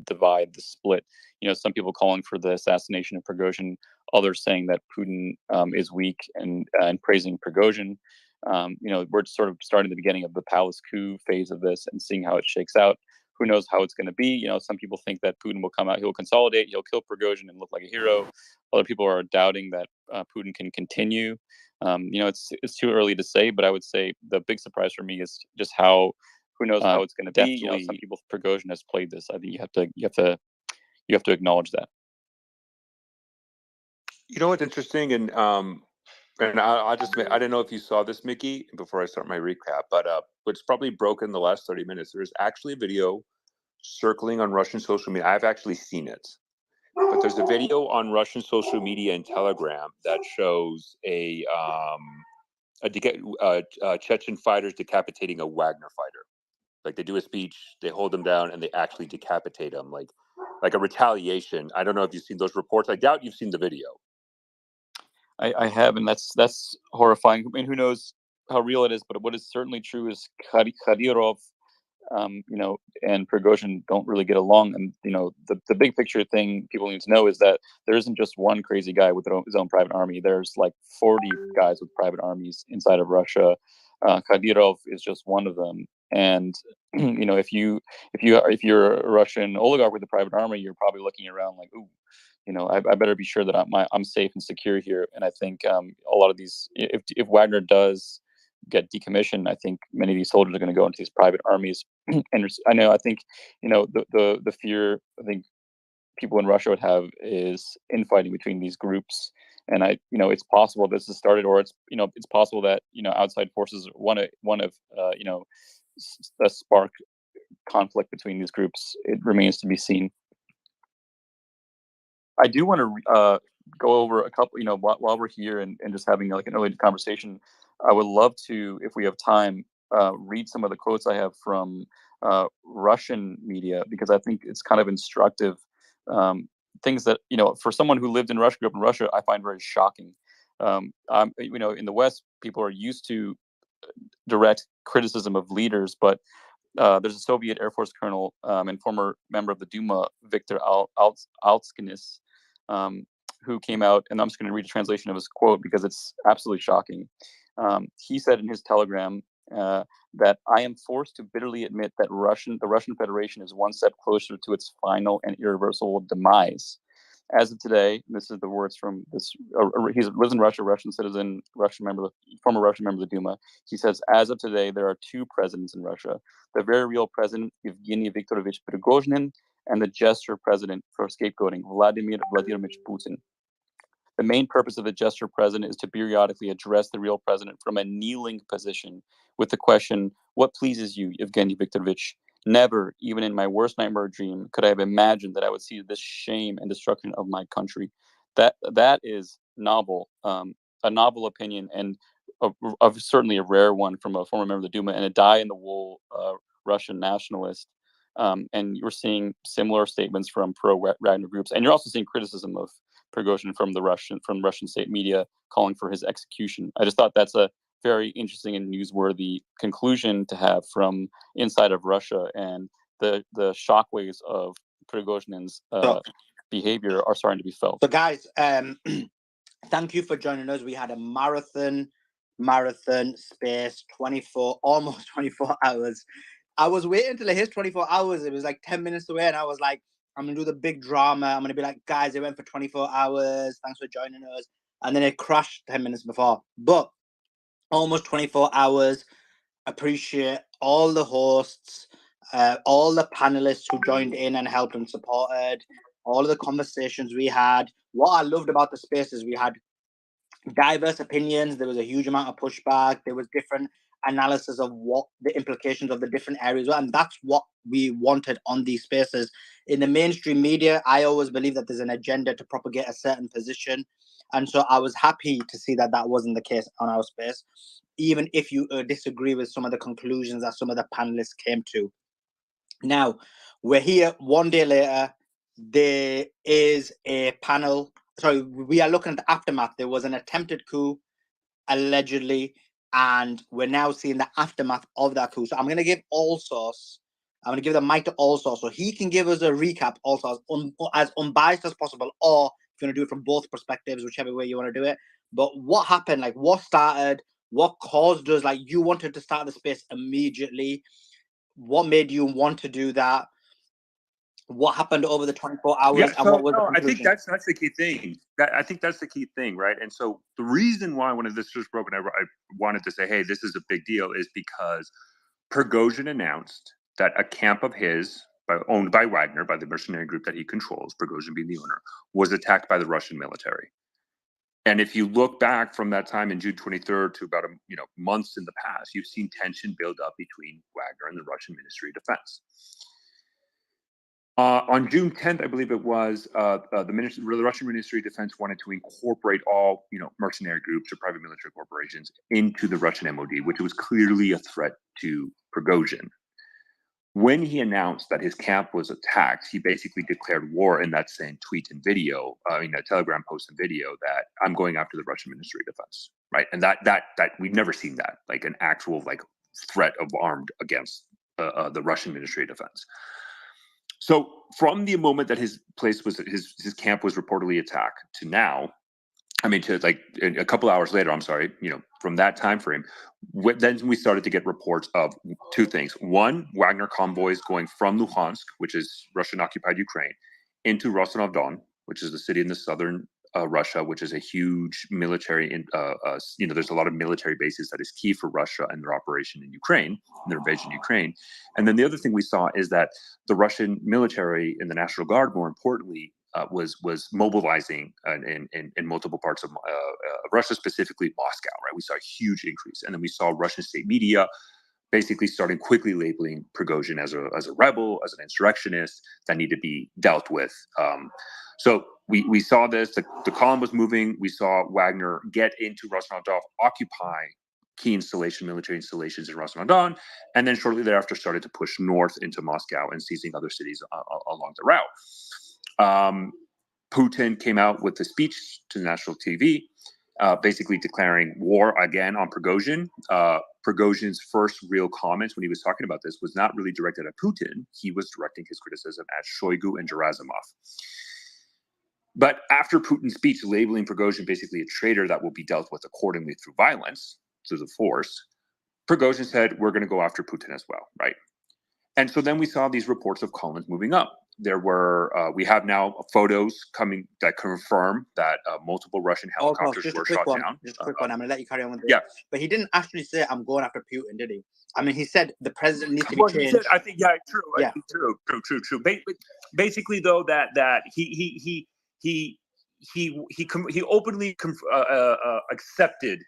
divide, the split. Some people calling for the assassination of Prigozhin, others saying that Putin is weak and praising Prigozhin. We're sort of starting the beginning of the palace coup phase of this and seeing how it shakes out. Who knows how it's going to be? Some people think that Putin will come out, he'll consolidate, he'll kill Prigozhin and look like a hero. Other people are doubting that Putin can continue. It's too early to say, but I would say the big surprise for me is just how. Who knows how it's going to be? Some people, Prigozhin has played this. I think you have to acknowledge that. What's interesting, and I didn't know if you saw this, Mickey, before I start my recap, but what's probably broken the last 30 minutes, there's actually a video circling on Russian social media. I've actually seen it, but there's a video on Russian social media and Telegram that shows a Chechen fighters decapitating a Wagner fighter. Like, they do a speech, they hold them down, and they actually decapitate them, like a retaliation. I don't know if you've seen those reports. I doubt you've seen the video. I have, and that's horrifying. I mean, who knows how real it is? But what is certainly true is Kadyrov, and Prigozhin don't really get along. And the big picture thing people need to know is that there isn't just one crazy guy with his own private army. There's like 40 guys with private armies inside of Russia. Kadyrov is just one of them. And if you're a Russian oligarch with a private army, you're probably looking around like, ooh, I better be sure that I'm safe and secure here. And I think a lot of these, if Wagner does get decommissioned, I think many of these soldiers are going to go into these private armies. And I think the fear I think people in Russia would have is infighting between these groups. And it's possible this has started, or it's possible that outside forces want to spark conflict between these groups. It remains to be seen. I do want to go over a couple, while we're here and just having like an early conversation. I would love to, if we have time, read some of the quotes I have from Russian media, because I think it's kind of instructive. Things that, for someone who lived in Russia, grew up in Russia, I find very shocking. In the West, people are used to direct criticism of leaders, but there's a Soviet Air Force colonel and former member of the Duma, Viktor Altskenis, who came out, and I'm just going to read a translation of his quote because it's absolutely shocking. He said in his telegram that I am forced to bitterly admit that the Russian Federation is one step closer to its final and irreversible demise. As of today, this is the words from this. He lives in Russia, Russian citizen, former Russian member of the Duma. He says, as of today, there are two presidents in Russia: the very real president Evgeny Viktorovich Prigozhin, and the gesture president for scapegoating Vladimir Vladimirovich Putin. The main purpose of the gesture president is to periodically address the real president from a kneeling position with the question, "What pleases you, Evgeny Viktorovich?" Never, even in my worst nightmare dream, could I have imagined that I would see this shame and destruction of my country. That is novel, a novel opinion, and certainly a rare one from a former member of the Duma and a dyed-in-the-wool Russian nationalist. And you're seeing similar statements from pro-Wagner groups, and you're also seeing criticism of Prigozhin from Russian state media calling for his execution. I just thought that's a very interesting and newsworthy conclusion to have from inside of Russia, and the shockwaves of Prigozhin's behavior are starting to be felt. So, guys, thank you for joining us. We had a marathon space, almost 24 hours. I was waiting until it hit 24 hours. It was like 10 minutes away, and I was like, I'm going to do the big drama. I'm going to be like, guys, it went for 24 hours. Thanks for joining us. And then it crashed 10 minutes before. But almost 24 hours. Appreciate all the hosts, all the panelists who joined in and helped and supported, all of the conversations we had. What I loved about the space is we had diverse opinions. There was a huge amount of pushback. There was different analysis of what the implications of the different areas were, and that's what we wanted on these spaces. In the mainstream media, I always believe that there's an agenda to propagate a certain position, and so I was happy to see that that wasn't the case on our space, even if you disagree with some of the conclusions that some of the panelists came to. Now, we're here one day later. There is a panel. Sorry, we are looking at the aftermath. There was an attempted coup, allegedly, and we're now seeing the aftermath of that coup. So I'm going to give all source I'm going to give the mic to also, so he can give us a recap also as unbiased as possible, or if you're going to do it from both perspectives, whichever way you want to do it. But what happened? Like, what started? What caused us? Like, you wanted to start the space immediately. What made you want to do that? What happened over the 24 hours? Yeah, And what was the I think conclusion? that's the key thing. I think that's the key thing, right? And so the reason why when this was broken, I wanted to say, hey, this is a big deal, is because Prigozhin announced that a camp of his, owned by Wagner, by the mercenary group that he controls, Prigozhin being the owner, was attacked by the Russian military. And if you look back from that time in June 23rd to about months in the past, you've seen tension build up between Wagner and the Russian Ministry of Defense. On June 10th, I believe it was, the Russian Ministry of Defense wanted to incorporate all mercenary groups or private military corporations into the Russian MOD, which was clearly a threat to Prigozhin. When he announced that his camp was attacked, he basically declared war in that same tweet and video, a Telegram post and video, that I'm going after the Russian Ministry of Defense, right? And that we've never seen that, like an actual threat of armed against the Russian Ministry of Defense. So from the moment that his camp was reportedly attacked to now, to a couple hours later, from that time frame, then we started to get reports of two things. One, Wagner convoys going from Luhansk, which is Russian-occupied Ukraine, into Rostov-on-Don, which is the city in the southern Russia, which is a huge military. There's a lot of military bases that is key for Russia and their operation in Ukraine, and their invasion in Ukraine. And then the other thing we saw is that the Russian military and the National Guard, more importantly, was mobilizing in multiple parts of Russia, specifically Moscow. Right, we saw a huge increase, and then we saw Russian state media basically starting quickly labeling Prigozhin as a rebel, as an insurrectionist that need to be dealt with. So we saw this. The column was moving. We saw Wagner get into Rostov-on-Don, occupy key military installations in Rostov-on-Don, and then shortly thereafter started to push north into Moscow and seizing other cities along the route. Putin came out with a speech to national TV, basically declaring war again on Prigozhin. Prigozhin's first real comments when he was talking about this was not really directed at Putin. He was directing his criticism at Shoigu and Gerasimov. But after Putin's speech labeling Prigozhin basically a traitor that will be dealt with accordingly through violence, through the force, Prigozhin said, we're going to go after Putin as well, right? And so then we saw these reports of columns moving up. There were, we have now photos coming that confirm that multiple Russian helicopters were shot down. Just a quick one. I'm going to let you carry on with this. Yeah. But he didn't actually say, I'm going after Putin, did he? I mean, he said the president needs to be changed. He said, I think, true. Yeah. True. Basically, though, that he openly accepted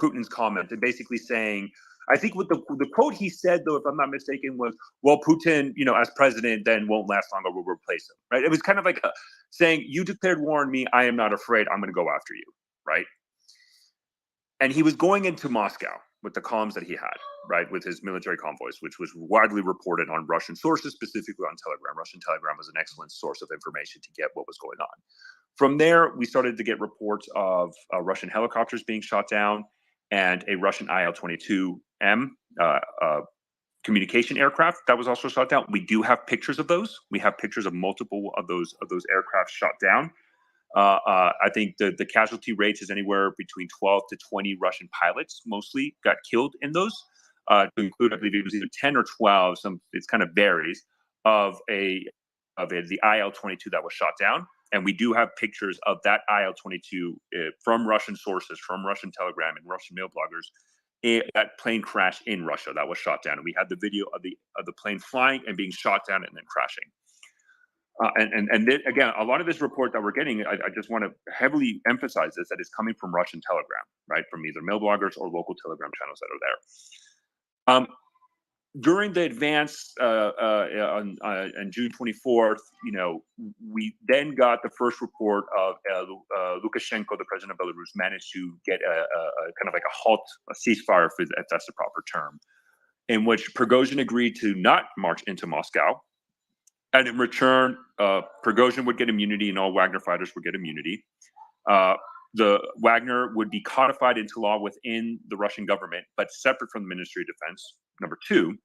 Putin's comment and basically saying, I think what the quote he said, though, if I'm not mistaken, was, well, Putin, as president, then won't last long, or we'll replace him, right? It was kind of like saying, you declared war on me, I am not afraid, I'm going to go after you, right? And he was going into Moscow with the columns that he had, right, with his military convoys, which was widely reported on Russian sources, specifically on Telegram. Russian Telegram was an excellent source of information to get what was going on. From there, we started to get reports of Russian helicopters being shot down, and a Russian Il-22M communication aircraft that was also shot down. We do have pictures of those. We have pictures of multiple of those aircraft shot down. I think the casualty rates is anywhere between 12 to 20 Russian pilots mostly got killed in those. To include, I believe it was either 10 or 12. It kind of varies of the Il-22 that was shot down. And we do have pictures of that Il-22 from Russian sources, from Russian Telegram and Russian mail bloggers. That plane crashed in Russia that was shot down. And we had the video of the plane flying and being shot down and then crashing. And then, again, a lot of this report that we're getting, I just want to heavily emphasize this, that it's coming from Russian Telegram, right? From either mail bloggers or local Telegram channels that are there. During the advance on June 24th, we then got the first report of Lukashenko, the president of Belarus, managed to get a kind of like a halt, a ceasefire, if that's the proper term, in which Prigozhin agreed to not march into Moscow. And in return, Prigozhin would get immunity and all Wagner fighters would get immunity. The Wagner would be codified into law within the Russian government, but separate from the Ministry of Defense. Number two,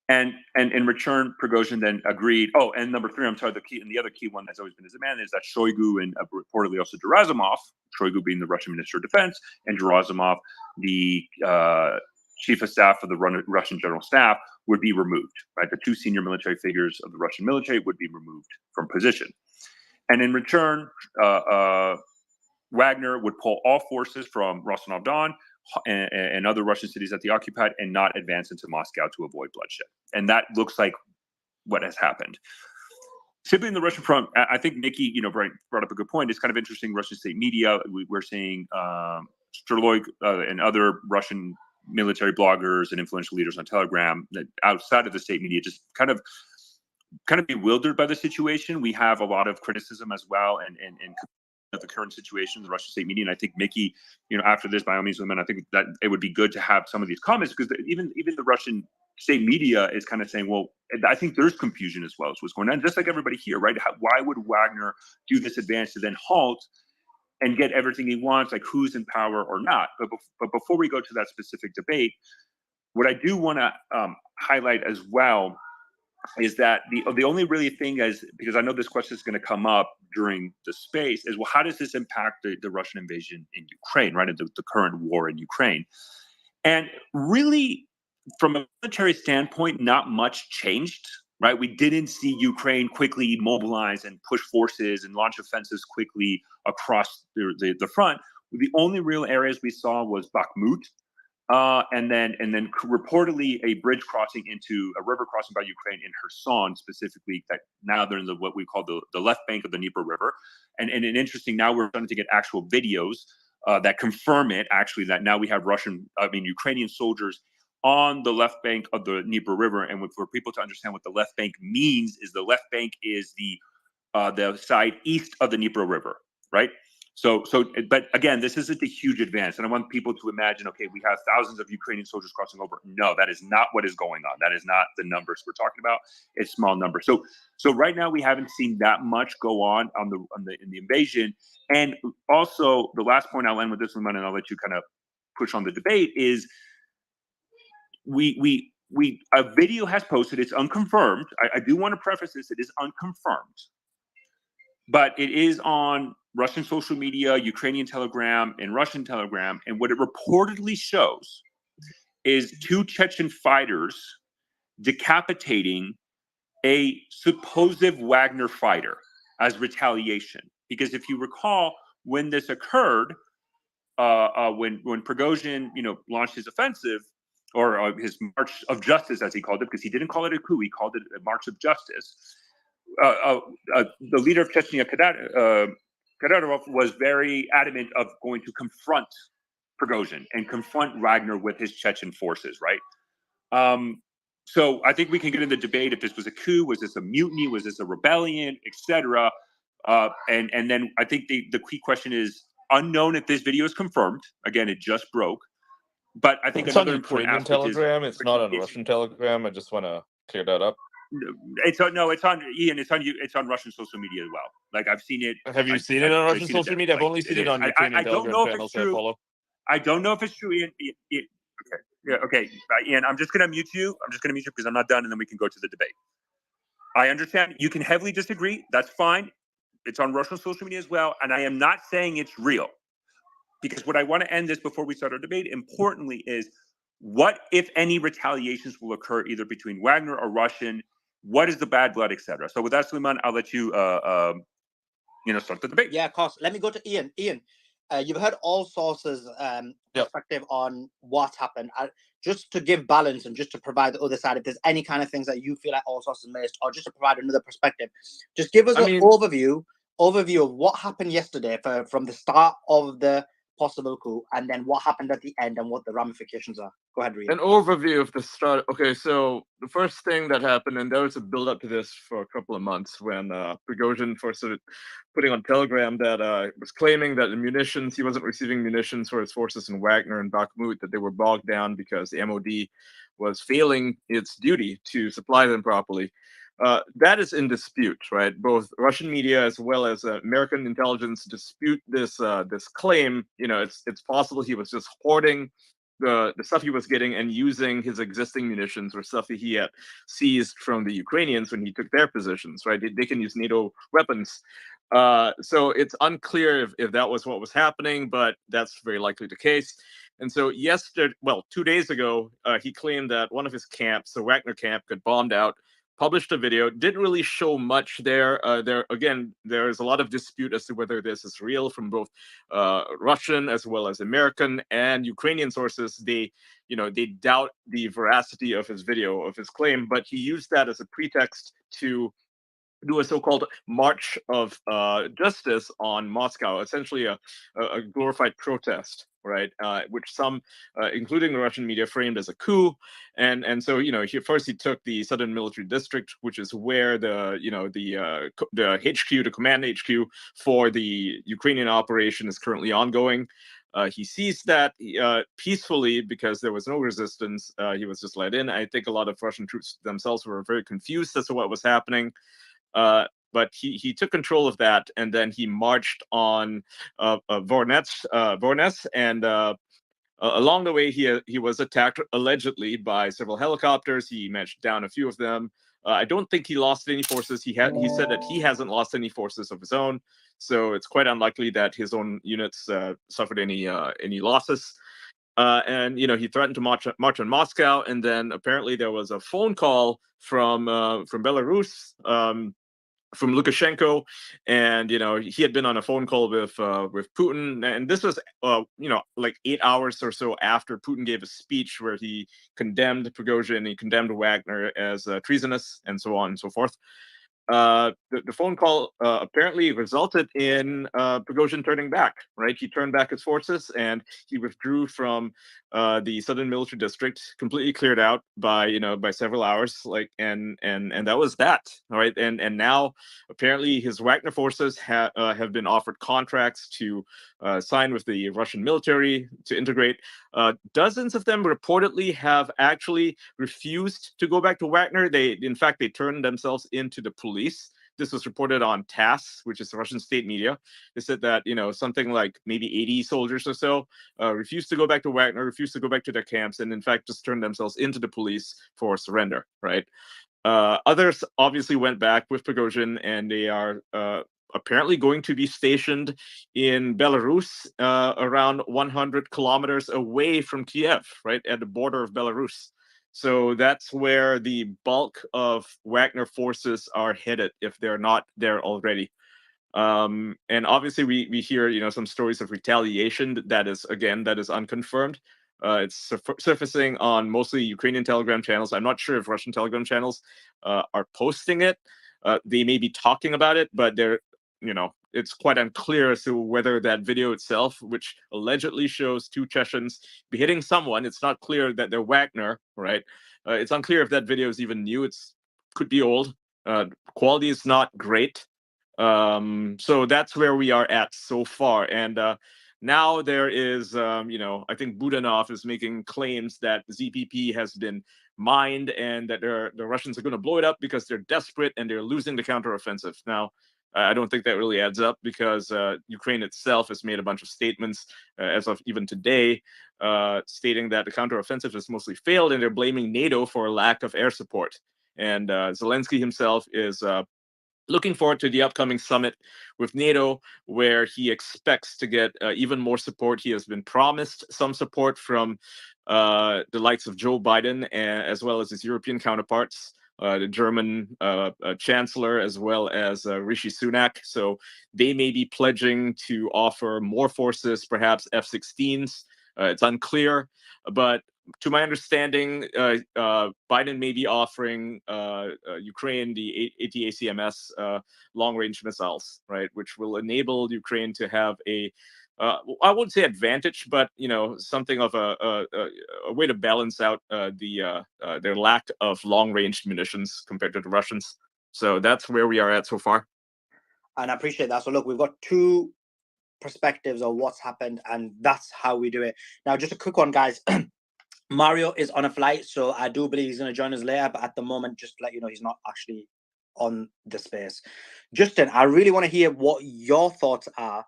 And in return, Prigozhin then agreed. Oh, and number three, I'm sorry, the other key one that's always been his demand is that Shoigu and reportedly also Gerasimov, Shoigu being the Russian Minister of Defense, and Gerasimov, the chief of staff of the Russian General Staff, would be removed. Right, the two senior military figures of the Russian military would be removed from position. And in return, Wagner would pull all forces from Rostov-on-Don and other Russian cities that they occupied and not advance into Moscow to avoid bloodshed. And that looks like what has happened. Simply in the Russian front, I think Nikki, brought up a good point. It's kind of interesting. Russian state media, we're seeing Strelok and other Russian military bloggers and influential leaders on Telegram that outside of the state media just kind of bewildered by the situation. We have a lot of criticism as well, and of the current situation in the Russian state media. And I think Mickey, after this, by all means, I think that it would be good to have some of these comments, because even the Russian state media is kind of saying, well, I think there's confusion as well as what's going on, just like everybody here, right? Why would Wagner do this advance to then halt and get everything he wants, like who's in power or not? But before we go to that specific debate, what I do want to highlight as well is that the only really thing is, because I know this question is going to come up during the space, is, well, how does this impact the Russian invasion in Ukraine, right? The current war in Ukraine. And really, from a military standpoint, not much changed, right? We didn't see Ukraine quickly mobilize and push forces and launch offensives quickly across the front. The only real areas we saw was Bakhmut, and then reportedly a bridge crossing into a river crossing by Ukraine in Kherson specifically, that now they're in what we call the left bank of the Dnieper River. And interesting, now we're starting to get actual videos that confirm it, actually, that now we have Ukrainian soldiers on the left bank of the Dnieper River. And for people to understand what the left bank means, is the left bank is the side east of the Dnieper River, right? So, but again, this isn't a huge advance, and I want people to imagine, okay, we have thousands of Ukrainian soldiers crossing over. No, that is not what is going on. That is not the numbers we're talking about. It's small numbers. So right now we haven't seen that much go on in the invasion. And also, the last point I'll end with this one, and I'll let you kind of push on the debate, is a video has posted. It's unconfirmed. I do want to preface this. It is unconfirmed, but it is on Russian social media, Ukrainian Telegram, and Russian Telegram. And what it reportedly shows is two Chechen fighters decapitating a supposed Wagner fighter as retaliation. Because if you recall, when this occurred, when Prigozhin, launched his offensive, or his March of Justice, as he called it, because he didn't call it a coup, he called it a March of Justice. The leader of Chechnya, Kadyrov, was very adamant of going to confront Prigozhin and confront Wagner with his Chechen forces, right? So I think we can get in the debate if this was a coup, was this a mutiny, was this a rebellion, etc. And then I think the key question is unknown if this video is confirmed. Again, it just broke. But I think it's another on important Ukrainian aspect Telegram. is it's not on Russian Telegram. I just want to clear that up. It's on Ian. It's on Russian social media as well. Like, I've seen it. Have you seen it on Russian social media? I've only seen it on Ukrainian Telegram channels I follow. I don't know if it's true, Ian. Okay. Yeah. Okay. Ian, I'm just gonna mute you. Because I'm not done, and then we can go to the debate. I understand you can heavily disagree. That's fine. It's on Russian social media as well, and I am not saying it's real. Because what I want to end this before we start our debate, importantly, is what, if any, retaliations will occur either between Wagner or Russian? What is the bad blood, etc. So with that, Suleiman, I'll let you, start the debate. Yeah, of course. Let me go to Ian. Ian, you've heard all sources' perspective on what happened. Just to give balance and just to provide the other side, if there's any kind of things that you feel like all sources missed, or just to provide another perspective, just give us an overview of what happened yesterday from the start of the possible coup, and then what happened at the end and what the ramifications are. Go ahead, Reed. An overview of the start. Okay, so the first thing that happened, and there was a build up to this for a couple of months, when Prigozhin first started putting on Telegram that was claiming that he wasn't receiving munitions for his forces in Wagner and Bakhmut, that they were bogged down because the MOD was failing its duty to supply them properly. That is in dispute, right? Both Russian media as well as American intelligence dispute this claim. It's possible he was just hoarding the stuff he was getting and using his existing munitions or stuff that he had seized from the Ukrainians when he took their positions, right? They can use NATO weapons. So it's unclear if that was what was happening, but that's very likely the case. And so 2 days ago, he claimed that one of his camps, the Wagner camp, got bombed out. Published a video, didn't really show much there. There's a lot of dispute as to whether this is real from both Russian as well as American and Ukrainian sources. They doubt the veracity of his video, of his claim, but he used that as a pretext to do a so-called March of Justice on Moscow, essentially a glorified protest, right? Which some, including the Russian media, framed as a coup. And so he took the Southern Military District, which is where the HQ, the command HQ for the Ukrainian operation is currently ongoing. He seized that peacefully because there was no resistance. He was just let in. I think a lot of Russian troops themselves were very confused as to what was happening. But he took control of that, and then he marched on Vornets, and along the way he was attacked allegedly by several helicopters. He matched down a few of them. I don't think he lost any forces. He said that he hasn't lost any forces of his own, so it's quite unlikely that his own units suffered any losses. And he threatened to march on Moscow, and then apparently there was a phone call from Belarus, from Lukashenko, and he had been on a phone call with Putin, and this was like 8 hours or so after Putin gave a speech where he condemned Prigozhin, he condemned Wagner as treasonous, and so on and so forth. The phone call apparently resulted in Prigozhin turning back. Right, he turned back his forces and he withdrew from the Southern Military District, completely cleared out by several hours. And that was that. All right, and now apparently his Wagner forces have been offered contracts to sign with the Russian military to integrate. Dozens of them reportedly have actually refused to go back to Wagner. In fact, they turned themselves into the police. This was reported on TASS, which is the Russian state media. They said that something like maybe 80 soldiers or so refused to go back to Wagner, refused to go back to their camps, and in fact just turned themselves into the police for surrender. Right. Others obviously went back with Prigozhin, and they are apparently going to be stationed in Belarus, around 100 kilometers away from Kiev, right at the border of Belarus. So that's where the bulk of Wagner forces are headed if they're not there already. And obviously we hear some stories of retaliation that is unconfirmed. It's surfacing on mostly Ukrainian Telegram channels. I'm not sure if Russian Telegram channels are posting it. They may be talking about it, but it's quite unclear as to whether that video itself, which allegedly shows two Chechens beheading someone, it's not clear that they're Wagner, right? It's unclear if that video is even new. Could be old. Quality is not great. So that's where we are at so far. And now there is, I think Budanov is making claims that ZPP has been mined and that the Russians are going to blow it up because they're desperate and they're losing the counteroffensive. Now, I don't think that really adds up because Ukraine itself has made a bunch of statements as of even today, stating that the counteroffensive has mostly failed and they're blaming NATO for a lack of air support. And Zelensky himself is looking forward to the upcoming summit with NATO, where he expects to get even more support. He has been promised some support from the likes of Joe Biden, as well as his European counterparts, the German chancellor, as well as Rishi Sunak. So they may be pledging to offer more forces, perhaps F-16s. It's unclear, but to my understanding, Biden may be offering Ukraine the ATACMS long-range missiles, right, which will enable Ukraine to have I wouldn't say advantage, but something of a way to balance out their lack of long-range munitions compared to the Russians. So that's where we are at so far. And I appreciate that. So look, we've got two perspectives of what's happened, and that's how we do it. Now, just a quick one, guys. Mario is on a flight, so I do believe he's going to join us later, but at the moment, just to let you know, he's not actually on the space. Justin, I really want to hear what your thoughts are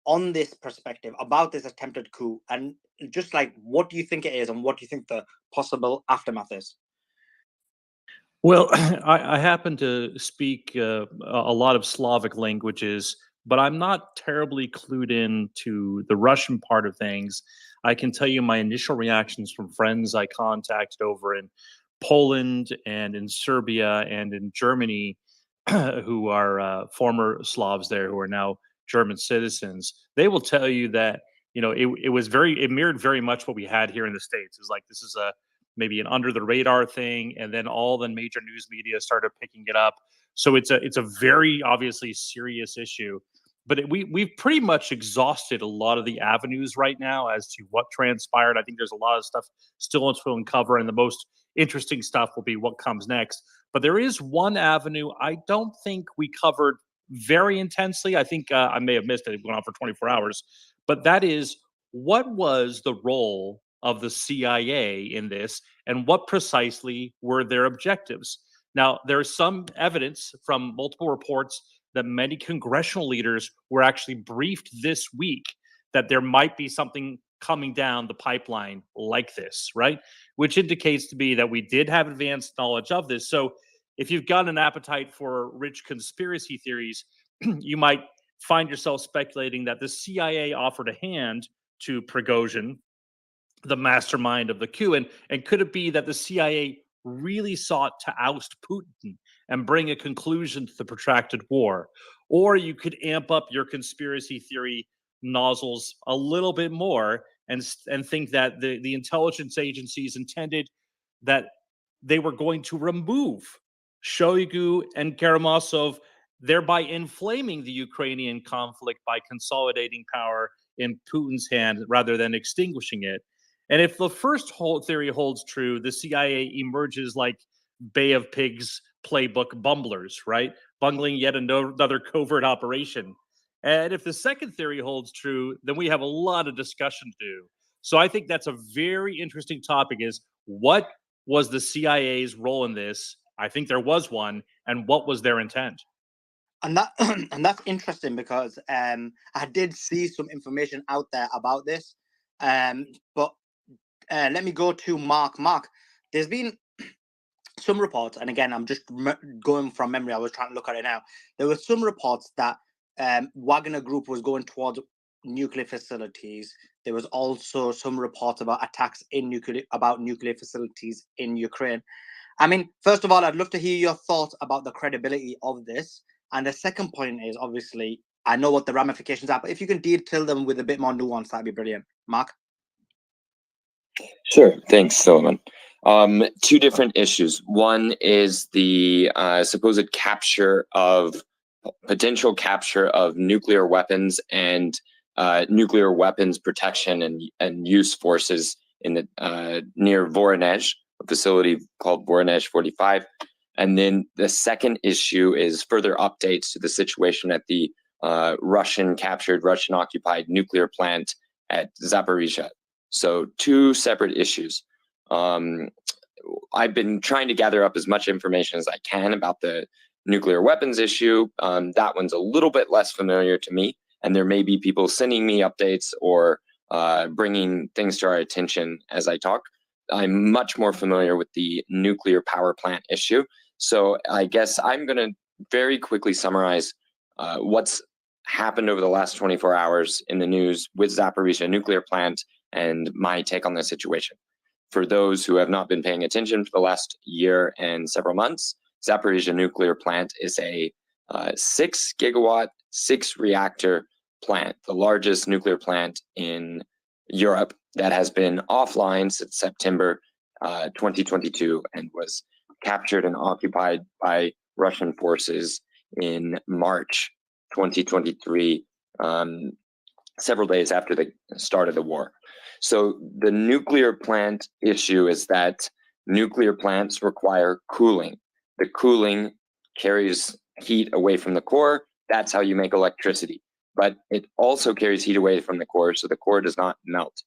on this perspective about this attempted coup. And just like, what do you think it is, and what do you think the possible aftermath is? Well, I happen to speak a lot of Slavic languages, but I'm not terribly clued in to the Russian part of things. I can tell you my initial reactions from friends I contacted over in Poland and in Serbia and in Germany, who are former Slavs there who are now German citizens. They will tell you that it mirrored very much what we had here in the States. It's like this is a maybe an under the radar thing, and then all the major news media started picking it up. So it's a very obviously serious issue, but we've pretty much exhausted a lot of the avenues right now as to what transpired. I think there's a lot of stuff still to uncover, and the most interesting stuff will be what comes next. But there is one avenue I don't think we covered very intensely. I think I may have missed it. It went on for 24 hours, but that is, what was the role of the CIA in this, and what precisely were their objectives? Now, there's some evidence from multiple reports that many congressional leaders were actually briefed this week that there might be something coming down the pipeline like this, right? Which indicates to me that we did have advanced knowledge of this. So if you've got an appetite for rich conspiracy theories, you might find yourself speculating that the CIA offered a hand to Prigozhin, the mastermind of the coup. And could it be that the CIA really sought to oust Putin and bring a conclusion to the protracted war? Or you could amp up your conspiracy theory nozzles a little bit more and think that the intelligence agencies intended that they were going to remove Shoigu and Karamazov, thereby inflaming the Ukrainian conflict by consolidating power in Putin's hand rather than extinguishing it. And if the first whole theory holds true, the CIA emerges like Bay of Pigs playbook bumblers, right? Bungling yet another covert operation. And if the second theory holds true, then we have a lot of discussion to do. So I think that's a very interesting topic, is what was the CIA's role in this? I think there was one. And what was their intent? And that and that's interesting because I did see some information out there about this. But let me go to Mark. Mark, there's been some reports, and again, I'm just going from memory. I was trying to look at it now. There were some reports that Wagner Group was going towards nuclear facilities. There was also some reports about attacks in nuclear facilities in Ukraine. I mean, first of all, I'd love to hear your thoughts about the credibility of this. And the second point is, obviously, I know what the ramifications are, but if you can detail them with a bit more nuance, that'd be brilliant. Mark? Sure. Thanks, Solomon. Two different issues. One is the supposed potential capture of nuclear weapons and nuclear weapons protection and use forces in the near Voronezh, a facility called Voronezh 45. And then the second issue is further updates to the situation at the Russian-captured, Russian-occupied nuclear plant at Zaporizhzhia. So two separate issues. I've been trying to gather up as much information as I can about the nuclear weapons issue. That one's a little bit less familiar to me, and there may be people sending me updates or bringing things to our attention as I talk. I'm much more familiar with the nuclear power plant issue. So I guess I'm going to very quickly summarize what's happened over the last 24 hours in the news with Zaporizhzhia nuclear plant and my take on the situation. For those who have not been paying attention for the last year and several months, Zaporizhzhia nuclear plant is a 6 gigawatt, 6 reactor plant, the largest nuclear plant in Europe that has been offline since September 2022 and was captured and occupied by Russian forces in March 2023, several days after the start of the war. So the nuclear plant issue is that nuclear plants require cooling. The cooling carries heat away from the core. That's how you make electricity. But it also carries heat away from the core, so the core does not melt.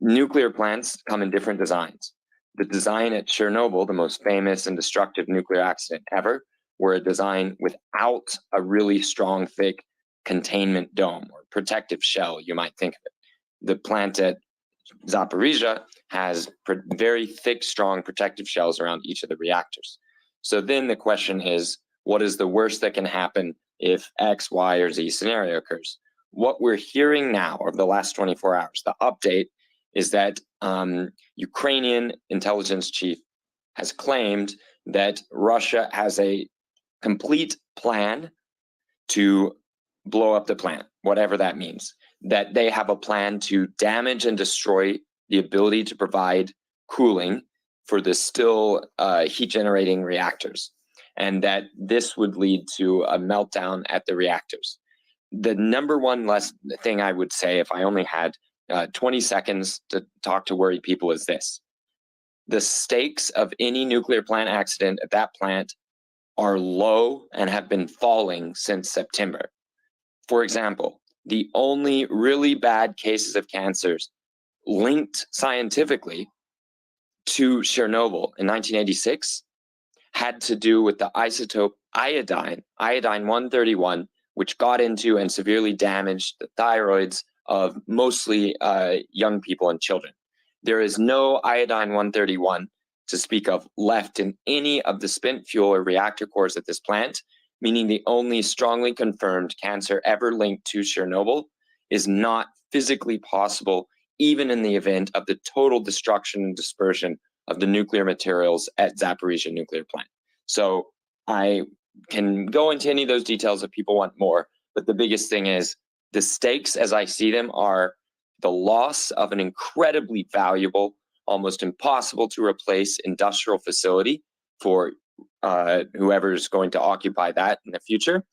Nuclear plants come in different designs. The design at Chernobyl, the most famous and destructive nuclear accident ever, were a design without a really strong, thick containment dome or protective shell, you might think of it. The plant at Zaporizhia has very thick, strong protective shells around each of the reactors. So then the question is, what is the worst that can happen if X, Y, or Z scenario occurs? What we're hearing now over the last 24 hours, the update is that Ukrainian intelligence chief has claimed that Russia has a complete plan to blow up the plant, whatever that means. That they have a plan to damage and destroy the ability to provide cooling for the still heat-generating reactors, and that this would lead to a meltdown at the reactors. The number one thing I would say, if I only had 20 seconds to talk to worried people, is this. The stakes of any nuclear plant accident at that plant are low and have been falling since September. For example, the only really bad cases of cancers linked scientifically to Chernobyl in 1986 had to do with the isotope iodine 131, which got into and severely damaged the thyroids of mostly young people and children. There is no iodine 131 to speak of left in any of the spent fuel or reactor cores at this plant, meaning the only strongly confirmed cancer ever linked to Chernobyl is not physically possible, even in the event of the total destruction and dispersion of the nuclear materials at Zaporizhia nuclear plant. So I can go into any of those details if people want more, but the biggest thing is the stakes as I see them are the loss of an incredibly valuable, almost impossible to replace industrial facility for whoever's going to occupy that in the future,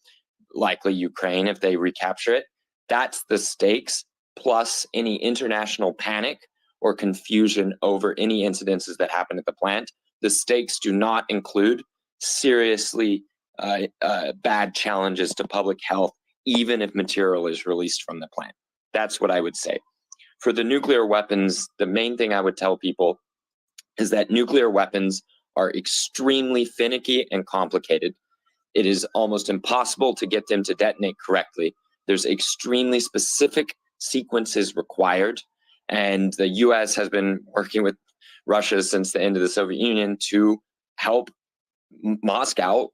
likely Ukraine if they recapture it. That's the stakes, plus any international panic or confusion over any incidences that happen at the plant. The stakes do not include seriously bad challenges to public health, even if material is released from the plant. That's what I would say. For the nuclear weapons, the main thing I would tell people is that nuclear weapons are extremely finicky and complicated. It is almost impossible to get them to detonate correctly. There's extremely specific sequences required, and the US has been working with Russia since the end of the Soviet Union to help Moscow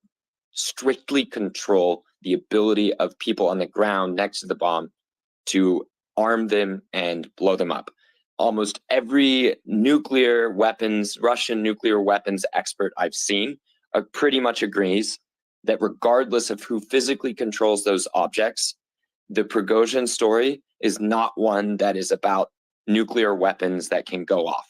strictly control the ability of people on the ground next to the bomb to arm them and blow them up. Almost every nuclear weapons, Russian nuclear weapons expert I've seen pretty much agrees that regardless of who physically controls those objects, the Prigozhin story is not one that is about nuclear weapons that can go off.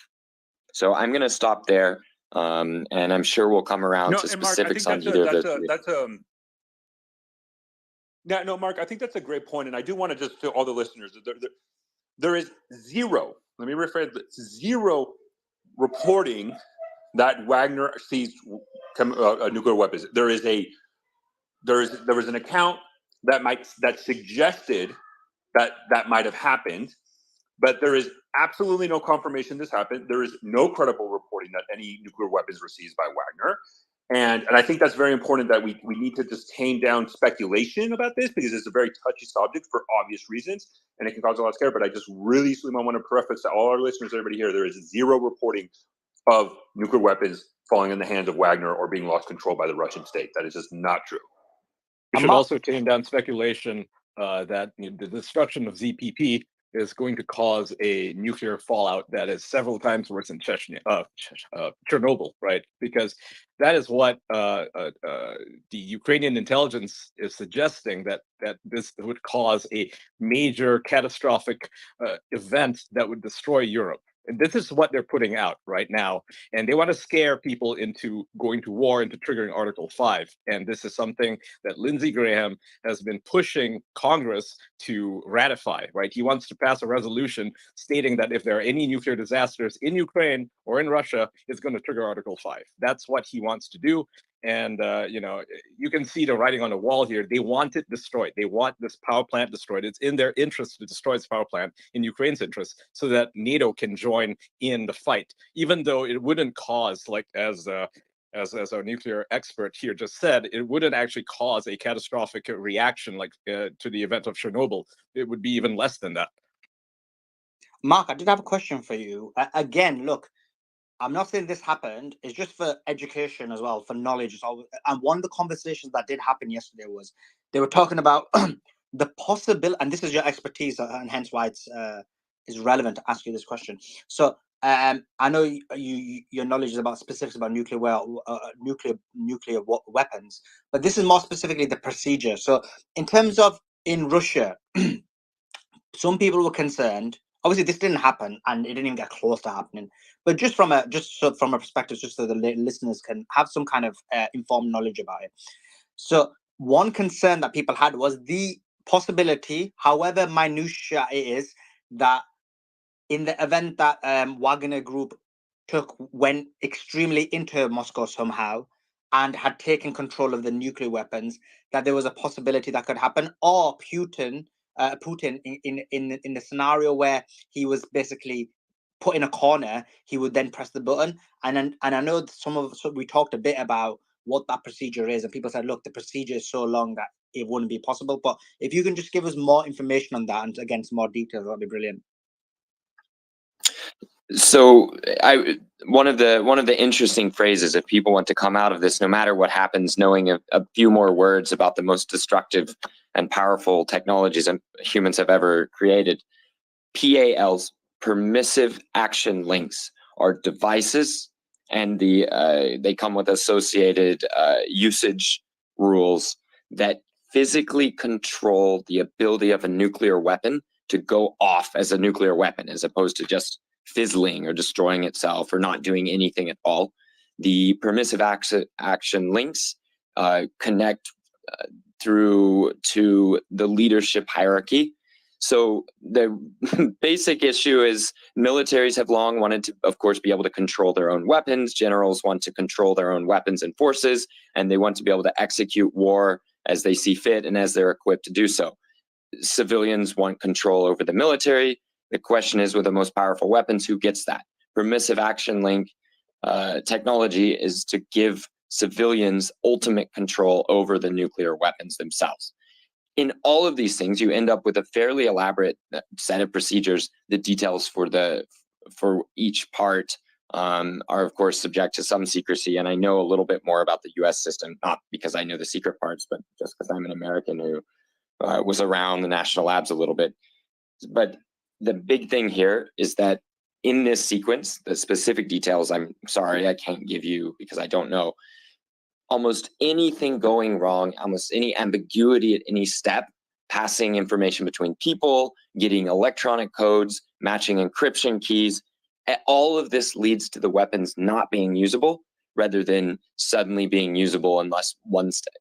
So I'm going to stop there, and I'm sure we'll come around to specifics on either of those. No, Mark, I think that's a great point, and I do want to just to all the listeners, there is zero. Let me rephrase it: zero reporting that Wagner seized nuclear weapons. There was an account that suggested that might have happened, but there is absolutely no confirmation this happened. There is no credible reporting that any nuclear weapons were seized by Wagner. And I think that's very important that we need to just tame down speculation about this, because it's a very touchy subject for obvious reasons, and it can cause a lot of scare. But I just really, Suleiman, want to preface to all our listeners, everybody here, there is zero reporting of nuclear weapons falling in the hands of Wagner or being lost control by the Russian state. That is just not true. We should also tame down speculation that the destruction of ZPP is going to cause a nuclear fallout that is several times worse than Chernobyl, right? Because that is what the Ukrainian intelligence is suggesting, that this would cause a major catastrophic event that would destroy Europe. And this is what they're putting out right now. And they want to scare people into going to war, into triggering Article 5. And this is something that Lindsey Graham has been pushing Congress to ratify, right? He wants to pass a resolution stating that if there are any nuclear disasters in Ukraine or in Russia, it's going to trigger Article 5. That's what he wants to do. And, you can see the writing on the wall here. They want it destroyed. They want this power plant destroyed. It's in their interest to destroy this power plant, in Ukraine's interest, so that NATO can join in the fight, even though it wouldn't cause, like as our nuclear expert here just said, it wouldn't actually cause a catastrophic reaction like to the event of Chernobyl. It would be even less than that. Mark, I did have a question for you. Again, look, I'm not saying this happened. It's just for education as well, for knowledge. And one of the conversations that did happen yesterday was they were talking about the possibility, and this is your expertise, and hence why it's is relevant to ask you this question. So I know your knowledge is about specifics about nuclear weapons, but this is more specifically the procedure. So in terms of in Russia, some people were concerned. Obviously, this didn't happen, and it didn't even get close to happening. But just from a perspective, just so the listeners can have some kind of informed knowledge about it. So one concern that people had was the possibility, however minutiae it is, that in the event that Wagner Group went extremely into Moscow somehow and had taken control of the nuclear weapons, that there was a possibility that could happen, or Putin in the scenario where he was basically put in a corner, he would then press the button. And I know we talked a bit about what that procedure is, and people said, look, the procedure is so long that it wouldn't be possible. But if you can just give us more information on that, and again, some more details, that'd be brilliant. So one of the interesting phrases, if people want to come out of this, no matter what happens, knowing a few more words about the most destructive and powerful technologies humans have ever created, PALs, permissive action links, are devices, and they come with associated usage rules that physically control the ability of a nuclear weapon to go off as a nuclear weapon, as opposed to just fizzling or destroying itself or not doing anything at all. The permissive action links connect through to the leadership hierarchy. So the basic issue is militaries have long wanted to, of course, be able to control their own weapons. Generals want to control their own weapons and forces, and they want to be able to execute war as they see fit and as they're equipped to do so. Civilians want control over the military. The question is, with the most powerful weapons, who gets that? Permissive action link technology is to give civilians ultimate control over the nuclear weapons themselves. In all of these things, you end up with a fairly elaborate set of procedures. The details for each part are, of course, subject to some secrecy. And I know a little bit more about the U.S. system, not because I know the secret parts, but just because I'm an American who was around the national labs a little bit. But the big thing here is that in this sequence, the specific details, I'm sorry, I can't give you because I don't know. Almost anything going wrong, almost any ambiguity at any step, passing information between people, getting electronic codes, matching encryption keys, all of this leads to the weapons not being usable rather than suddenly being usable unless one step.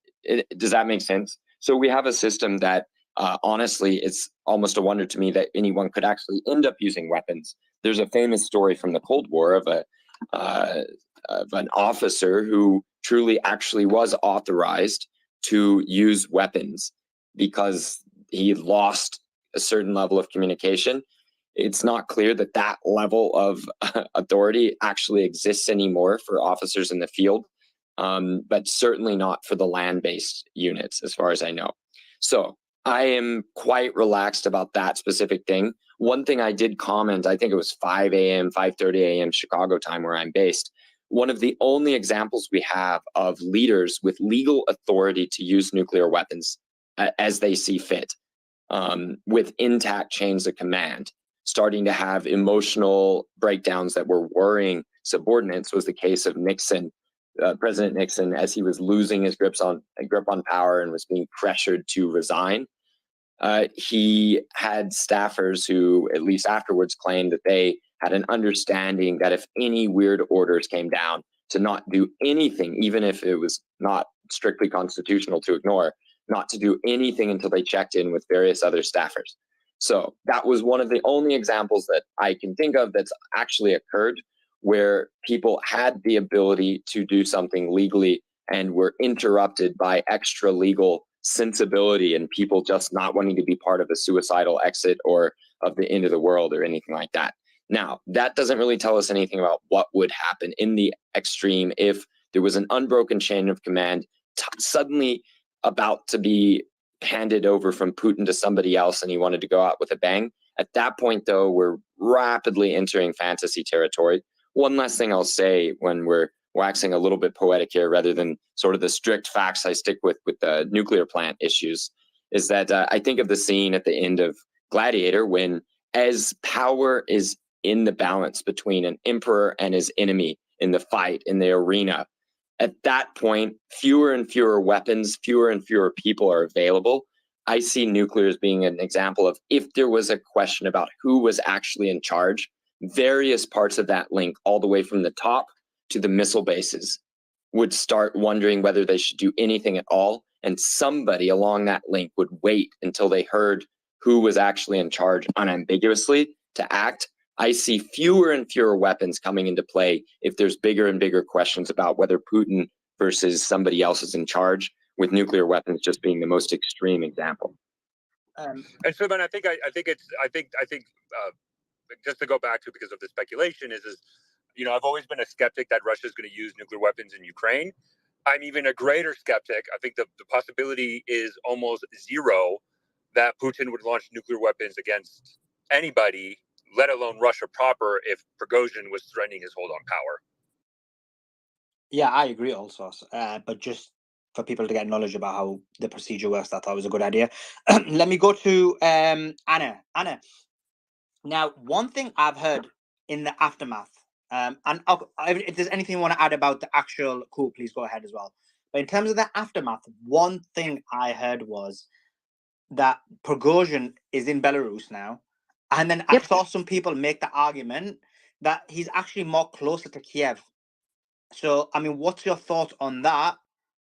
Does that make sense? So we have a system that honestly, it's almost a wonder to me that anyone could actually end up using weapons. There's a famous story from the Cold War of an officer who truly actually was authorized to use weapons because he lost a certain level of communication. It's not clear that that level of authority actually exists anymore for officers in the field, but certainly not for the land-based units, as far as I know. So I am quite relaxed about that specific thing. One thing I did comment, I think it was 5 a.m., 5:30 a.m. Chicago time where I'm based. One of the only examples we have of leaders with legal authority to use nuclear weapons as they see fit, with intact chains of command, starting to have emotional breakdowns that were worrying subordinates, was the case of Nixon. President Nixon, as he was losing his grip on power and was being pressured to resign, he had staffers who, at least afterwards, claimed that they had an understanding that if any weird orders came down, to not do anything, even if it was not strictly constitutional to ignore, not to do anything until they checked in with various other staffers. So that was one of the only examples that I can think of that's actually occurred where people had the ability to do something legally and were interrupted by extra legal sensibility and people just not wanting to be part of a suicidal exit or of the end of the world or anything like that. Now, that doesn't really tell us anything about what would happen in the extreme if there was an unbroken chain of command suddenly about to be handed over from Putin to somebody else and he wanted to go out with a bang. At that point, though, we're rapidly entering fantasy territory. One last thing I'll say when we're waxing a little bit poetic here, rather than sort of the strict facts I stick with the nuclear plant issues, is that I think of the scene at the end of Gladiator when, as power is in the balance between an emperor and his enemy in the fight, in the arena, at that point, fewer and fewer weapons, fewer and fewer people are available. I see nuclear as being an example of, if there was a question about who was actually in charge, various parts of that link, all the way from the top to the missile bases, would start wondering whether they should do anything at all. And somebody along that link would wait until they heard who was actually in charge unambiguously to act. I see fewer and fewer weapons coming into play if there's bigger and bigger questions about whether Putin versus somebody else is in charge, with nuclear weapons just being the most extreme example. And so, man, I think just to go back to, because of the speculation, is I've always been a skeptic that Russia is going to use nuclear weapons in Ukraine. I'm even a greater skeptic. I think the possibility is almost zero that Putin would launch nuclear weapons against anybody, let alone Russia proper, if Prigozhin was threatening his hold on power. Yeah, I agree also. But just for people to get knowledge about how the procedure works, I thought it was a good idea. Let me go to Anna. Anna, now, one thing I've heard in the aftermath, and if there's anything you want to add about the actual coup, please go ahead as well. But in terms of the aftermath, one thing I heard was that Prigozhin is in Belarus now. And then I saw some people make the argument that he's actually more closer to Kiev. So, I mean, what's your thoughts on that?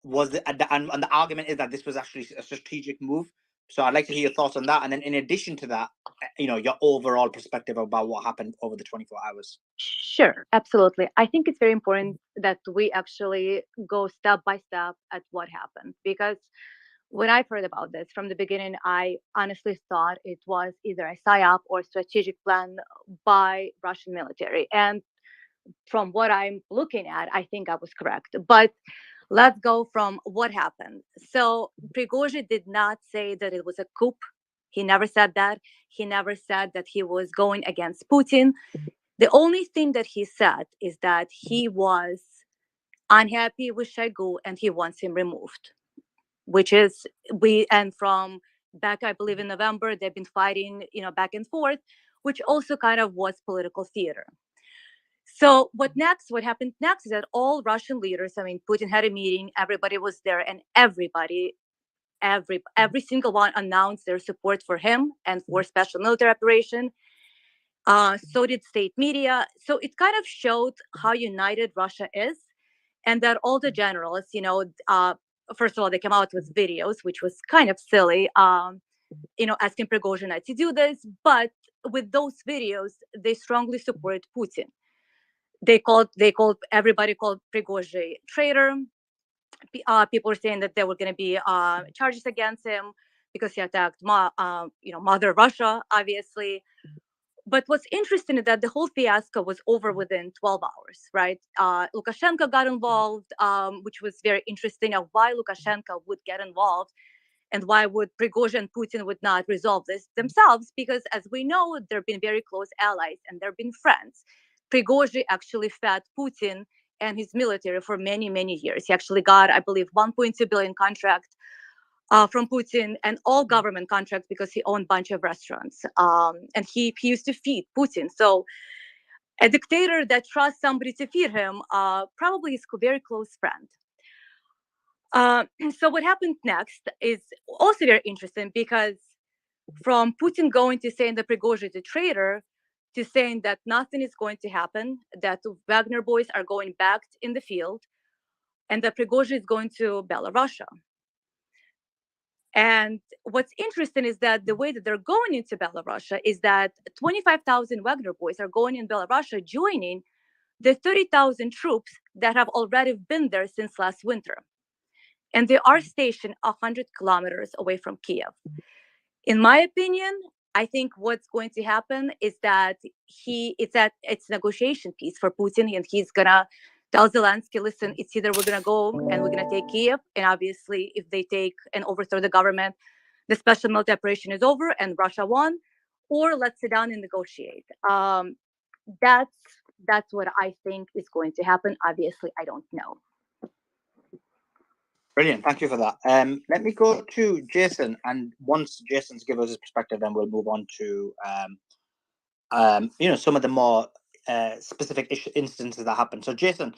And the argument is that this was actually a strategic move. So I'd like to hear your thoughts on that. And then in addition to that, your overall perspective about what happened over the 24 hours. Sure, absolutely. I think it's very important that we actually go step by step at what happened, because when I heard about this from the beginning, I honestly thought it was either a psyop or strategic plan by Russian military. And from what I'm looking at, I think I was correct. But let's go from what happened. So Prigozhin did not say that it was a coup. He never said that. He never said that he was going against Putin. The only thing that he said is that he was unhappy with Shoigu and he wants him removed, which is and from back, I believe in November, they've been fighting, back and forth, which also kind of was political theater. So what happened next is that all Russian leaders, Putin had a meeting, everybody was there, and everybody, every single one announced their support for him and for special military operation. So did state media. So it kind of showed how united Russia is, and that all the generals, first of all, they came out with videos, which was kind of silly, asking Prigozhin not to do this. But with those videos, they strongly support Putin. Everybody called Prigozhin traitor. People were saying that there were going to be charges against him because he attacked, Mother Russia, obviously. But what's interesting is that the whole fiasco was over within 12 hours, right? Lukashenko got involved, which was very interesting of why Lukashenko would get involved and why would Prigozhin and Putin would not resolve this themselves, because as we know, they've been very close allies and they've been friends. Prigozhin actually fed Putin and his military for many, many years. He actually got, I believe, 1.2 billion contract from Putin, and all government contracts, because he owned a bunch of restaurants. And he used to feed Putin. So a dictator that trusts somebody to feed him, probably is a very close friend. So what happened next is also very interesting, because from Putin going to saying that Prigozhin is a traitor to saying that nothing is going to happen, that Wagner boys are going back in the field, and that Prigozhin is going to Belarus. And what's interesting is that the way that they're going into Belarus is that 25,000 Wagner boys are going in Belarus, joining the 30,000 troops that have already been there since last winter. And they are stationed 100 kilometers away from Kiev. In my opinion, I think what's going to happen is that it's a negotiation piece for Putin, and he's gonna tell Zelensky, listen, it's either we're gonna go and we're gonna take Kiev, and obviously if they take and overthrow the government, the special military operation is over and Russia won, or let's sit down and negotiate. That's what I think is going to happen. Obviously, I don't know. Brilliant. Thank you for that. Let me go to Jason, and once Jason's given us his perspective, then we'll move on to some of the more specific instances that happened. So, Jason,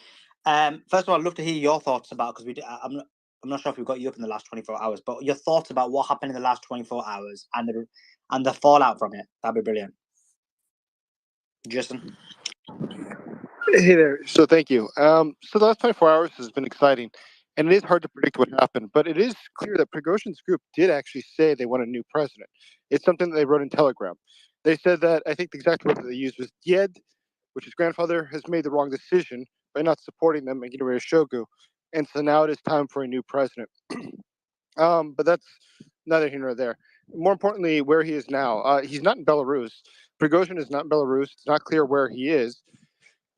first of all, I'd love to hear your thoughts about, because I'm not sure if we've got you up in the last 24 hours, but your thoughts about what happened in the last 24 hours and the fallout from it. That'd be brilliant. Jason. Hey there. So thank you. So the last 24 hours has been exciting, and it is hard to predict what happened, but it is clear that Prigozhin's group did actually say they want a new president. It's something that they wrote in Telegram. They said that, I think the exact word that they used was Died, which his grandfather has made the wrong decision by not supporting them and getting rid of Shogu. And so now it is time for a new president. But that's neither here nor there. More importantly, where he is now. He's not in Belarus. Prigozhin is not in Belarus. It's not clear where he is.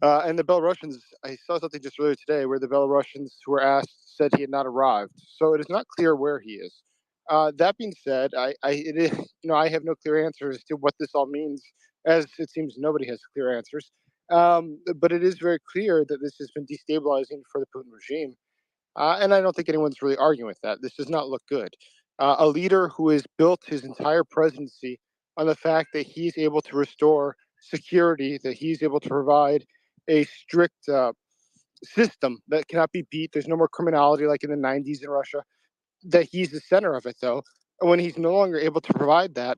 And the Belarusians, I saw something just earlier today where the Belarusians who were asked said he had not arrived. So it is not clear where he is. That being said, it is, I have no clear answers to what this all means, as it seems nobody has clear answers. But it is very clear that this has been destabilizing for the Putin regime. And I don't think anyone's really arguing with that. This does not look good. A leader who has built his entire presidency on the fact that he's able to restore security, that he's able to provide a strict system that cannot be beat. There's no more criminality like in the 90s in Russia. That he's the center of it, though. And when he's no longer able to provide that,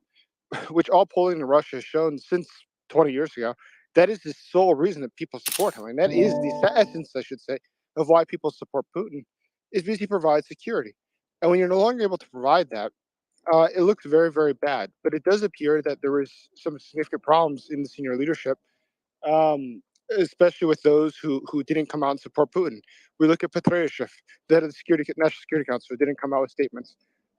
which all polling in Russia has shown since 20 years ago, that is the sole reason that people support him. And that is the essence, I should say, of why people support Putin, is because he provides security. And when you're no longer able to provide that, it looks very, very bad. But it does appear that there was some significant problems in the senior leadership, especially with those who didn't come out and support Putin. We look at Petroshev, the head of the National Security Council, who didn't come out with statements.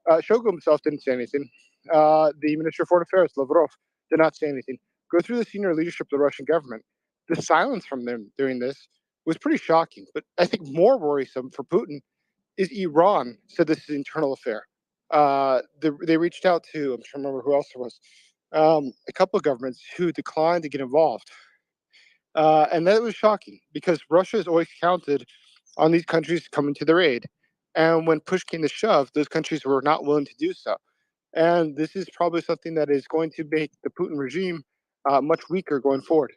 Shogu himself didn't say anything. The Minister of Foreign Affairs, Lavrov, did not say anything. Go through the senior leadership of the Russian government. The silence from them during this was pretty shocking. But I think more worrisome for Putin is Iran said this is an internal affair. They reached out to, I'm trying to remember who else there was, a couple of governments who declined to get involved. And that was shocking because Russia has always counted on these countries coming to their aid. And when push came to shove, those countries were not willing to do so. And this is probably something that is going to make the Putin regime much weaker going forward.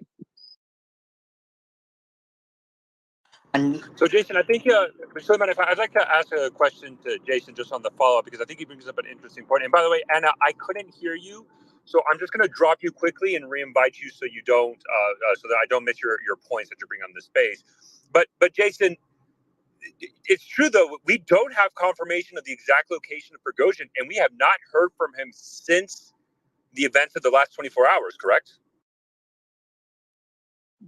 And So, Jason, I think, Suleiman, if I'd like to ask a question to Jason just on the follow-up, because I think he brings up an interesting point. And by the way, Anna, I couldn't hear you, so I'm just going to drop you quickly and re-invite you so you don't, so that I don't miss your points that you bring on the space. But Jason, it's true though, we don't have confirmation of the exact location of Prigozhin, and we have not heard from him since the events of the last 24 hours. Correct?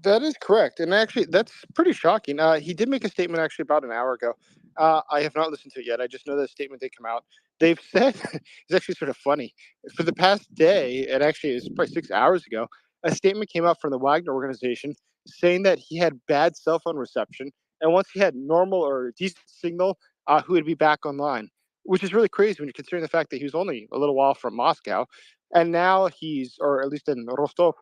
That is correct. And actually, that's pretty shocking. He did make a statement actually about an hour ago. I have not listened to it yet. I just know that statement did come out. They've said, it's actually sort of funny. For the past day, and actually it's probably 6 hours ago, a statement came out from the Wagner organization saying that he had bad cell phone reception. And once he had normal or decent signal, he would be back online, which is really crazy when you're considering the fact that he was only a little while from Moscow. And now or at least in Rostov,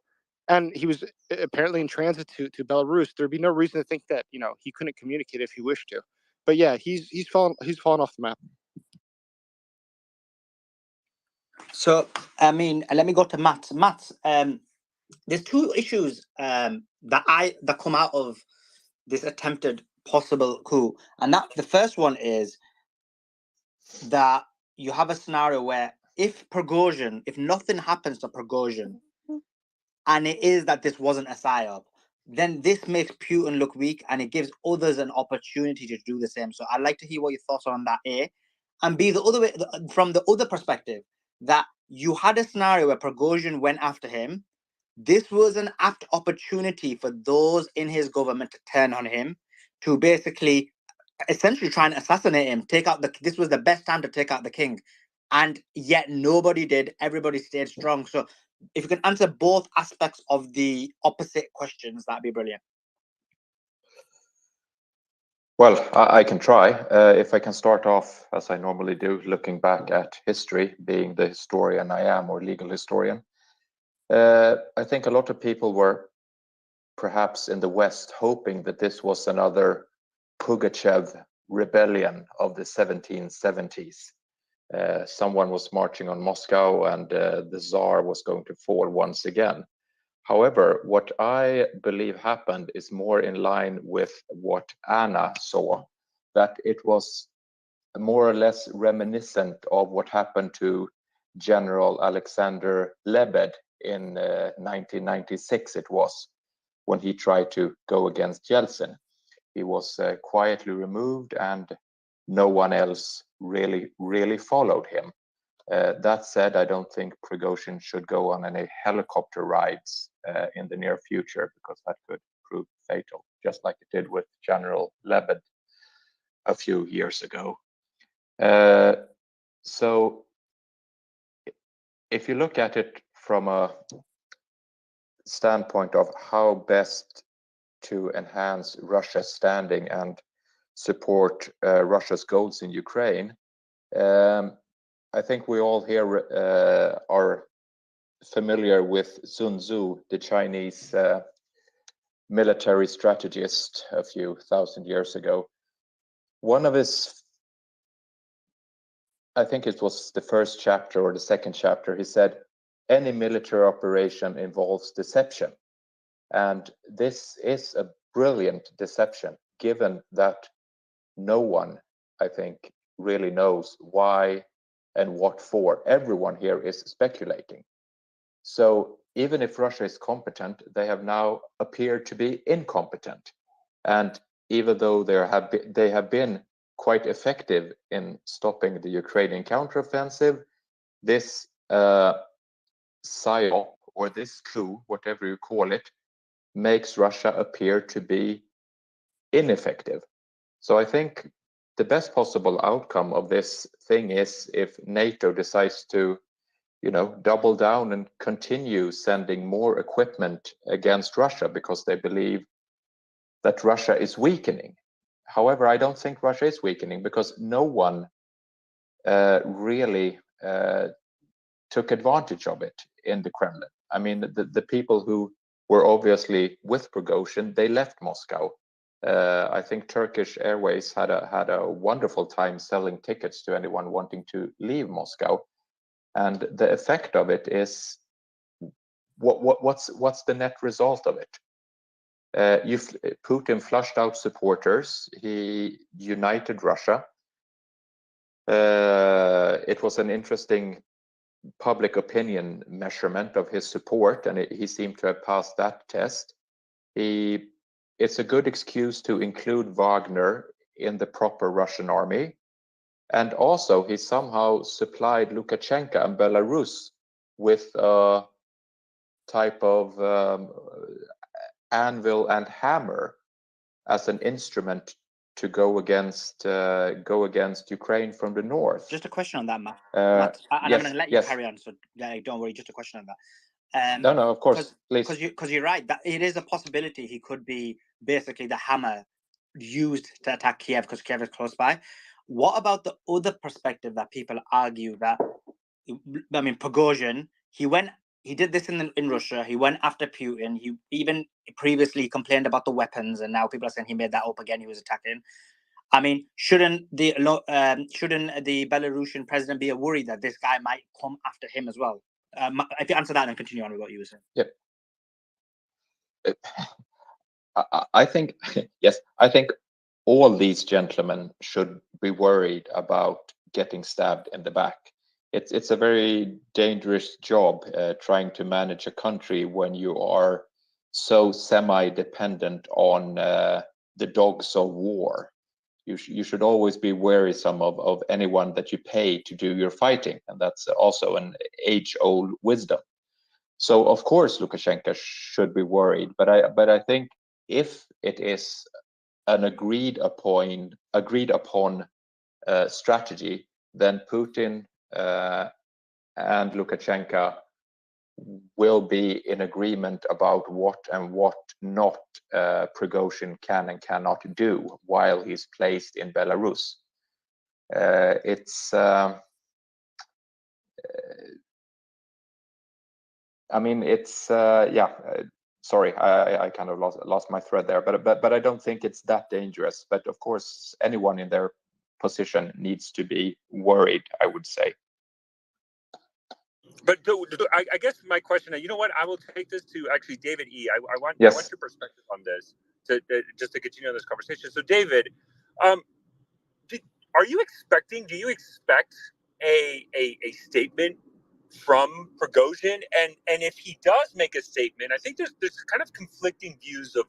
and he was apparently in transit to Belarus. There'd be no reason to think that he couldn't communicate if he wished to. But yeah, he's fallen off the map. so, I mean, let me go to Matt. Matt, there's two issues that come out of this attempted possible coup, and that the first one is that you have a scenario where if nothing happens to Prigozhin, and it is that this wasn't a psyop, then this makes Putin look weak, and it gives others an opportunity to do the same. So I'd like to hear what your thoughts are on that, A, and B, the other way, from the other perspective, that you had a scenario where Prigozhin went after him. This was an apt opportunity for those in his government to turn on him, to basically, essentially try and assassinate him. This was the best time to take out the king, and yet nobody did. Everybody stayed strong. So if you can answer both aspects of the opposite questions, that'd be brilliant. Well, I can try. If I can start off, as I normally do, looking back at history, being the historian I am, or legal historian. I think a lot of people were perhaps in the West hoping that this was another Pugachev rebellion of the 1770s. Someone was marching on Moscow and the Tsar was going to fall once again. However, what I believe happened is more in line with what Anna saw, that it was more or less reminiscent of what happened to General Alexander Lebed in 1996, it was, when he tried to go against Yeltsin. He was quietly removed and no one else really followed him. That said, I don't think Prigozhin should go on any helicopter rides in the near future, because that could prove fatal, just like it did with General Lebed a few years ago. So if you look at it from a standpoint of how best to enhance Russia's standing and support Russia's goals in Ukraine, I think we all here are familiar with Sun Tzu, the Chinese military strategist a few thousand years ago. One of his, I think it was the first chapter or the second chapter, he said, any military operation involves deception. And this is a brilliant deception, given that no one, I think, really knows why and what for. Everyone here is speculating. So even if Russia is competent, they have now appeared to be incompetent. And even though they have been quite effective in stopping the Ukrainian counteroffensive, this psyop, or this coup, whatever you call it, makes Russia appear to be ineffective. So I think the best possible outcome of this thing is if NATO decides to, double down and continue sending more equipment against Russia because they believe that Russia is weakening. However, I don't think Russia is weakening, because no one really took advantage of it in the Kremlin. I mean, the people who were obviously with Prigozhin, they left Moscow. I think Turkish Airways had a wonderful time selling tickets to anyone wanting to leave Moscow, and the effect of it is what's the net result of it? Putin flushed out supporters. He united Russia. It was an interesting public opinion measurement of his support, and he seemed to have passed that test. It's a good excuse to include Wagner in the proper Russian army. And also, he somehow supplied Lukashenko and Belarus with a type of anvil and hammer as an instrument to go against Ukraine from the north. Just a question on that, Matt. Yes, I'm going to let you yes. carry on, so don't worry. Just a question on that. No, of course, please. Because you're right, that it is a possibility he could be basically the hammer used to attack Kiev because Kiev is close by. What about the other perspective that people argue that, I mean, Prigozhin, he did this in Russia. He went after Putin. He even previously complained about the weapons, and now people are saying he made that up again. He was attacking. I mean, shouldn't the Belarusian president be worried that this guy might come after him as well? If you answer that and continue on with what you were saying. Yep. I think, yes, I think all these gentlemen should be worried about getting stabbed in the back. It's a very dangerous job trying to manage a country when you are so semi-dependent on the dogs of war. You should always be wearisome of anyone that you pay to do your fighting, and that's also an age-old wisdom. So of course Lukashenko should be worried, but I think if it is an agreed upon strategy, then Putin and Lukashenko will be in agreement about what and what not Prigozhin can and cannot do while he's placed in Belarus. I mean, it's sorry, I kind of lost my thread there, but I don't think it's that dangerous. But of course, anyone in their position needs to be worried, I would say. But I guess my question, you know what, I will take this to actually David E. I want Yes. your perspective on this just to continue this conversation. So David, do you expect a statement from Prigozhin? And if he does make a statement, I think there's kind of conflicting views of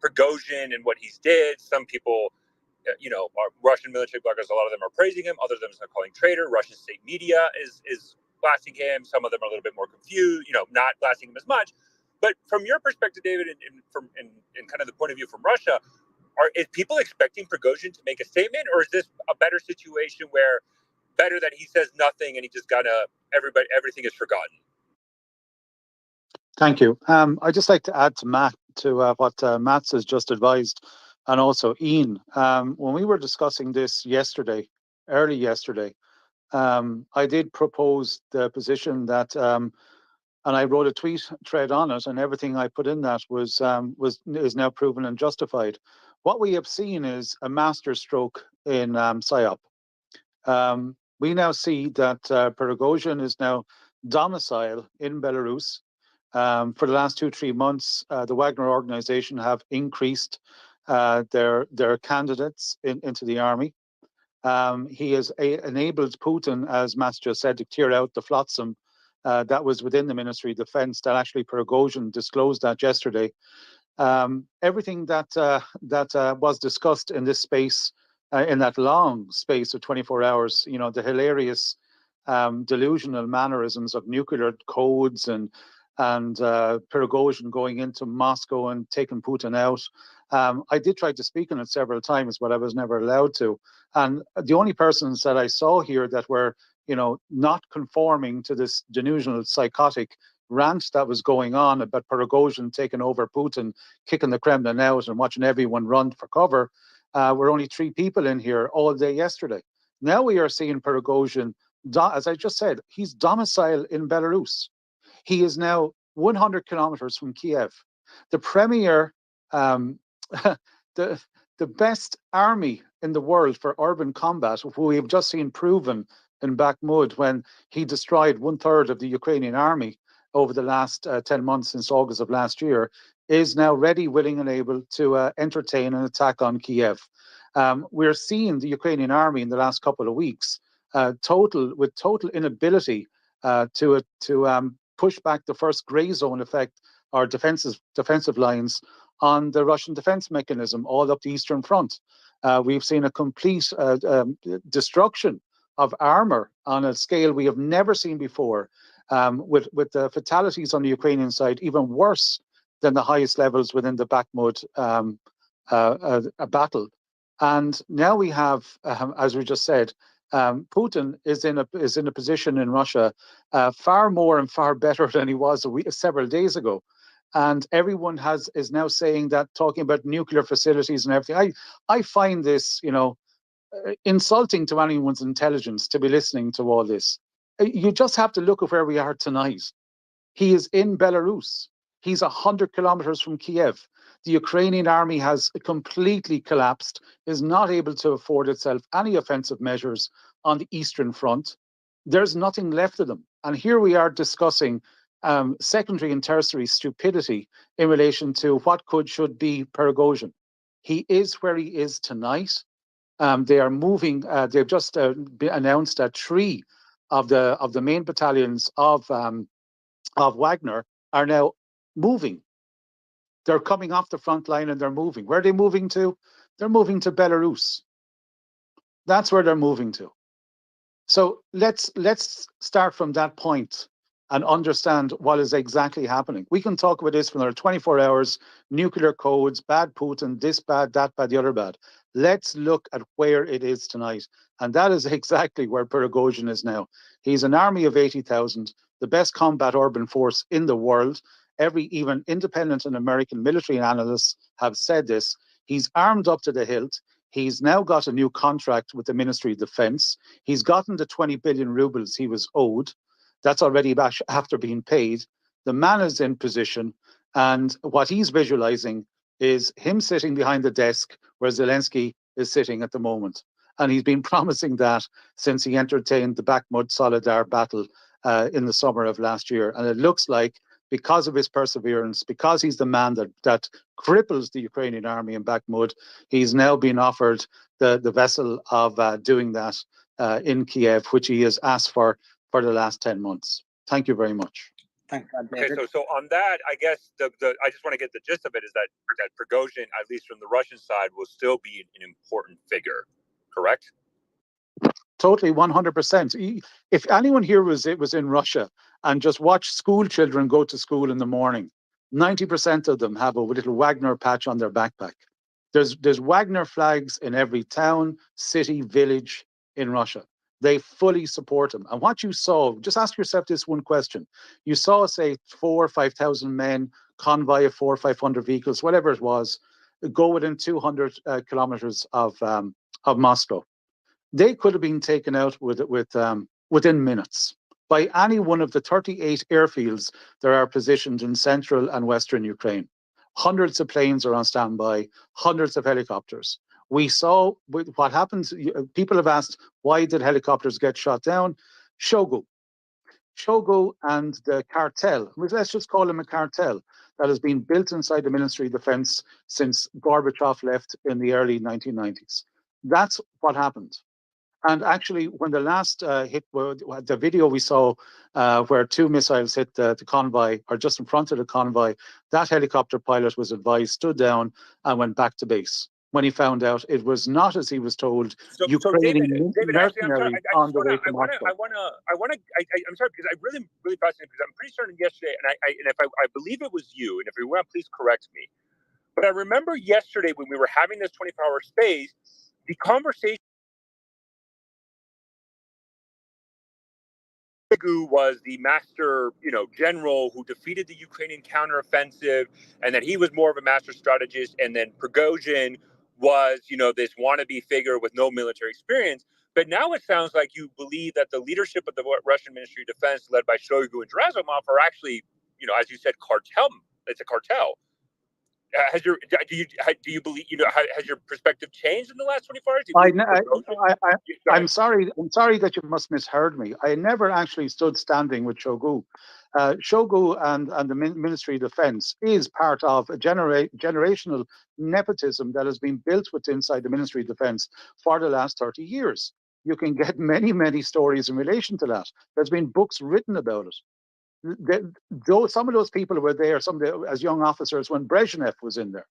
Prigozhin and what he's did. Some people, our Russian military bloggers, a lot of them are praising him. Other of them are calling traitor. Russian state media is blasting him. Some of them are a little bit more confused, not blasting him as much. But from your perspective, David, and kind of the point of view from Russia, is people expecting Prigozhin to make a statement, or is this a better situation where better that he says nothing and he just everything is forgotten? Thank you. I'd just like to add to what Matt has just advised, and also Ian. When we were discussing this early yesterday, I did propose the position that, and I wrote a tweet thread on it, and everything I put in that is now proven and justified. What we have seen is a masterstroke in PSYOP. We now see that Prigozhin is now domicile in Belarus. For the last 2-3 months, the Wagner organization have increased their candidates into the army. He has enabled Putin, as Matt just said, to clear out the flotsam that was within the Ministry of Defense. That actually Prigozhin disclosed that yesterday. Everything that was discussed in this space, in that long space of 24 hours, the hilarious delusional mannerisms of nuclear codes and Prigozhin going into Moscow and taking Putin out. I did try to speak on it several times, but I was never allowed to. And the only persons that I saw here that were, not conforming to this delusional psychotic rant that was going on about Prigozhin taking over Putin, kicking the Kremlin out and watching everyone run for cover, were only 3 people in here all day yesterday. Now we are seeing Prigozhin, as I just said, he's domiciled in Belarus. He is now 100 kilometers from Kiev. The premier, the best army in the world for urban combat, who we have just seen proven in Bakhmut when he destroyed 1/3 of the Ukrainian army over the last 10 months since August of last year, is now ready, willing, and able to entertain an attack on Kiev. We're seeing the Ukrainian army in the last couple of weeks with total inability to push back the first gray zone effect or defensive lines on the Russian defense mechanism all up the Eastern Front. We've seen a complete destruction of armor on a scale we have never seen before, with the fatalities on the Ukrainian side even worse than the highest levels within the Bakhmut battle. And now we have, as we just said, Putin is in a position in Russia far more and far better than he was several days ago, and everyone is now saying that, talking about nuclear facilities and everything. I find this, insulting to anyone's intelligence to be listening to all this. You just have to look at where we are tonight. He is in Belarus. He's 100 kilometers from Kiev. The Ukrainian army has completely collapsed, is not able to afford itself any offensive measures on the Eastern Front. There's nothing left of them. And here we are discussing secondary and tertiary stupidity in relation to what should be Prigozhin. He is where he is tonight. They are moving. They've just announced that 3 of the main battalions of Wagner are now moving. They're coming off the front line and they're moving. Where are they moving to? They're moving to Belarus. That's where they're moving to. So let's start from that point and understand what is exactly happening. We can talk about this for another 24 hours, nuclear codes, bad Putin, this bad, that bad, the other bad. Let's look at where it is tonight. And that is exactly where Prigozhin is now. He's an army of 80,000, the best combat urban force in the world. Even independent and American military analysts have said this. He's armed up to the hilt. He's now got a new contract with the Ministry of Defense. He's gotten the 20 billion rubles he was owed. That's already back after being paid. The man is in position, and what he's visualizing is him sitting behind the desk where Zelensky is sitting at the moment. And he's been promising that since he entertained the Bakhmut Solidar battle in the summer of last year. And it looks like, because of his perseverance, because he's the man that cripples the Ukrainian army in Bakhmut, he's now been offered the vessel of doing that in Kiev, which he has asked for the last 10 months. Thank you very much. Thanks, Okay, David. so on that, I guess I just want to get the gist of it is that Prigozhin, at least from the Russian side, will still be an important figure, correct? Totally, 100%. If anyone here was in Russia and just watched school children go to school in the morning, 90% of them have a little Wagner patch on their backpack. There's Wagner flags in every town, city, village in Russia. They fully support them. And what you saw, just ask yourself this one question. You saw, say, 4,000 or 5,000 men, convoy of 400 or 500 vehicles, whatever it was, go within 200 kilometers of Moscow. They could have been taken out within minutes by any one of the 38 airfields that are positioned in central and western Ukraine. Hundreds of planes are on standby, hundreds of helicopters. We saw what happens. People have asked, why did helicopters get shot down? Shogu and the cartel, let's just call them a cartel, that has been built inside the Ministry of Defense since Gorbachev left in the early 1990s. That's what happened. And actually, when the last hit, the video we saw where 2 missiles hit the convoy, or just in front of the convoy, that helicopter pilot was advised, stood down, and went back to base when he found out it was not, as he was told, Ukrainian mercenaries on the way to Moscow. I'm sorry, because I'm really fascinated, because I'm pretty certain yesterday, and if I believe it was you, and if you want, please correct me. But I remember yesterday when we were having this 24-hour space, the conversation Shoigu was the master, general who defeated the Ukrainian counteroffensive, and that he was more of a master strategist. And then Prigozhin was, this wannabe figure with no military experience. But now it sounds like you believe that the leadership of the Russian Ministry of Defense, led by Shoigu and Gerasimov, are actually, as you said, cartel. It's a cartel. Do you believe, has your perspective changed in the last 24 hours? I'm sorry that you must misheard me. I never actually stood standing with Shoigu. Shoigu and the Ministry of Defense is part of a generational nepotism that has been built inside the Ministry of Defense for the last 30 years. You can get many, many stories in relation to that. There's been books written about it. Some of those people were there, as young officers, when Brezhnev was in there.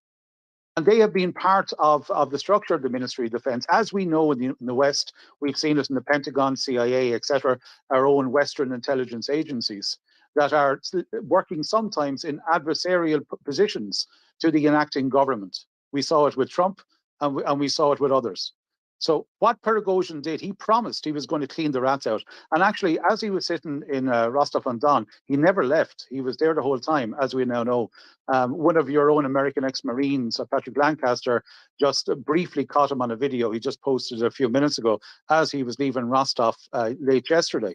And they have been part of the structure of the Ministry of Defense. As we know in the West, we've seen it in the Pentagon, CIA, etc., our own Western intelligence agencies that are working sometimes in adversarial positions to the enacting government. We saw it with Trump, and we saw it with others. So what Prigozhin did, he promised he was going to clean the rats out. And actually, as he was sitting in Rostov-on-Don, he never left. He was there the whole time, as we now know. One of your own American ex-Marines, Patrick Lancaster, just briefly caught him on a video. He just posted it a few minutes ago as he was leaving Rostov late yesterday,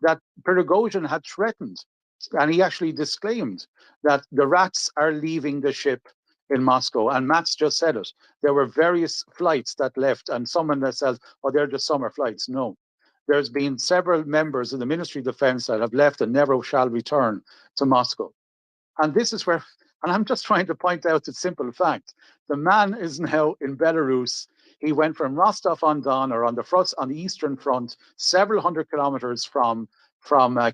that Prigozhin had threatened, and he actually disclaimed, that the rats are leaving the ship in Moscow. And Matt's just said it. There were various flights that left, and someone that says, oh, they're just summer flights. No. There's been several members of the Ministry of Defense that have left and never shall return to Moscow. And this is where, and I'm just trying to point out the simple fact, the man is now in Belarus. He went from Rostov-on-Don, or on the eastern front, several hundred kilometers from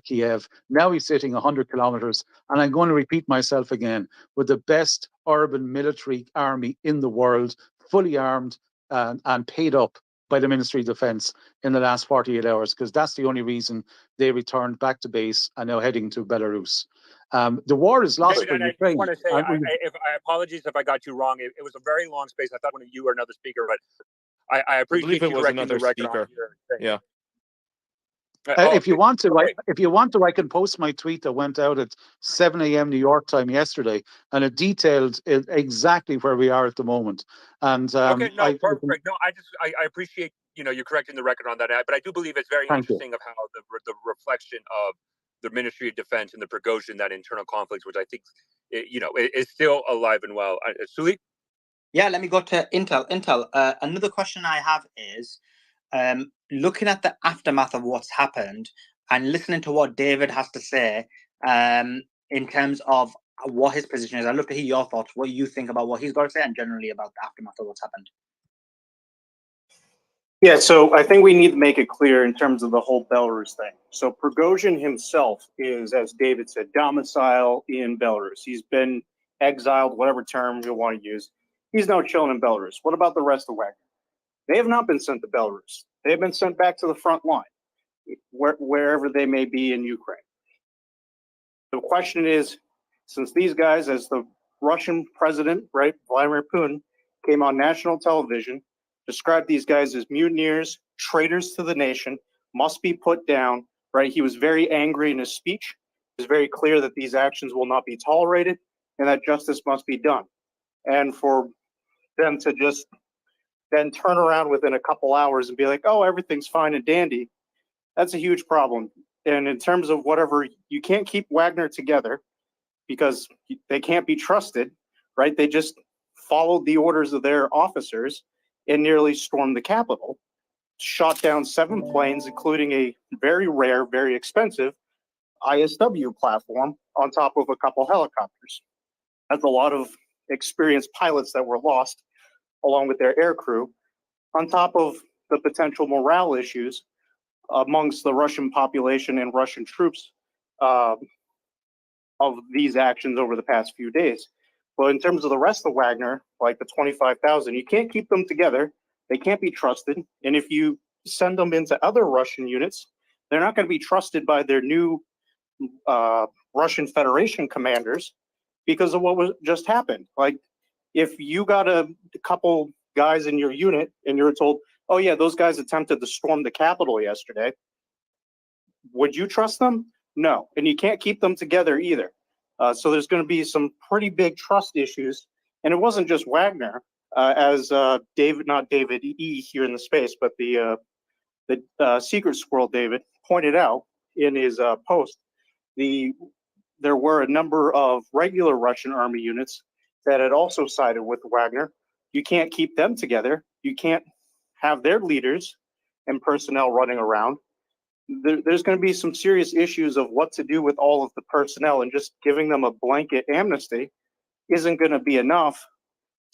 Kiev. Now he's sitting 100 kilometers, and I'm going to repeat myself again, with the best urban military army in the world, fully armed and paid up by the Ministry of Defense in the last 48 hours, because that's the only reason they returned back to base and now heading to Belarus. The war is lost for Ukraine. I want to say, I apologies if I got you wrong. It was a very long space. I thought one of you or another speaker, but I appreciate you correcting the record on here. Yeah. If you want to, I can post my tweet that went out at 7 a.m. New York time yesterday, and it detailed exactly where we are at the moment. And perfect. No, I appreciate you correcting the record on that, but I do believe it's very interesting of how the reflection of the Ministry of Defense and the Prigozhin, that internal conflict, which I think, is still alive and well. Suli? Yeah, let me go to Intel. Another question I have is, looking at the aftermath of what's happened and listening to what David has to say in terms of what his position is. I'd love to hear your thoughts, what you think about what he's got to say and generally about the aftermath of what's happened. Yeah, so I think we need to make it clear in terms of the whole Belarus thing. So Prigozhin himself is, as David said, domicile in Belarus. He's been exiled, whatever term you want to use. He's now chilling in Belarus. What about the rest of Wagner? They have not been sent to Belarus. They have been sent back to the front line, wherever they may be in Ukraine. The question is, since these guys, as the Russian president, right, Vladimir Putin, came on national television, described these guys as mutineers, traitors to the nation, must be put down, right? He was very angry in his speech. It was very clear that these actions will not be tolerated and that justice must be done. And for them to just then turn around within a couple hours and be like, oh, everything's fine and dandy, that's a huge problem. And in terms of whatever, you can't keep Wagner together because they can't be trusted, right? They just followed the orders of their officers and nearly stormed the Capitol, shot down 7 planes, including a very rare, very expensive ISW platform on top of a couple helicopters. That's a lot of experienced pilots that were lost, along with their air crew, on top of the potential morale issues amongst the Russian population and Russian troops of these actions over the past few days. But in terms of the rest of Wagner, like the 25,000, you can't keep them together. They can't be trusted. And if you send them into other Russian units, they're not going to be trusted by their new Russian Federation commanders because of what was just happened. Like, if you got a couple guys in your unit and you're told, oh yeah, those guys attempted to storm the Capitol yesterday, would you trust them? No. And you can't keep them together either. So there's going to be some pretty big trust issues. And it wasn't just Wagner, as David, not David E here in the space, but the Secret Squirrel David pointed out in his post, there were a number of regular Russian army units that had also sided with Wagner. You can't keep them together. You can't have their leaders and personnel running around. There's going to be some serious issues of what to do with all of the personnel, and just giving them a blanket amnesty isn't going to be enough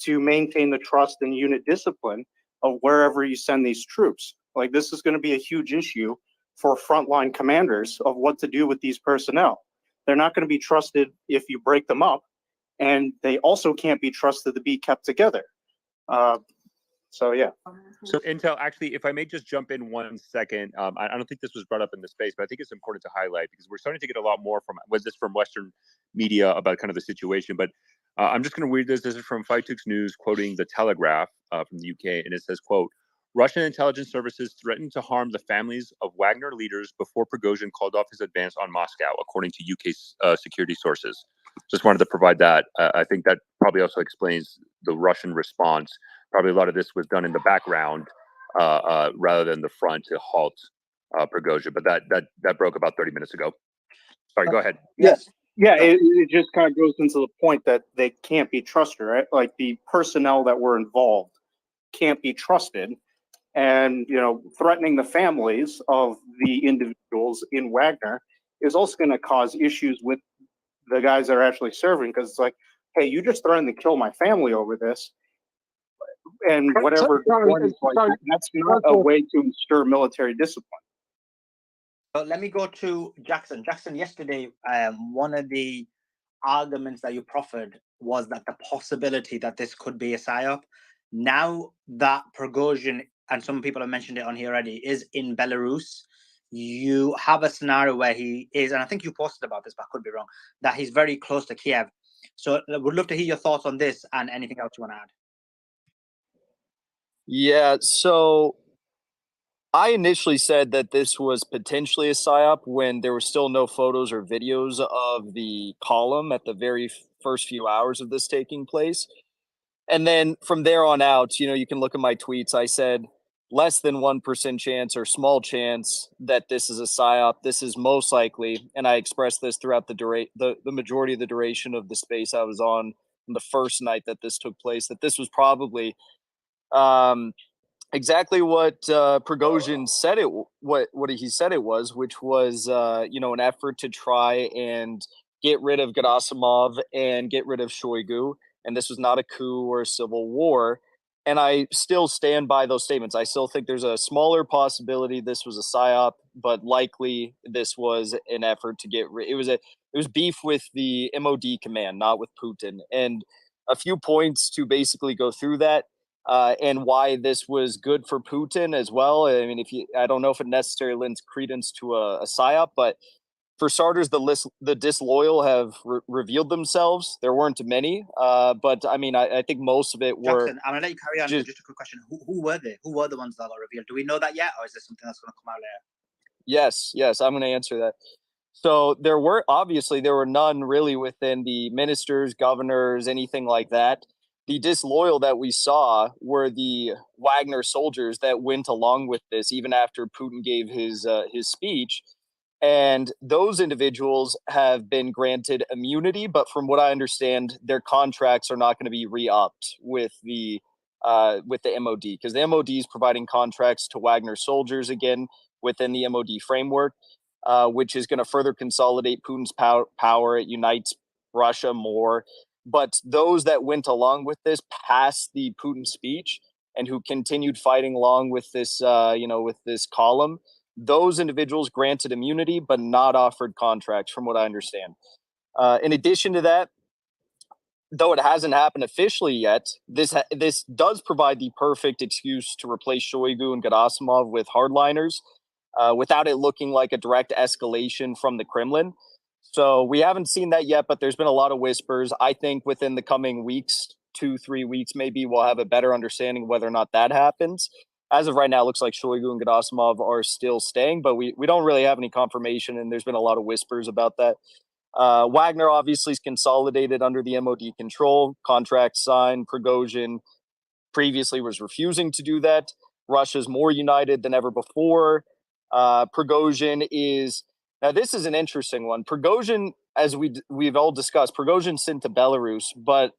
to maintain the trust and unit discipline of wherever you send these troops. Like, this is going to be a huge issue for frontline commanders of what to do with these personnel. They're not going to be trusted if you break them up, and they also can't be trusted to be kept together. So yeah. So Intel, actually, if I may just jump in 1 second, I don't think this was brought up in the space, but I think it's important to highlight because we're starting to get a lot more from Western media about kind of the situation. But I'm just going to read this. This is from Faitux News, quoting the Telegraph from the UK, and it says, "Quote: Russian intelligence services threatened to harm the families of Wagner leaders before Prigozhin called off his advance on Moscow, according to UK security sources." Just wanted to provide that. I think that probably also explains the Russian response. Probably a lot of this was done in the background rather than the front to halt Prigozhin. But that broke about 30 minutes ago. Sorry, go ahead. Yes. Yeah, it just kind of goes into the point that they can't be trusted, right? Like, the personnel that were involved can't be trusted. And, threatening the families of the individuals in Wagner is also going to cause issues with the guys that are actually serving, because it's like, hey, you just threatened to kill my family over this, and whatever. That's not a way to ensure military discipline. But let me go to Jackson. Jackson, yesterday, one of the arguments that you proffered was that the possibility that this could be a psyop. Now that Prigozhin, and some people have mentioned it on here already, is in Belarus, you have a scenario where he is, and I think you posted about this, but I could be wrong, that he's very close to Kiev. So I would love to hear your thoughts on this and anything else you want to add. Yeah, so I initially said that this was potentially a psyop when there were still no photos or videos of the column at the very first few hours of this taking place. And then from there on out, you can look at my tweets. I said, less than 1% chance or small chance that this is a psyop. This is most likely, and I expressed this throughout the majority of the duration of the space I was on the first night that this took place, that this was probably exactly what Prigozhin said what he said it was, which was an effort to try and get rid of Gerasimov and get rid of Shoigu, and this was not a coup or a civil war. And I still stand by those statements. I still think there's a smaller possibility this was a psyop, but likely this was an effort to get rid. It was beef with the MOD command, not with Putin. And a few points to basically go through that. And why this was good for Putin as well. I mean, I don't know if it necessarily lends credence to a psyop, but for starters, the disloyal have revealed themselves. There weren't many, but I mean, I think most of it were. Jackson, I'm gonna let you carry on. Just a quick question: Who were they? Who were the ones that got revealed? Do we know that yet, or is this something that's going to come out later? Yes, I'm going to answer that. So there were none really within the ministers, governors, anything like that. The disloyal that we saw were the Wagner soldiers that went along with this, even after Putin gave his speech. And those individuals have been granted immunity, but from what I understand, their contracts are not going to be re-upped with the MOD, because the MOD is providing contracts to Wagner soldiers again within the MOD framework, which is going to further consolidate Putin's power. It unites Russia more. But those that went along with this past the Putin speech and who continued fighting along with this, with this column, those individuals granted immunity but not offered contracts, from what I understand. In addition to that, though it hasn't happened officially yet, this does provide the perfect excuse to replace Shoigu and Gerasimov with hardliners, without it looking like a direct escalation from the Kremlin. So we haven't seen that yet, but there's been a lot of whispers. I think within the coming weeks, 2-3 weeks maybe, we'll have a better understanding of whether or not that happens. As of right now, it looks like Shoigu and Gerasimov are still staying, but we don't really have any confirmation, and there's been a lot of whispers about that. Wagner obviously is consolidated under the MOD control, contract signed. Prigozhin previously was refusing to do that. Russia's more united than ever before. Prigozhin is, now this is an interesting one. Prigozhin, as we've all discussed, Prigozhin sent to Belarus, but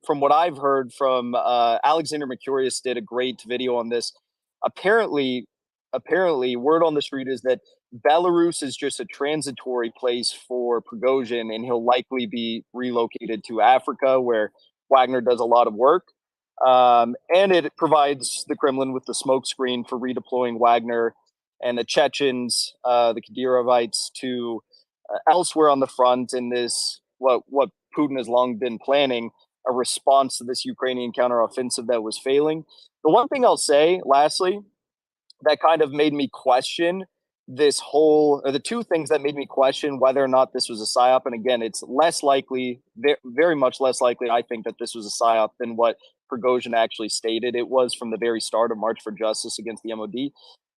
from what I've heard from Alexander Mercurius did a great video on this. Apparently, word on the street is that Belarus is just a transitory place for Prigozhin, and he'll likely be relocated to Africa, where Wagner does a lot of work. And it provides the Kremlin with the smokescreen for redeploying Wagner and the Chechens, the Kadyrovites, to elsewhere on the front in this, what Putin has long been planning, a response to this Ukrainian counteroffensive that was failing. The one thing I'll say, lastly, that kind of made me question the two things that made me question whether or not this was a psyop. And again, it's less likely, very much less likely, I think, that this was a psyop than what Prigozhin actually stated it was from the very start of March for Justice against the MOD,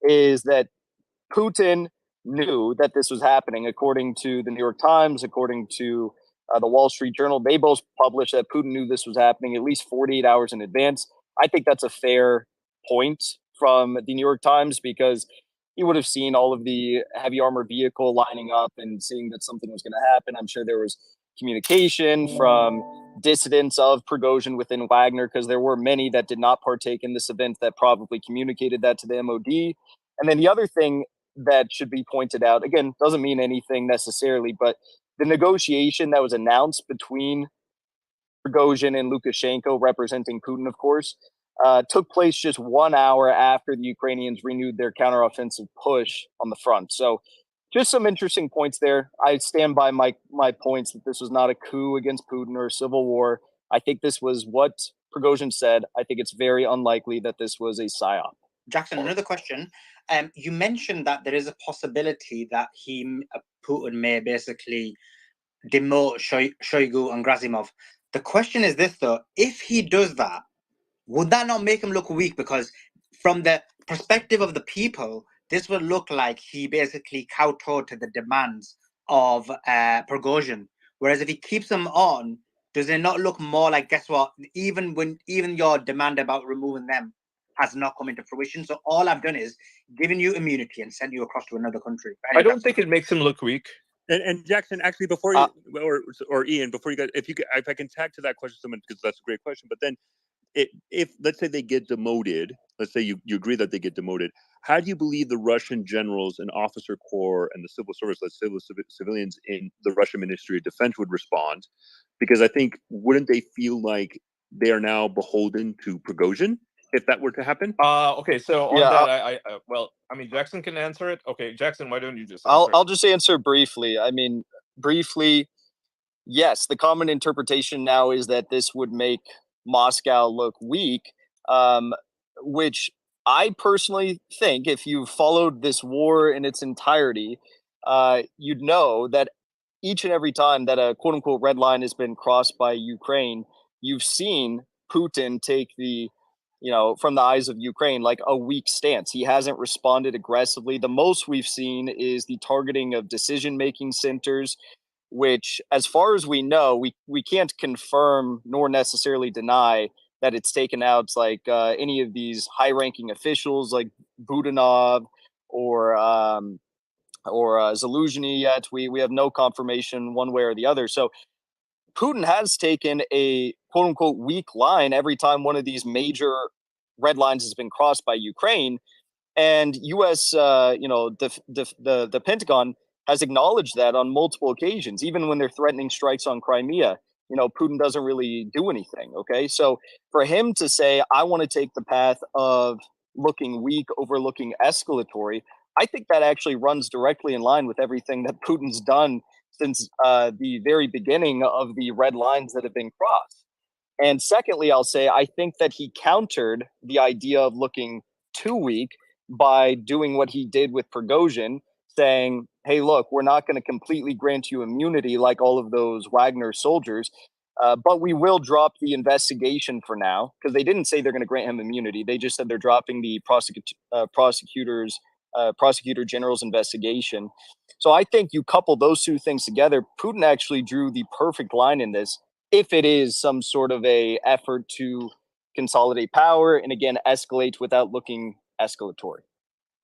is that Putin knew that this was happening. According to the New York Times, according to the Wall Street Journal, they both published that Putin knew this was happening at least 48 hours in advance. I think that's a fair point from the New York Times, because he would have seen all of the heavy armored vehicle lining up and seeing that something was going to happen. I'm sure there was communication from dissidents of Prigozhin within Wagner, because there were many that did not partake in this event that probably communicated that to the MOD. And then the other thing that should be pointed out, again, doesn't mean anything necessarily, but the negotiation that was announced between Prigozhin and Lukashenko, representing Putin, of course, took place just 1 hour after the Ukrainians renewed their counteroffensive push on the front. So just some interesting points there. I stand by my points that this was not a coup against Putin or a civil war. I think this was what Prigozhin said. I think it's very unlikely that this was a psyop. Jackson, another question. You mentioned that there is a possibility that Putin may basically demote Shoigu and Gerasimov. The question is this, though: if he does that, would that not make him look weak? Because from the perspective of the people, this would look like he basically kowtowed to the demands of Prigozhin. Whereas if he keeps them on, does it not look more like, guess what? Even your demand about removing them has not come into fruition. So all I've done is given you immunity and sent you across to another country. I don't think it makes him look weak. And Jackson, actually, before you or Ian, before you guys, if I can tag to that question, someone, because that's a great question. But then, if let's say they get demoted, let's say you agree that they get demoted, how do you believe the Russian generals and officer corps and the civil service, civilians in the Russian Ministry of Defense would respond? Because I think, wouldn't they feel like they are now beholden to Prigozhin if that were to happen? Okay, so on that, well, I mean, Jackson can answer it. Okay, Jackson, why don't you just answer I'll just answer briefly. I mean, briefly, yes, the common interpretation now is that this would make Moscow look weak, which I personally think, if you've followed this war in its entirety, you'd know that each and every time that a quote unquote red line has been crossed by Ukraine, you've seen Putin take the, from the eyes of Ukraine, like a weak stance. He hasn't responded aggressively. The most we've seen is the targeting of decision making centers, which, as far as we know, we can't confirm nor necessarily deny that it's taken out like any of these high-ranking officials like Budanov or Zaluzhny yet. We have no confirmation one way or the other. So Putin has taken a quote unquote weak line every time one of these major red lines has been crossed by Ukraine. And U.S. The Pentagon has acknowledged that on multiple occasions, even when they're threatening strikes on Crimea. Putin doesn't really do anything. Okay, so for him to say, "I want to take the path of looking weak over looking escalatory," I think that actually runs directly in line with everything that Putin's done since the very beginning of the red lines that have been crossed. And secondly, I'll say I think that he countered the idea of looking too weak by doing what he did with Prigozhin, saying, "Hey, look, we're not going to completely grant you immunity like all of those Wagner soldiers, but we will drop the investigation for now," because they didn't say they're going to grant him immunity. They just said they're dropping the prosecutor general's investigation. So I think you couple those two things together, Putin actually drew the perfect line in this, if it is some sort of a effort to consolidate power and again escalate without looking escalatory.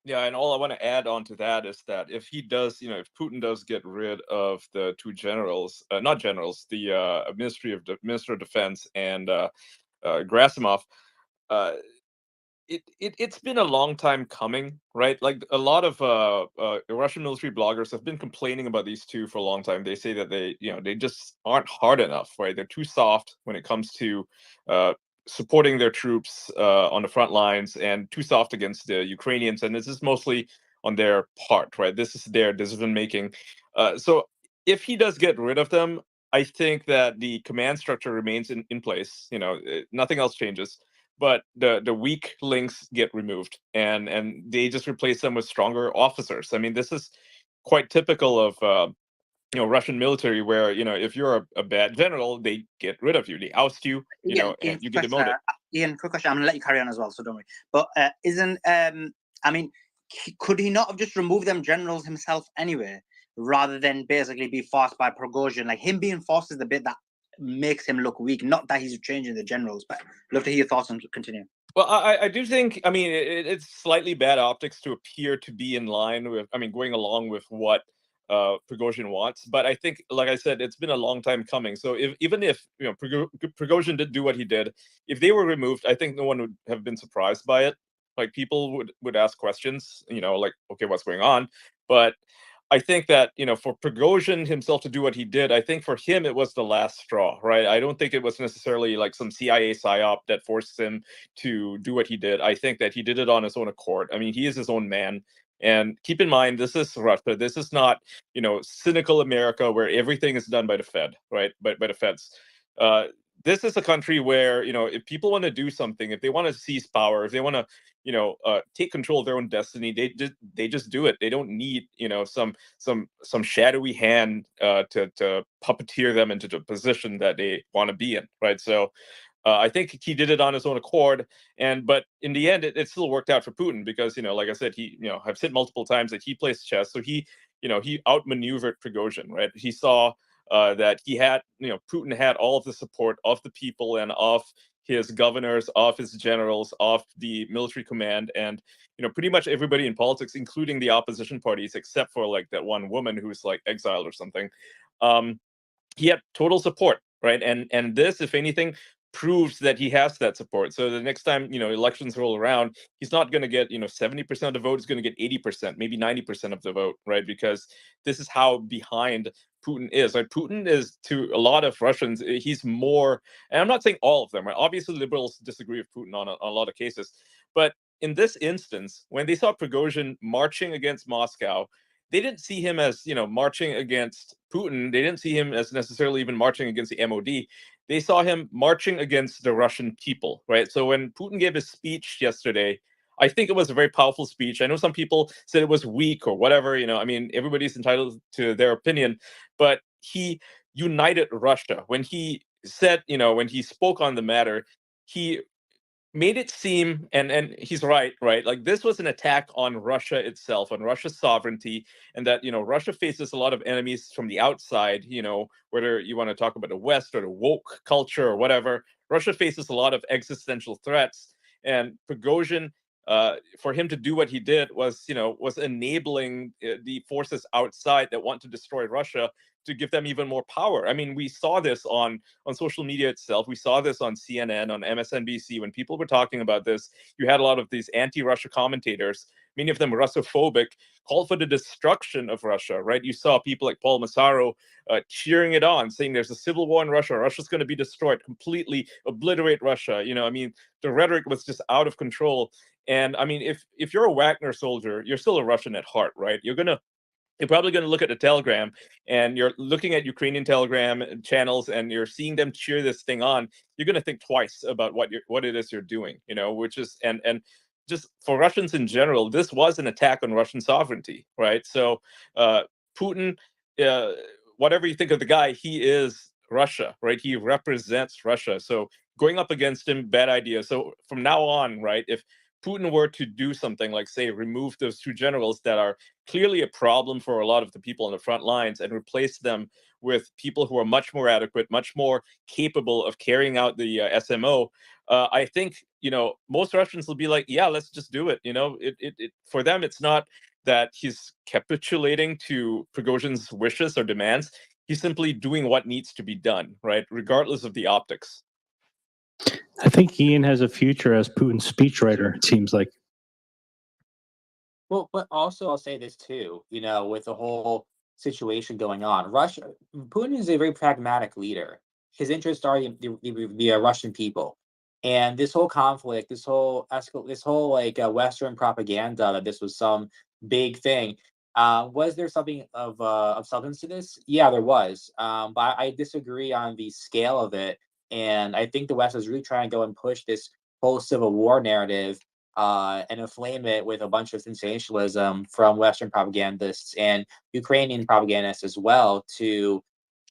Yeah, and all I want to add on to that is that if he does, if Putin does get rid of the two generals, not generals, the Minister of Defense and Gerasimov, it's been a long time coming, right? Like a lot of Russian military bloggers have been complaining about these two for a long time. They say that they just aren't hard enough, right? They're too soft when it comes to supporting their troops on the front lines, and too soft against the Ukrainians. And this is mostly on their part, right? This is their decision making. So if he does get rid of them, I think that the command structure remains in place. Nothing else changes, but the weak links get removed, and they just replace them with stronger officers. I mean, this is quite typical of Russian military, where if you're a bad general, they get rid of you, they oust you, Ian, and you get demoted. Ian, quick question. I'm gonna let you carry on as well, so don't worry. But could he not have just removed them generals himself anyway, rather than basically be forced by Prigozhin? Like, him being forced is the bit that makes him look weak, not that he's changing the generals. But I'd love to hear your thoughts and continue. Well, I do think, I mean, it's slightly bad optics to appear to be in line with, going along with what Prigozhin wants. But I think, like I said, it's been a long time coming. So even if Prigozhin did do what he did, if they were removed, I think no one would have been surprised by it. Like, people would ask questions, like, okay, what's going on? But I think that, for Prigozhin himself to do what he did, I think for him it was the last straw, right? I don't think it was necessarily like some CIA psyop that forced him to do what he did. I think that he did it on his own accord. I mean, he is his own man. And keep in mind, this is Russia. This is not, cynical America where everything is done by the Fed, right? By the Feds. This is a country where, if people want to do something, if they want to seize power, if they want to, take control of their own destiny, they just do it. They don't need, some shadowy hand to puppeteer them into the position that they want to be in, right? So I think he did it on his own accord, but in the end, it still worked out for Putin because, like I said, he, I've said multiple times that he plays chess, so he outmaneuvered Prigozhin, right? He saw that he had, Putin had all of the support of the people and of his governors, off his generals, off the military command, and pretty much everybody in politics, including the opposition parties, except for like that one woman who's like exiled or something. He had total support, right? And this, if anything, proves that he has that support. So the next time elections roll around, he's not going to get 70% of the vote. He's going to get 80%, maybe 90% of the vote, right? Because this is how behind Putin is. Right? Putin is, to a lot of Russians, he's more, and I'm not saying all of them, right? Obviously, liberals disagree with Putin on a lot of cases, but in this instance, when they saw Prigozhin marching against Moscow, they didn't see him as marching against Putin. They didn't see him as necessarily even marching against the MOD. They saw him marching against the Russian people, right? So when Putin gave his speech yesterday, I think it was a very powerful speech. I know some people said it was weak or whatever. I mean, everybody's entitled to their opinion, but he united Russia. When he said, when he spoke on the matter, he made it seem, and he's right, like this was an attack on Russia itself, on Russia's sovereignty, and that Russia faces a lot of enemies from the outside, whether you want to talk about the West or the woke culture or whatever. Russia faces a lot of existential threats, and Prigozhin, for him to do what he did was enabling the forces outside that want to destroy Russia to give them even more power. I mean, we saw this on social media itself. We saw this on CNN, on MSNBC. When people were talking about this, you had a lot of these anti-Russia commentators, many of them Russophobic, called for the destruction of Russia, right? You saw people like Paul Massaro cheering it on, saying there's a civil war in Russia. Russia's going to be destroyed, completely obliterate Russia. I mean, the rhetoric was just out of control. And I mean, if you're a Wagner soldier, you're still a Russian at heart, right? You're probably going to look at the Telegram, and you're looking at Ukrainian Telegram channels, and you're seeing them cheer this thing on. You're going to think twice about what it is you're doing, which is and just for Russians in general, this was an attack on Russian sovereignty, right? So Putin, whatever you think of the guy, he is Russia, right? He represents Russia. So going up against him, bad idea. So from now on, right, if Putin were to do something like, say, remove those two generals that are clearly a problem for a lot of the people on the front lines and replace them with people who are much more adequate, much more capable of carrying out the SMO, I think, most Russians will be like, yeah, let's just do it. For them, it's not that he's capitulating to Prigozhin's wishes or demands. He's simply doing what needs to be done, right, regardless of the optics. I think Ian has a future as Putin's speechwriter, it seems like. Well, but also I'll say this too, with the whole situation going on, Putin is a very pragmatic leader. His interests are the Russian people, and this whole conflict, this whole like Western propaganda that this was some big thing. Was there something of substance to this? Yeah, there was, but I disagree on the scale of it. And I think the West is really trying to go and push this whole civil war narrative and inflame it with a bunch of sensationalism from Western propagandists and Ukrainian propagandists as well to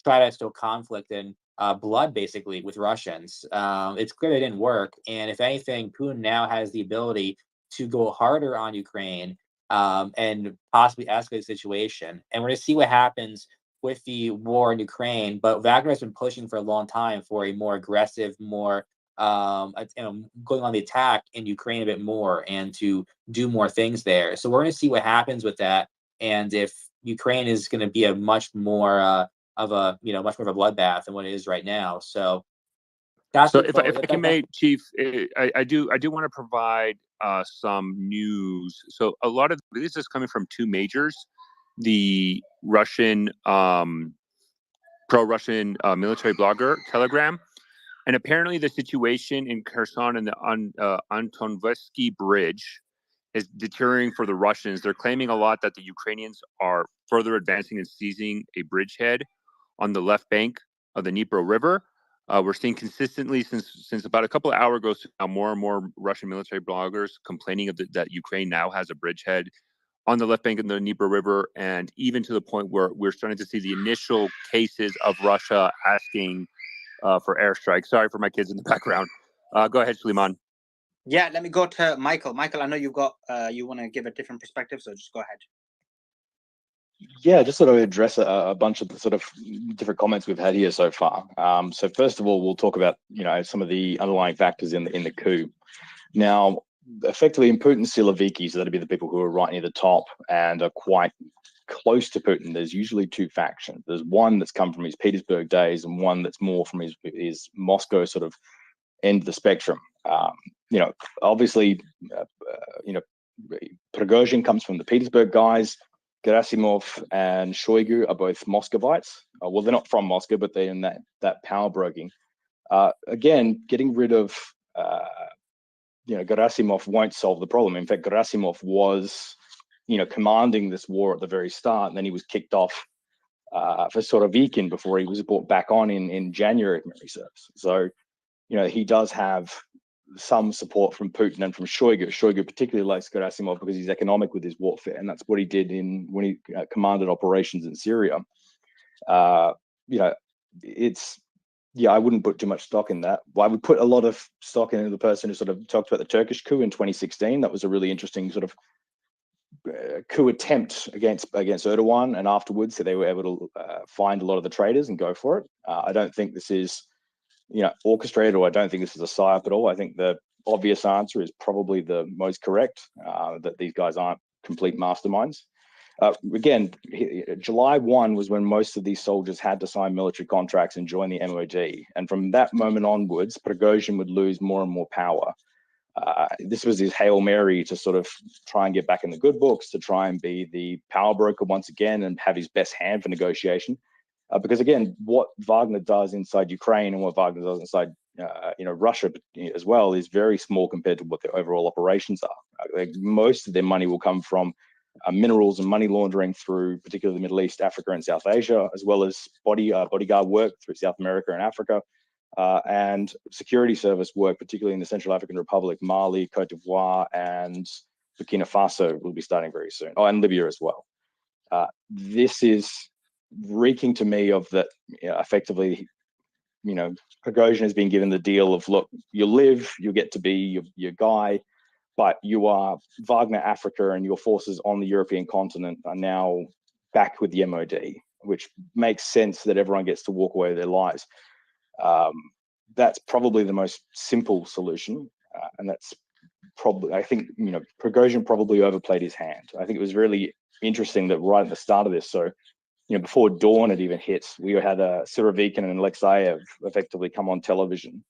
try to stoke conflict and blood, basically, with Russians. It's clear it didn't work. And if anything, Putin now has the ability to go harder on Ukraine and possibly escalate the situation. And we're going to see what happens with the war in Ukraine, but Wagner has been pushing for a long time for a more aggressive, more going on the attack in Ukraine a bit more and to do more things there. So we're going to see what happens with that, and if Ukraine is going to be a much more of a much more of a bloodbath than what it is right now. So that's if I can make, Chief, I do want to provide some news. So a lot of this is coming from two majors. The Russian pro-Russian military blogger Telegram, and apparently the situation in Kherson and the Antonovsky Bridge is deteriorating for the Russians. They're claiming a lot that the Ukrainians are further advancing and seizing a bridgehead on the left bank of the Dnipro River. We're seeing consistently since about a couple of hours ago now more and more Russian military bloggers complaining of that Ukraine now has a bridgehead on the left bank of the Dnipro River, and even to the point where we're starting to see the initial cases of Russia asking for airstrikes. Sorry for my kids in the background. Go ahead, Suleiman. Yeah, let me go to Michael. Michael, I know you've got you want to give a different perspective, so just go ahead. Yeah, just sort of address a bunch of the sort of different comments we've had here so far. So first of all, we'll talk about some of the underlying factors in the coup. Now, effectively, in Putin's Siloviki, so that'd be the people who are right near the top and are quite close to Putin. There's usually two factions. There's one that's come from his Petersburg days, and one that's more from his Moscow sort of end of the spectrum. Obviously, Prigozhin comes from the Petersburg guys. Gerasimov and Shoigu are both Muscovites. Well, they're not from Moscow, but they're in that power broking. Again, getting rid of Gerasimov won't solve the problem. In fact, Gerasimov was commanding this war at the very start, and then he was kicked off for Sorovikin before he was brought back on in January, if memory serves. So he does have some support from Putin and from Shoigu. Shoigu particularly likes Gerasimov because he's economic with his warfare, and that's what he did when he commanded operations in Syria. I wouldn't put too much stock in that. I would put a lot of stock in the person who sort of talked about the Turkish coup in 2016. That was a really interesting sort of coup attempt against Erdogan, and afterwards they were able to find a lot of the traitors and go for it. I don't think this is orchestrated, or I don't think this is a psyop at all. I think the obvious answer is probably the most correct, that these guys aren't complete masterminds. Again, July 1 was when most of these soldiers had to sign military contracts and join the MOD. And from that moment onwards, Prigozhin would lose more and more power. This was his Hail Mary to sort of try and get back in the good books, to try and be the power broker once again and have his best hand for negotiation. Because again, what Wagner does inside Ukraine and what Wagner does inside, Russia as well is very small compared to what their overall operations are. Most of their money will come from minerals and money laundering through particularly the Middle East, Africa, and South Asia, as well as bodyguard work through South America and Africa, and security service work, particularly in the Central African Republic, Mali, Cote d'Ivoire, and Burkina Faso will be starting very soon. Oh, and Libya as well. This is reeking to me of that effectively, Prigozhin has been given the deal of, look, you live, you get to be your guy, but you are Wagner Africa, and your forces on the European continent are now back with the MOD, which makes sense that everyone gets to walk away with their lives. That's probably the most simple solution, and that's probably, I think, Prigozhin probably overplayed his hand. I think it was really interesting that right at the start of this, so before dawn had even hit, we had Surovikin and Alexeyev effectively come on television.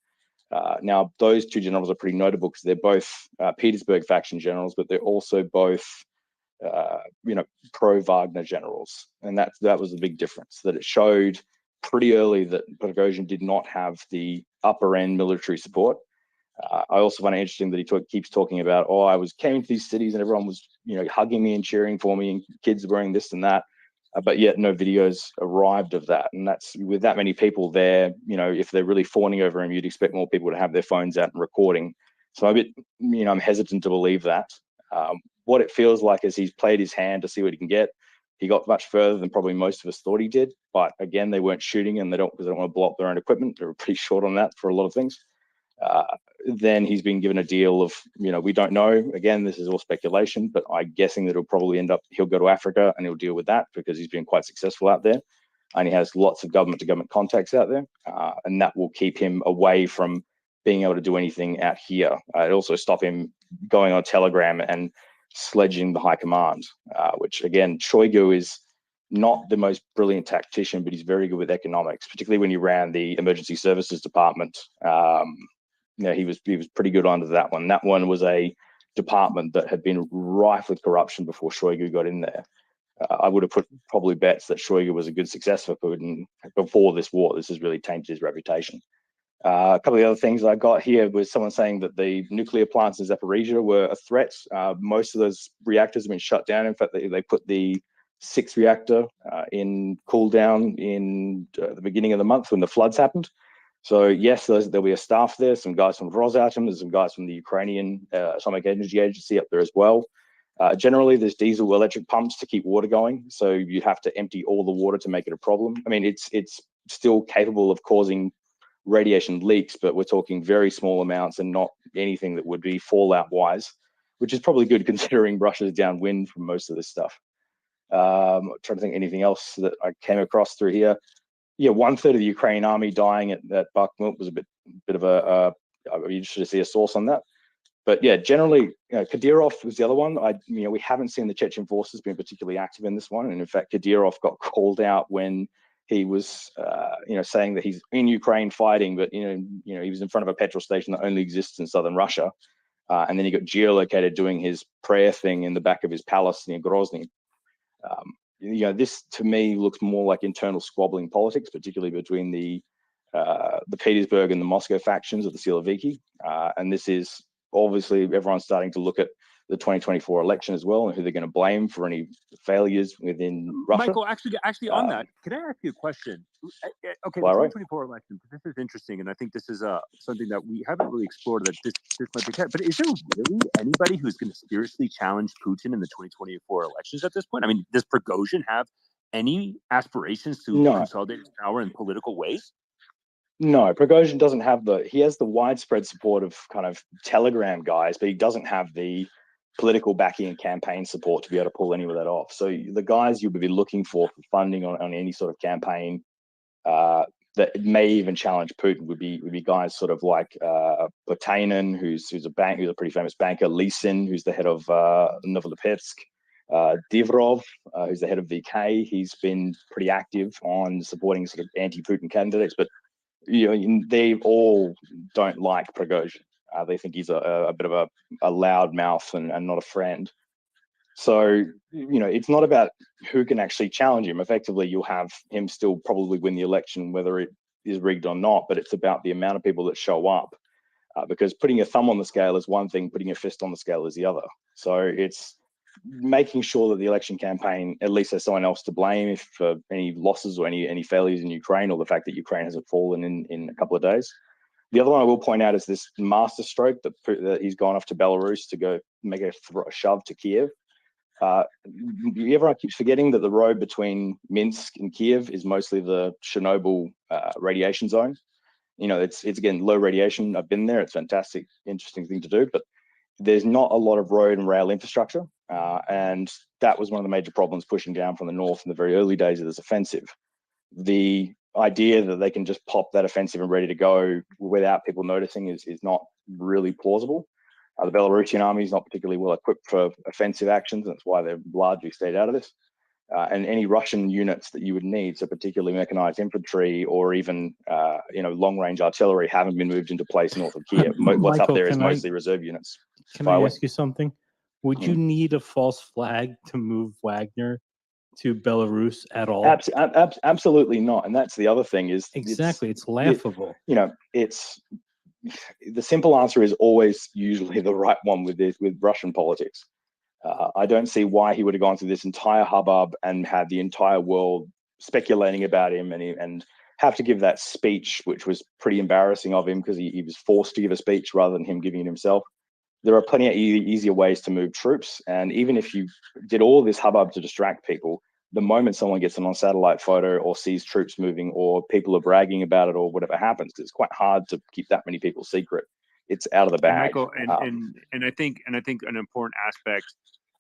Now, those two generals are pretty notable because they're both Petersburg faction generals, but they're also both, pro-Wagner generals. And that was the big difference, that it showed pretty early that Prigozhin did not have the upper end military support. I also find it interesting that he keeps talking about, I came to these cities and everyone was, hugging me and cheering for me, and kids wearing this and that. But yet no videos arrived of that. And that's, with that many people there, if they're really fawning over him, you'd expect more people to have their phones out and recording. So I'm hesitant to believe that. What it feels like is he's played his hand to see what he can get. He got much further than probably most of us thought he did. But again, they weren't shooting, and because they don't want to blow up their own equipment. They were pretty short on that for a lot of things. Then he's been given a deal of, we don't know. Again, this is all speculation, but I'm guessing that he'll go to Africa and he'll deal with that because he's been quite successful out there, and he has lots of government to government contacts out there, and that will keep him away from being able to do anything out here. It also stop him going on Telegram and sledging the high command, which again, Shoigu is not the most brilliant tactician, but he's very good with economics, particularly when he ran the emergency services department. He was pretty good under that one. That one was a department that had been rife with corruption before Shoigu got in there. I would have put probably bets that Shoigu was a good success for Putin before this war. This has really tainted his reputation. A couple of the other things I got here was someone saying that the nuclear plants in Zaporizhia were a threat. Most of those reactors have been shut down. In fact, they put the 6th reactor in cool down in the beginning of the month when the floods happened. So yes, there'll be a staff there, some guys from Rosatom, there's some guys from the Ukrainian Atomic Energy Agency up there as well. Generally, there's diesel electric pumps to keep water going, so you have to empty all the water to make it a problem. I mean, it's still capable of causing radiation leaks, but we're talking very small amounts and not anything that would be fallout-wise, which is probably good considering Russia's downwind from most of this stuff. Trying to think anything else that I came across through here. Yeah, 1/3 of the Ukraine army dying at Bakhmut was a bit of a. I'd be interested to see a source on that. But yeah, generally, Kadyrov was the other one. We haven't seen the Chechen forces being particularly active in this one, and in fact, Kadyrov got called out when he was, saying that he's in Ukraine fighting, but he was in front of a petrol station that only exists in southern Russia, and then he got geolocated doing his prayer thing in the back of his palace near Grozny. This to me looks more like internal squabbling politics, particularly between the Petersburg and the Moscow factions of the Siloviki, and this is obviously everyone's starting to look at the 2024 election as well and who they're going to blame for any failures within Russia. Michael, actually, on that, can I ask you a question? Okay, the Fire away. 2024 election. This is interesting, and I think this is something that we haven't really explored. That this might be. But is there really anybody who's going to seriously challenge Putin in the 2024 elections at this point? I mean, does Prigozhin have any aspirations to No. consolidate his power in political ways? No, Prigozhin doesn't have he has the widespread support of kind of Telegram guys, but he doesn't have the political backing and campaign support to be able to pull any of that off. So the guys you would be looking for funding on any sort of campaign that may even challenge Putin would be guys sort of like Potanin, who's a pretty famous banker, Lysin, who's the head of Novolipetsk, Divrov, who's the head of VK. He's been pretty active on supporting sort of anti-Putin candidates, but they all don't like Prigozhin. They think he's a bit of a loud mouth and not a friend. So, it's not about who can actually challenge him. Effectively, you'll have him still probably win the election, whether it is rigged or not, but it's about the amount of people that show up. Because putting a thumb on the scale is one thing, putting a fist on the scale is the other. So it's making sure that the election campaign at least has someone else to blame if for any losses or any failures in Ukraine, or the fact that Ukraine hasn't fallen in a couple of days. The other one I will point out is this masterstroke that he's gone off to Belarus to go make a shove to Kiev. Everyone keeps forgetting that the road between Minsk and Kiev is mostly the Chernobyl radiation zone. It's again low radiation. I've been there. It's fantastic, interesting thing to do, but there's not a lot of road and rail infrastructure, and that was one of the major problems pushing down from the north in the very early days of this offensive. The idea that they can just pop that offensive and ready to go without people noticing is not really plausible. The Belarusian army is not particularly well equipped for offensive actions, and that's why they've largely stayed out of this. And any Russian units that you would need, so particularly mechanized infantry or even long-range artillery, haven't been moved into place north of Kiev. What's up there is mostly reserve units. Can I ask you something? Would you need a false flag to move Wagner to Belarus at all? Absolutely not. And that's the other thing is exactly it's laughable. It's the simple answer is always usually the right one with Russian politics. I don't see why he would have gone through this entire hubbub and had the entire world speculating about him and have to give that speech, which was pretty embarrassing of him because he was forced to give a speech rather than him giving it himself. There are plenty of easier ways to move troops. And even if you did all this hubbub to distract people, the moment someone gets an on-satellite photo or sees troops moving or people are bragging about it or whatever happens, it's quite hard to keep that many people secret. It's out of the bag. And Michael, and I think an important aspect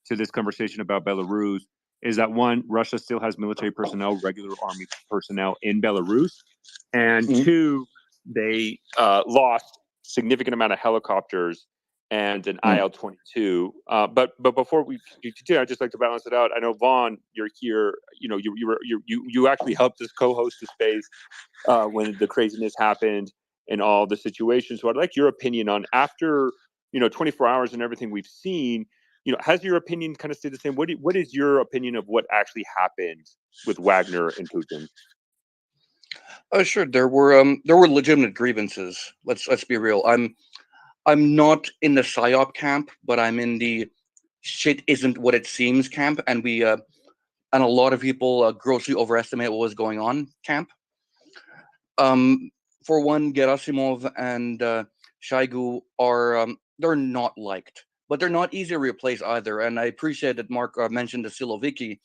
to this conversation about Belarus is that one, Russia still has military personnel, regular army personnel in Belarus, and two, they lost significant amount of helicopters and an IL-22. But before we continue, I'd just like to balance it out. I know Vaughn, you're here. You actually helped us co-host the space when the craziness happened and all the situations. So I'd like your opinion on after 24 hours and everything we've seen. Has your opinion kind of stayed the same? What is your opinion of what actually happened with Wagner and Putin? Sure. There were legitimate grievances. Let's be real. I'm not in the PSYOP camp, but I'm in the shit isn't what it seems camp, and a lot of people grossly overestimate what was going on camp. For one, Gerasimov and Shoigu are they're not liked, but they're not easy to replace either. And I appreciate that Mark mentioned the Siloviki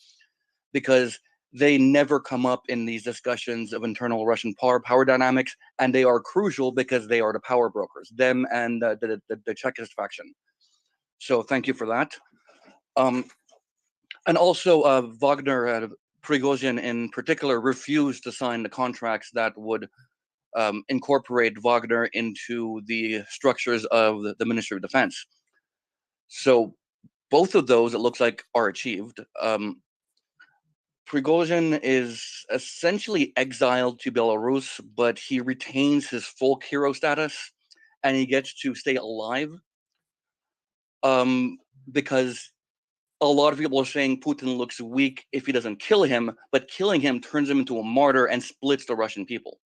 because they never come up in these discussions of internal Russian power dynamics, and they are crucial because they are the power brokers, them and the Chekist faction. So thank you for that. And also, Wagner, Prigozhin in particular, refused to sign the contracts that would incorporate Wagner into the structures of the Ministry of Defense. So both of those, it looks like, are achieved. Prigozhin is essentially exiled to Belarus, but he retains his folk hero status, and he gets to stay alive because a lot of people are saying Putin looks weak if he doesn't kill him, but killing him turns him into a martyr and splits the Russian people.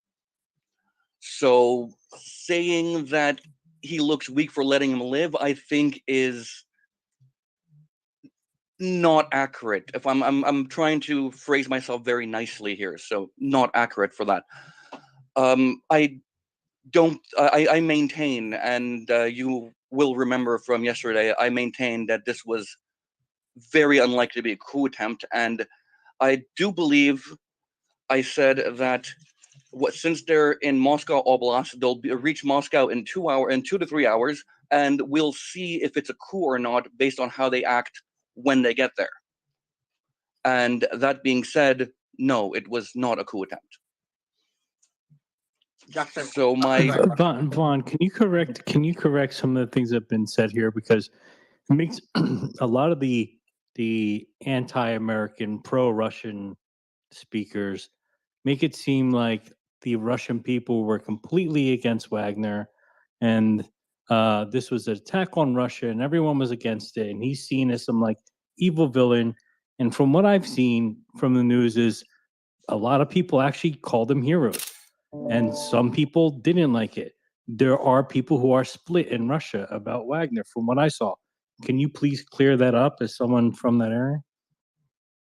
So saying that he looks weak for letting him live, I think, is not accurate. If I'm trying to phrase myself very nicely here, so not accurate for that. I maintain, and you will remember from yesterday, I maintain that this was very unlikely to be a coup attempt, and I do believe I said that since they're in Moscow Oblast, they'll reach Moscow in 2 to 3 hours, and we'll see if it's a coup or not based on how they act when they get there. And that being said, no, it was not a coup attempt. Jackson. So my Vaughn, can you correct some of the things that have been said here, because it makes a lot of the anti-American, pro-Russian speakers make it seem like the Russian people were completely against Wagner, and this was an attack on Russia, and everyone was against it, and he's seen as some like evil villain. And from what I've seen from the news is a lot of people actually called them heroes, and some people didn't like it. There are people who are split in Russia about Wagner, from what I saw. Can you please clear that up as someone from that area?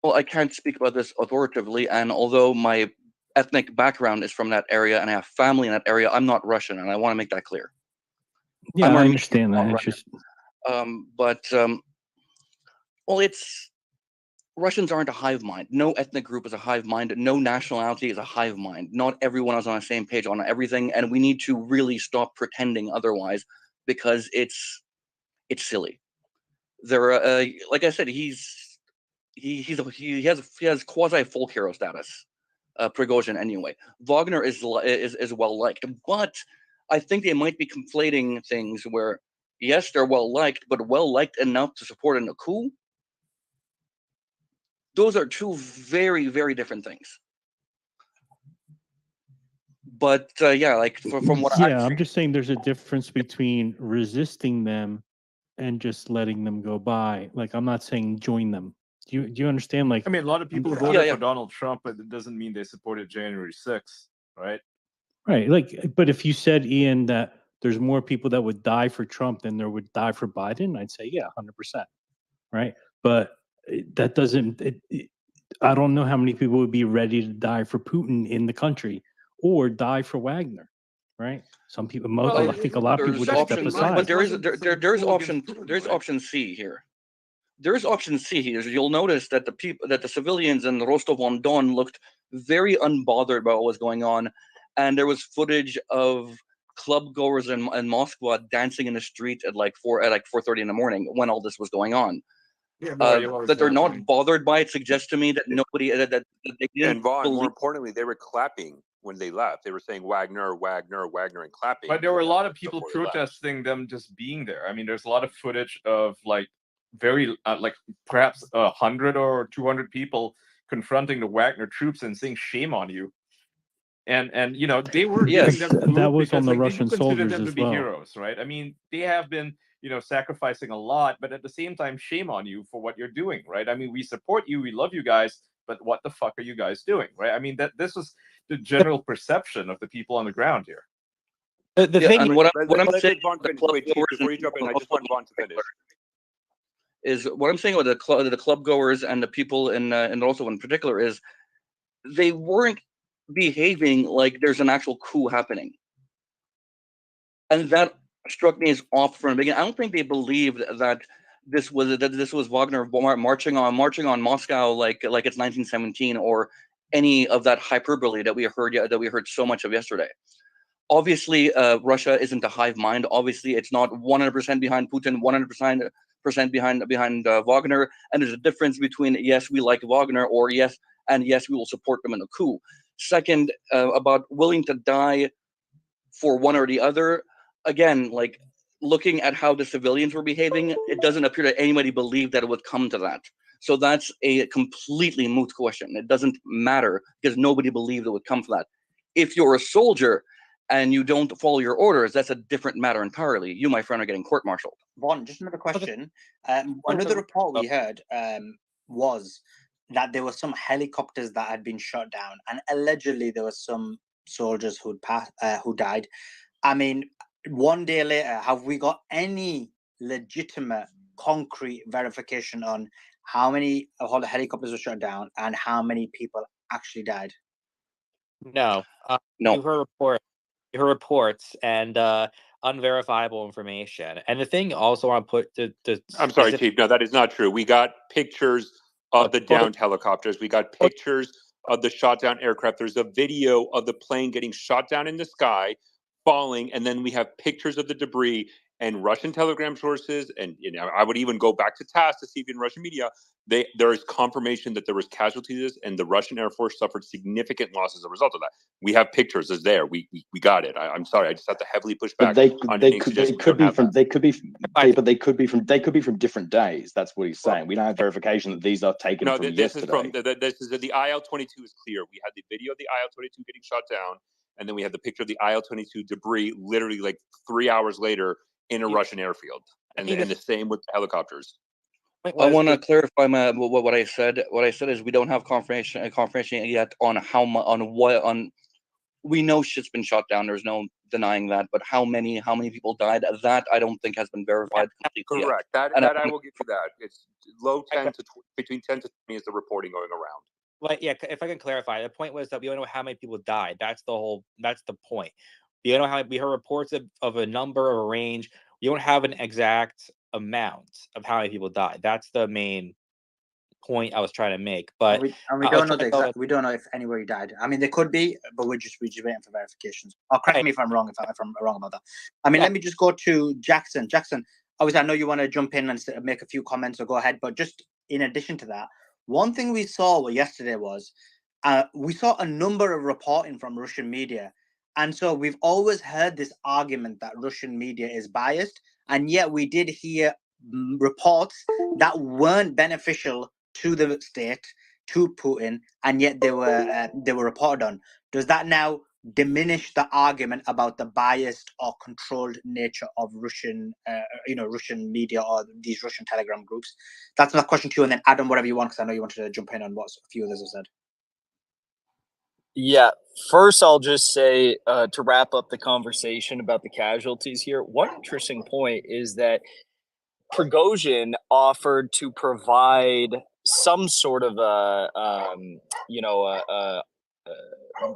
Well, I can't speak about this authoritatively, and although my ethnic background is from that area and I have family in that area, I'm not Russian, and I want to make that clear. Yeah, I understand that. It's just well, it's Russians aren't a hive mind. No ethnic group is a hive mind. No nationality is a hive mind. Not everyone is on the same page on everything, and we need to really stop pretending otherwise, because it's silly. There, like I said, he has quasi folk hero status. Prigozhin, anyway. Wagner is well liked, but I think they might be conflating things where yes, they're well liked, but well liked enough to support in a coup. Those are two very, very different things. But yeah, like from what I'm just saying there's a difference between resisting them and just letting them go by. Like, I'm not saying join them. Do you understand? Like, I mean, a lot of people voted for Donald Trump, but it doesn't mean they supported January 6th, right? Right. Like, but if you said, Ian, that there's more people that would die for Trump than there would die for Biden, I'd say, yeah, 100%. Right. But that doesn't, I don't know how many people would be ready to die for Putin in the country or die for Wagner. Right. Some people, I think a lot of people would step aside. But there's option C here. There's option C here. You'll notice that the civilians in Rostov-on-Don looked very unbothered by what was going on, and there was footage of club goers in Moscow dancing in the street at like 4:30 in the morning when all this was going on. Yeah, that they're not bothered by it suggests to me that nobody that they didn't. And Vaughn, more importantly, they were clapping when they left. They were saying Wagner, Wagner, Wagner, and clapping. But there were a lot of people protesting them just being there. I mean, there's a lot of footage of like very like perhaps 100 or 200 people confronting the Wagner troops and saying shame on you. And you know, they were giving them food that was because, on the like, Russian they do consider soldiers them to as be well. heroes, right? I mean, they have been, you know, sacrificing a lot, but at the same time, shame on you for what you're doing, right? I mean, we support you, we love you guys, but what the fuck are you guys doing, right? I mean, that this was the general perception of the people on the ground here. The thing, and what I'm saying, before you jump in, I just want Vaughn to finish. Is what I'm saying about the club goers and the people and also in particular is they weren't behaving like there's an actual coup happening, and that struck me as off from the beginning. I don't think they believed that this was Wagner marching on Moscow like it's 1917 or any of that hyperbole that we heard so much of yesterday. Obviously, Russia isn't a hive mind. Obviously, it's not 100% behind Putin, 100% percent behind Wagner, and there's a difference between yes, we like Wagner, or yes, and yes, we will support them in a coup. Second, about willing to die for one or the other. Again, like looking at how the civilians were behaving, it doesn't appear that anybody believed that it would come to that. So that's a completely moot question. It doesn't matter because nobody believed it would come to that. If you're a soldier and you don't follow your orders, that's a different matter entirely. You, my friend, are getting court-martialed. Vaughn, just another question. Another report we heard was that there were some helicopters that had been shot down, and allegedly there were some soldiers who died. I mean, one day later, have we got any legitimate, concrete verification on how many of all the helicopters were shot down and how many people actually died? No. No. You heard reports and unverifiable information. And the thing also I want to put the I'm sorry, Chief. No, that is not true. We got pictures of the downed helicopters. We got pictures of the shot down aircraft. There's a video of the plane getting shot down in the sky, falling, and then we have pictures of the debris. And Russian telegram sources, and I would even go back to TASS to see if in Russian media there is confirmation that there was casualties, and the Russian Air Force suffered significant loss as a result of that. We have pictures. It's there. We got it. I'm sorry. I just have to heavily push back. But they could be from different days. That's what he's saying. We don't have verification that these are taken from yesterday. This is the IL-22 is clear. We had the video of the IL-22 getting shot down, and then we have the picture of the IL-22 debris literally like 3 hours later in a Russian airfield, and the same with the helicopters. I want to clarify what I said. What I said is we don't have confirmation yet on we know shit's been shot down. There's no denying that, but how many people died? That I don't think has been verified completely. Correct. Yet. That I will give you that. It's low 10 to between 10 to 20 is the reporting going around. Well, yeah, if I can clarify, the point was that we don't know how many people died. That's the point. We don't know how we heard reports of a number or a range. We don't have an exact amount of how many people died. That's the main point I was trying to make. But we don't know we don't know if anybody died. I mean, there could be, but we're just waiting for verifications. Or correct me if I'm wrong. If I'm wrong about that. I mean, let me just go to Jackson. Jackson, obviously, I know you want to jump in and make a few comments, so go ahead. But just in addition to that, one thing we saw yesterday was we saw a number of reporting from Russian media. And so we've always heard this argument that Russian media is biased, and yet we did hear reports that weren't beneficial to the state, to Putin, and yet they were reported on. Does that now diminish the argument about the biased or controlled nature of Russian, Russian media or these Russian Telegram groups? That's my question to you, and then Adam, whatever you want, because I know you wanted to jump in on what a few others have said. Yeah, first I'll just say to wrap up the conversation about the casualties here, one interesting point is that Prigozhin offered to provide some sort of a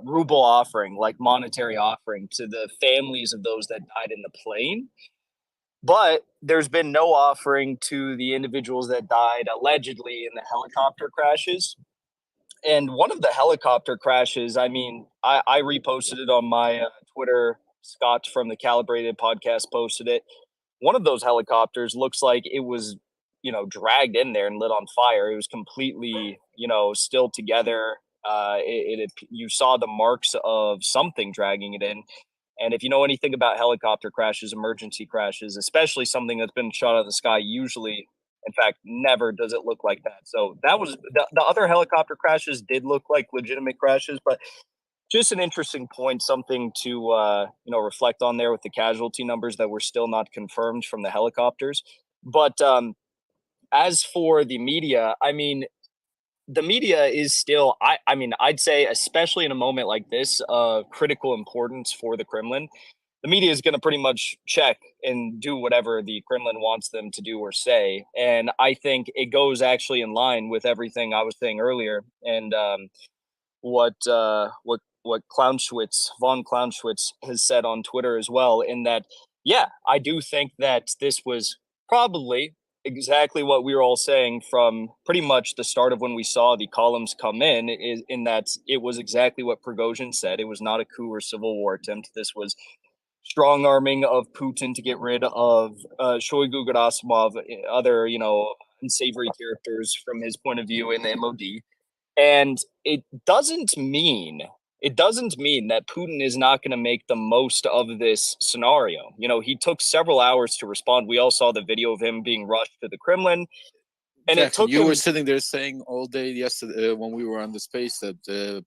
ruble offering, like monetary offering to the families of those that died in the plane. But there's been no offering to the individuals that died allegedly in the helicopter crashes. And one of the helicopter crashes, I mean, I reposted it on my Twitter. Scott from the Calibrated podcast posted it. One of those helicopters looks like it was, dragged in there and lit on fire. It was completely, still together. You saw the marks of something dragging it in. And if you know anything about helicopter crashes, emergency crashes, especially something that's been shot out of the sky, usually, in fact, never does it look like that. So that was the other helicopter crashes did look like legitimate crashes, but just an interesting point, something to reflect on there with the casualty numbers that were still not confirmed from the helicopters. But as for the media, I mean, the media is still, I'd say, especially in a moment like this, critical importance for the Kremlin. The media is going to pretty much check and do whatever the Kremlin wants them to do or say. And I think it goes actually in line with everything I was saying earlier. And what von Clausewitz has said on Twitter as well, in that, yeah, I do think that this was probably exactly what we were all saying from pretty much the start of when we saw the columns come in that it was exactly what Prigozhin said. It was not a coup or civil war attempt. This was strong arming of Putin to get rid of Shoigu, Gerasimov, other, unsavory characters from his point of view in the MOD. And it doesn't mean that Putin is not going to make the most of this scenario. He took several hours to respond. We all saw the video of him being rushed to the Kremlin. And Jackson, it took you him... were sitting there saying all day yesterday when we were on the space that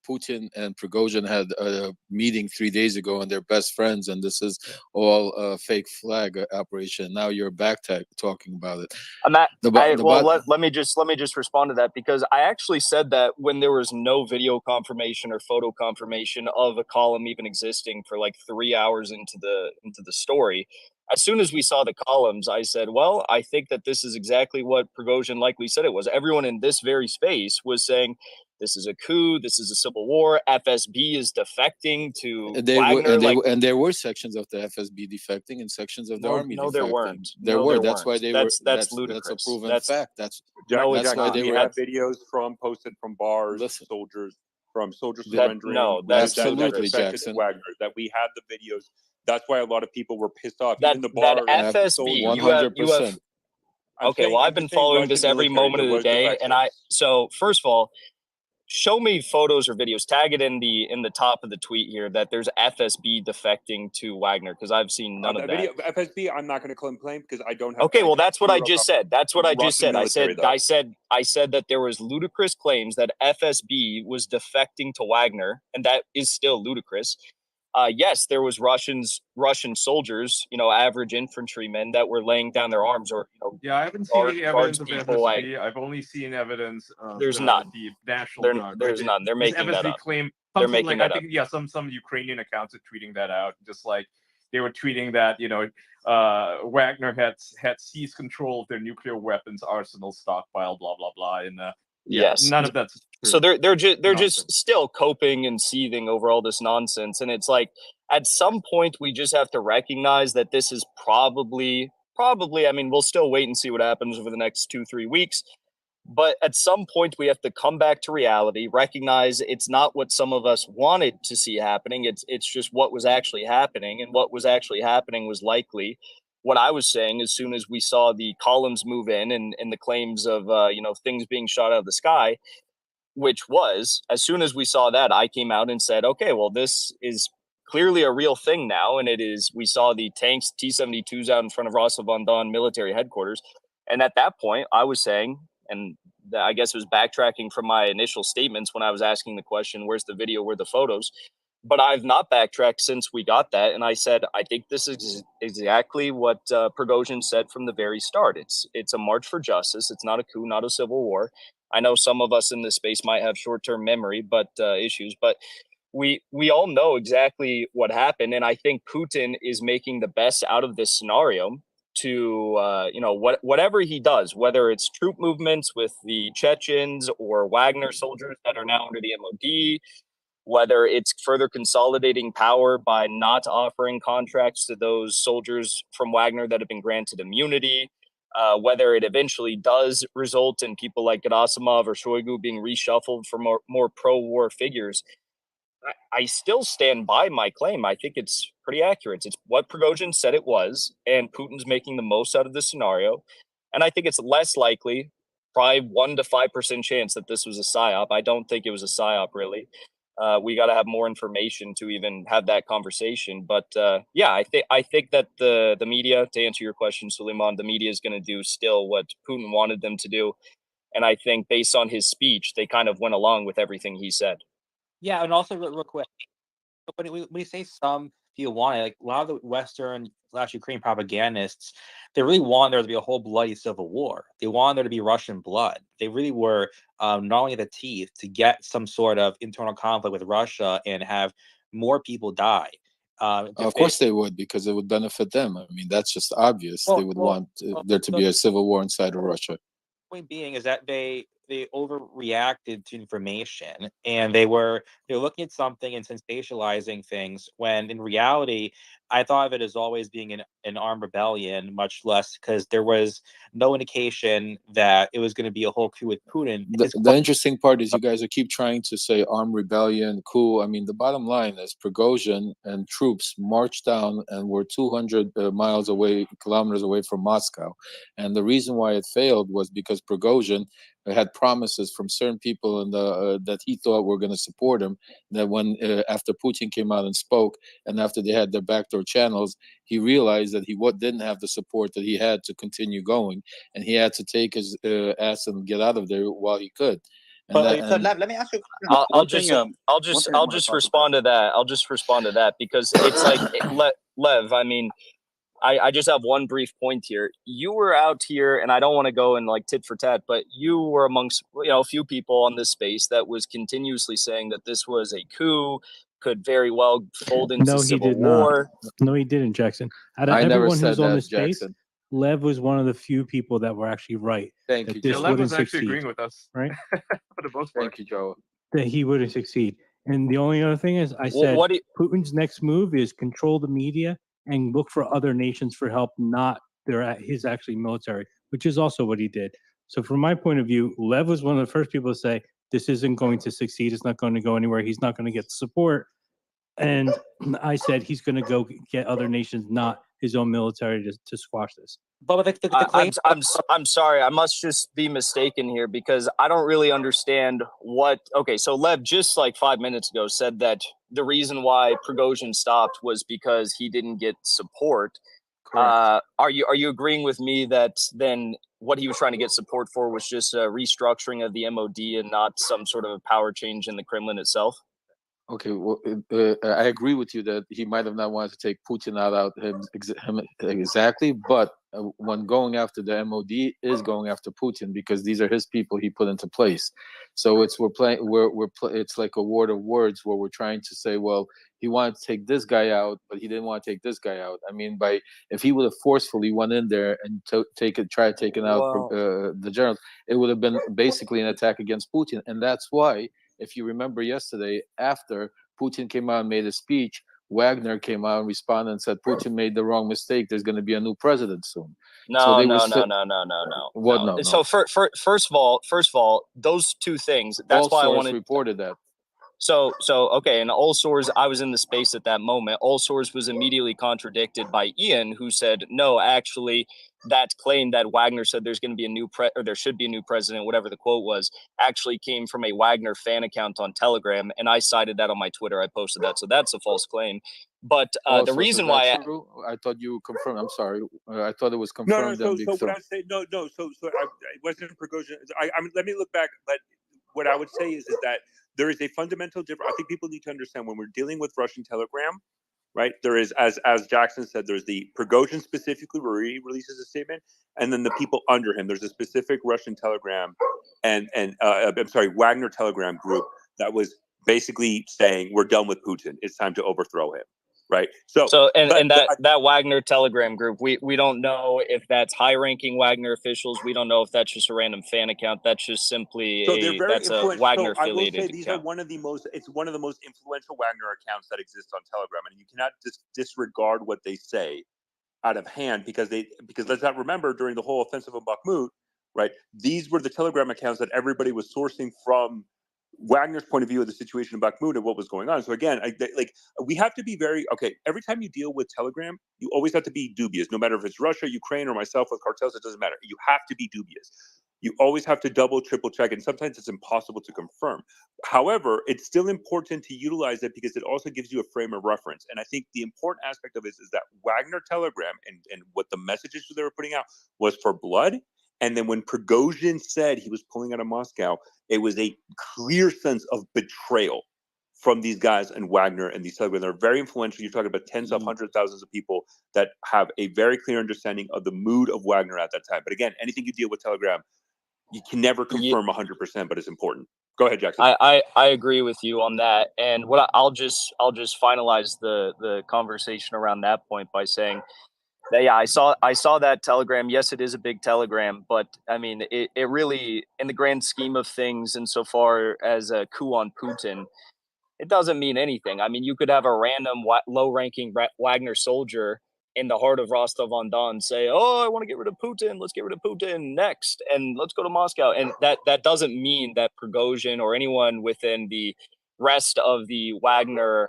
Putin and Prigozhin had a meeting 3 days ago and they're best friends, and this is all a fake flag operation. Now you're back talking about it. Let me just respond to that, because I actually said that when there was no video confirmation or photo confirmation of a column even existing for like 3 hours into the story. As soon as we saw the columns, I said, well, I think that this is exactly what Prigozhin likely said it was. Everyone in this very space was saying, this is a coup, this is a civil war, FSB is defecting to Wagner. And there were sections of the FSB defecting and sections of the army defecting. There weren't. There were. That's why they were. That's ludicrous. That's a proven fact. That's why they had videos posted from bars, soldiers surrendering. Absolutely, Jackson. Wagner, that we had the videos. That's why a lot of people were pissed off. That Even the bar, FSB, 100%. Okay, well, I've been following this every moment of the day, and so first of all, show me photos or videos. Tag it in the top of the tweet here that there's FSB defecting to Wagner, because I've seen none of that. Video, FSB, I'm not going to complain because I don't have. Okay, well, that's what I just said. That's what I just said. I said that there was ludicrous claims that FSB was defecting to Wagner, and that is still ludicrous. Yes, there was Russian soldiers, average infantrymen that were laying down their arms, or I haven't seen any evidence of FSB. I've only seen evidence of there's none. The National Guard. There's none. They're making that up. Claim, they're making like, that I think, up. some Ukrainian accounts are tweeting that out, just like they were tweeting that Wagner had seized control of their nuclear weapons arsenal stockpile, blah blah blah, and yes, none of that's true. So they're just still coping and seething over all this nonsense, and it's like at some point we just have to recognize that this is probably. I mean, we'll still wait and see what happens over the next 2-3 weeks, but at some point we have to come back to reality, recognize it's not what some of us wanted to see happening. It's just what was actually happening, and what was actually happening was likely what I was saying. As soon as we saw the columns move in and the claims of things being shot out of the sky. Which was, as soon as we saw that, I came out and said, okay, well, this is clearly a real thing now. And we saw the tanks, T-72s out in front of Rostov-on-Don military headquarters. And at that point, I was saying, and I guess it was backtracking from my initial statements when I was asking the question, where's the video, where are the photos? But I've not backtracked since we got that. And I said, I think this is exactly what Prigozhin said from the very start. It's a march for justice. It's not a coup, not a civil war. I know some of us in this space might have short-term memory issues, but we all know exactly what happened. And I think Putin is making the best out of this scenario to, whatever he does, whether it's troop movements with the Chechens or Wagner soldiers that are now under the MOD, whether it's further consolidating power by not offering contracts to those soldiers from Wagner that have been granted immunity, whether it eventually does result in people like Gerasimov or Shoigu being reshuffled for more pro-war figures. I still stand by my claim. I think it's pretty accurate. It's what Prigozhin said it was, and Putin's making the most out of this scenario. And I think it's less likely, probably 1 to 5% chance that this was a psyop. I don't think it was a psyop, really. We got to have more information to even have that conversation. But I think that the media, to answer your question, Suleiman, the media is going to do still what Putin wanted them to do. And I think based on his speech, they kind of went along with everything he said. Yeah, and also real quick, when we say some people want it, like a lot of the Western / Ukraine propagandists, they really want there to be a whole bloody civil war. They want there to be Russian blood. They really were gnawing at the teeth to get some sort of internal conflict with Russia and have more people die. Of course they would, because it would benefit them. I mean, that's just obvious. They would want there to be a civil war inside of Russia. Point being is that they they overreacted to information, and they're looking at something and sensationalizing things when in reality, I thought of it as always being an armed rebellion, much less because there was no indication that it was going to be a whole coup with Putin. The interesting part is you guys keep trying to say armed rebellion, coup. I mean, the bottom line is Prigozhin and troops marched down and were 200 kilometers away from Moscow. And the reason why it failed was because Prigozhin had promises from certain people in that he thought were going to support him, that when after Putin came out and spoke, and after they had their backdoor channels, he realized that he didn't have the support that he had to continue going, and he had to take his ass and get out of there while he could. So let me ask you. I'll just respond to that. I'll just respond to that because it's like Lev. I mean, I just have one brief point here. You were out here, and I don't want to go in like tit for tat, but you were amongst a few people on this space that was continuously saying that this was a coup, could very well fold into No, he civil did war. not. No, he didn't, Jackson. Out of I never everyone said who's on that, this space, Jackson. Lev was one of the few people that were actually right. Thank that you, this Joe. Lev wouldn't was actually succeed, agreeing with us, right? for the most part. Thank you, Joe. That he wouldn't succeed. And the only other thing is, I said Putin's next move is control the media and look for other nations for help, not his actually military, which is also what he did. So from my point of view, Lev was one of the first people to say, this isn't going to succeed. It's not going to go anywhere. He's not going to get support. And I said he's going to go get other nations, not his own military, to squash this. But the claims. I'm sorry. I must just be mistaken here because I don't really understand what. Okay, so Lev just like 5 minutes ago said that the reason why Prigozhin stopped was because he didn't get support. Correct. Are you agreeing with me that then what he was trying to get support for was just a restructuring of the MOD and not some sort of a power change in the Kremlin itself? Okay, well, I agree with you that he might have not wanted to take Putin out him exactly, but when going after the MOD is going after Putin because these are his people he put into place. So it's it's like a war of words where we're trying to say, well, he wanted to take this guy out, but he didn't want to take this guy out. I mean, if he would have forcefully went in there and tried taking out the generals, it would have been basically an attack against Putin, and that's why. If you remember yesterday, after Putin came out and made a speech, Wagner came out and responded and said Putin made the wrong mistake. There's going to be a new president soon. No. What? No. So first of all, those two things. That's All why I sources wanted reported that. So okay, and all source, I was in the space at that moment. All source was immediately contradicted by Ian, who said no, actually, that claim that Wagner said there's going to be a new or there should be a new president, whatever the quote was, actually came from a Wagner fan account on Telegram, and I cited that on my Twitter. I posted that, so that's a false claim. But the reason why I thought you confirmed. I'm sorry, I thought it was confirmed. No. So what I would say, no. So it wasn't Prigozhin. I mean, let me look back. But what I would say is that there is a fundamental difference. I think people need to understand when we're dealing with Russian Telegram, right? There is, as Jackson said, there's the Prigozhin specifically where he releases a statement, and then the people under him. There's a specific Russian Telegram and Wagner Telegram group that was basically saying we're done with Putin. It's time to overthrow him. Right. That Wagner Telegram group, we don't know if that's high-ranking Wagner officials. We don't know if that's just a random fan account. That's just simply a Wagner affiliated account. These are one of the most influential Wagner accounts that exist on Telegram, and you cannot disregard what they say out of hand because let's not remember during the whole offensive of Bakhmut, right? These were the Telegram accounts that everybody was sourcing from Wagner's point of view of the situation in Bakhmut and what was going on. So again, we have to be very every time you deal with Telegram, you always have to be dubious. No matter if it's Russia, Ukraine, or myself with cartels, it doesn't matter. You have to be dubious. You always have to double, triple check, and sometimes it's impossible to confirm. However, it's still important to utilize it because it also gives you a frame of reference. And I think the important aspect of it is that Wagner Telegram and what the messages they were putting out was for blood. And then when Prigozhin said he was pulling out of Moscow, it was a clear sense of betrayal from these guys and Wagner and these Telegram. They're very influential. You're talking about tens of hundreds of thousands of people that have a very clear understanding of the mood of Wagner at that time. But again, anything you deal with Telegram, you can never confirm 100%, but it's important. Go ahead, Jackson. I agree with you on that. And what I'll just finalize the conversation around that point by saying Yeah, I saw that telegram. Yes, it is a big telegram, but I mean, it really, in the grand scheme of things, insofar as a coup on Putin, it doesn't mean anything. I mean, you could have a random low-ranking Wagner soldier in the heart of Rostov-on-Don say, "Oh, I want to get rid of Putin. Let's get rid of Putin next, and let's go to Moscow." And that doesn't mean that Prigozhin or anyone within the rest of the Wagner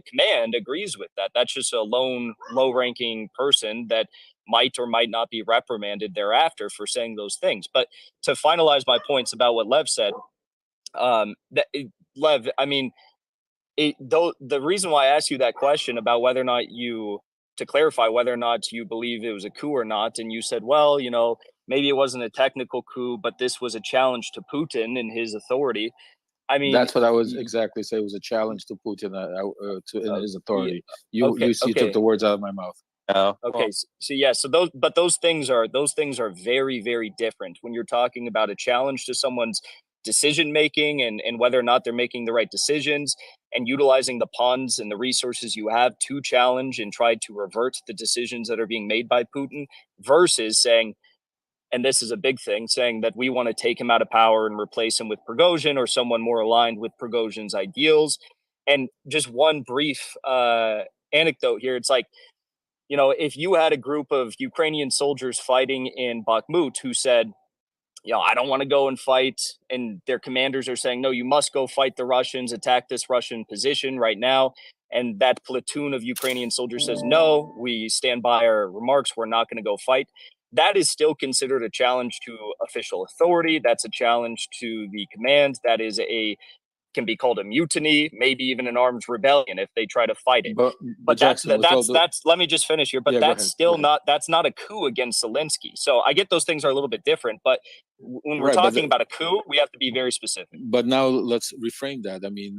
command agrees with that. That's just a lone low-ranking person that might or might not be reprimanded thereafter for saying those things. But to finalize my points about what Lev said, Lev, I mean, the reason why I asked you that question about whether or not to clarify whether or not you believe it was a coup or not, and you said, well, maybe it wasn't a technical coup, but this was a challenge to Putin and his authority. I mean, that's what I was exactly saying. It was a challenge to Putin in his authority. You took the words out of my mouth. Okay, so those things are very, very different when you're talking about a challenge to someone's decision making and whether or not they're making the right decisions and utilizing the pawns and the resources you have to challenge and try to revert the decisions that are being made by Putin, versus saying, and this is a big thing, saying that we want to take him out of power and replace him with Prigozhin or someone more aligned with Prigozhin's ideals. And just one brief anecdote here, it's like, if you had a group of Ukrainian soldiers fighting in Bakhmut who said, I don't want to go and fight, and their commanders are saying, no, you must go fight the Russians, attack this Russian position right now. And that platoon of Ukrainian soldiers says, no, we stand by our remarks. We're not going to go fight. That is still considered a challenge to official authority. That's a challenge to the command. That can be called a mutiny, maybe even an armed rebellion if they try to fight it. But that's let me just finish here. But that's still not a coup against Zelensky. So I get those things are a little bit different, but when we're talking about a coup, we have to be very specific. But now let's reframe that. I mean,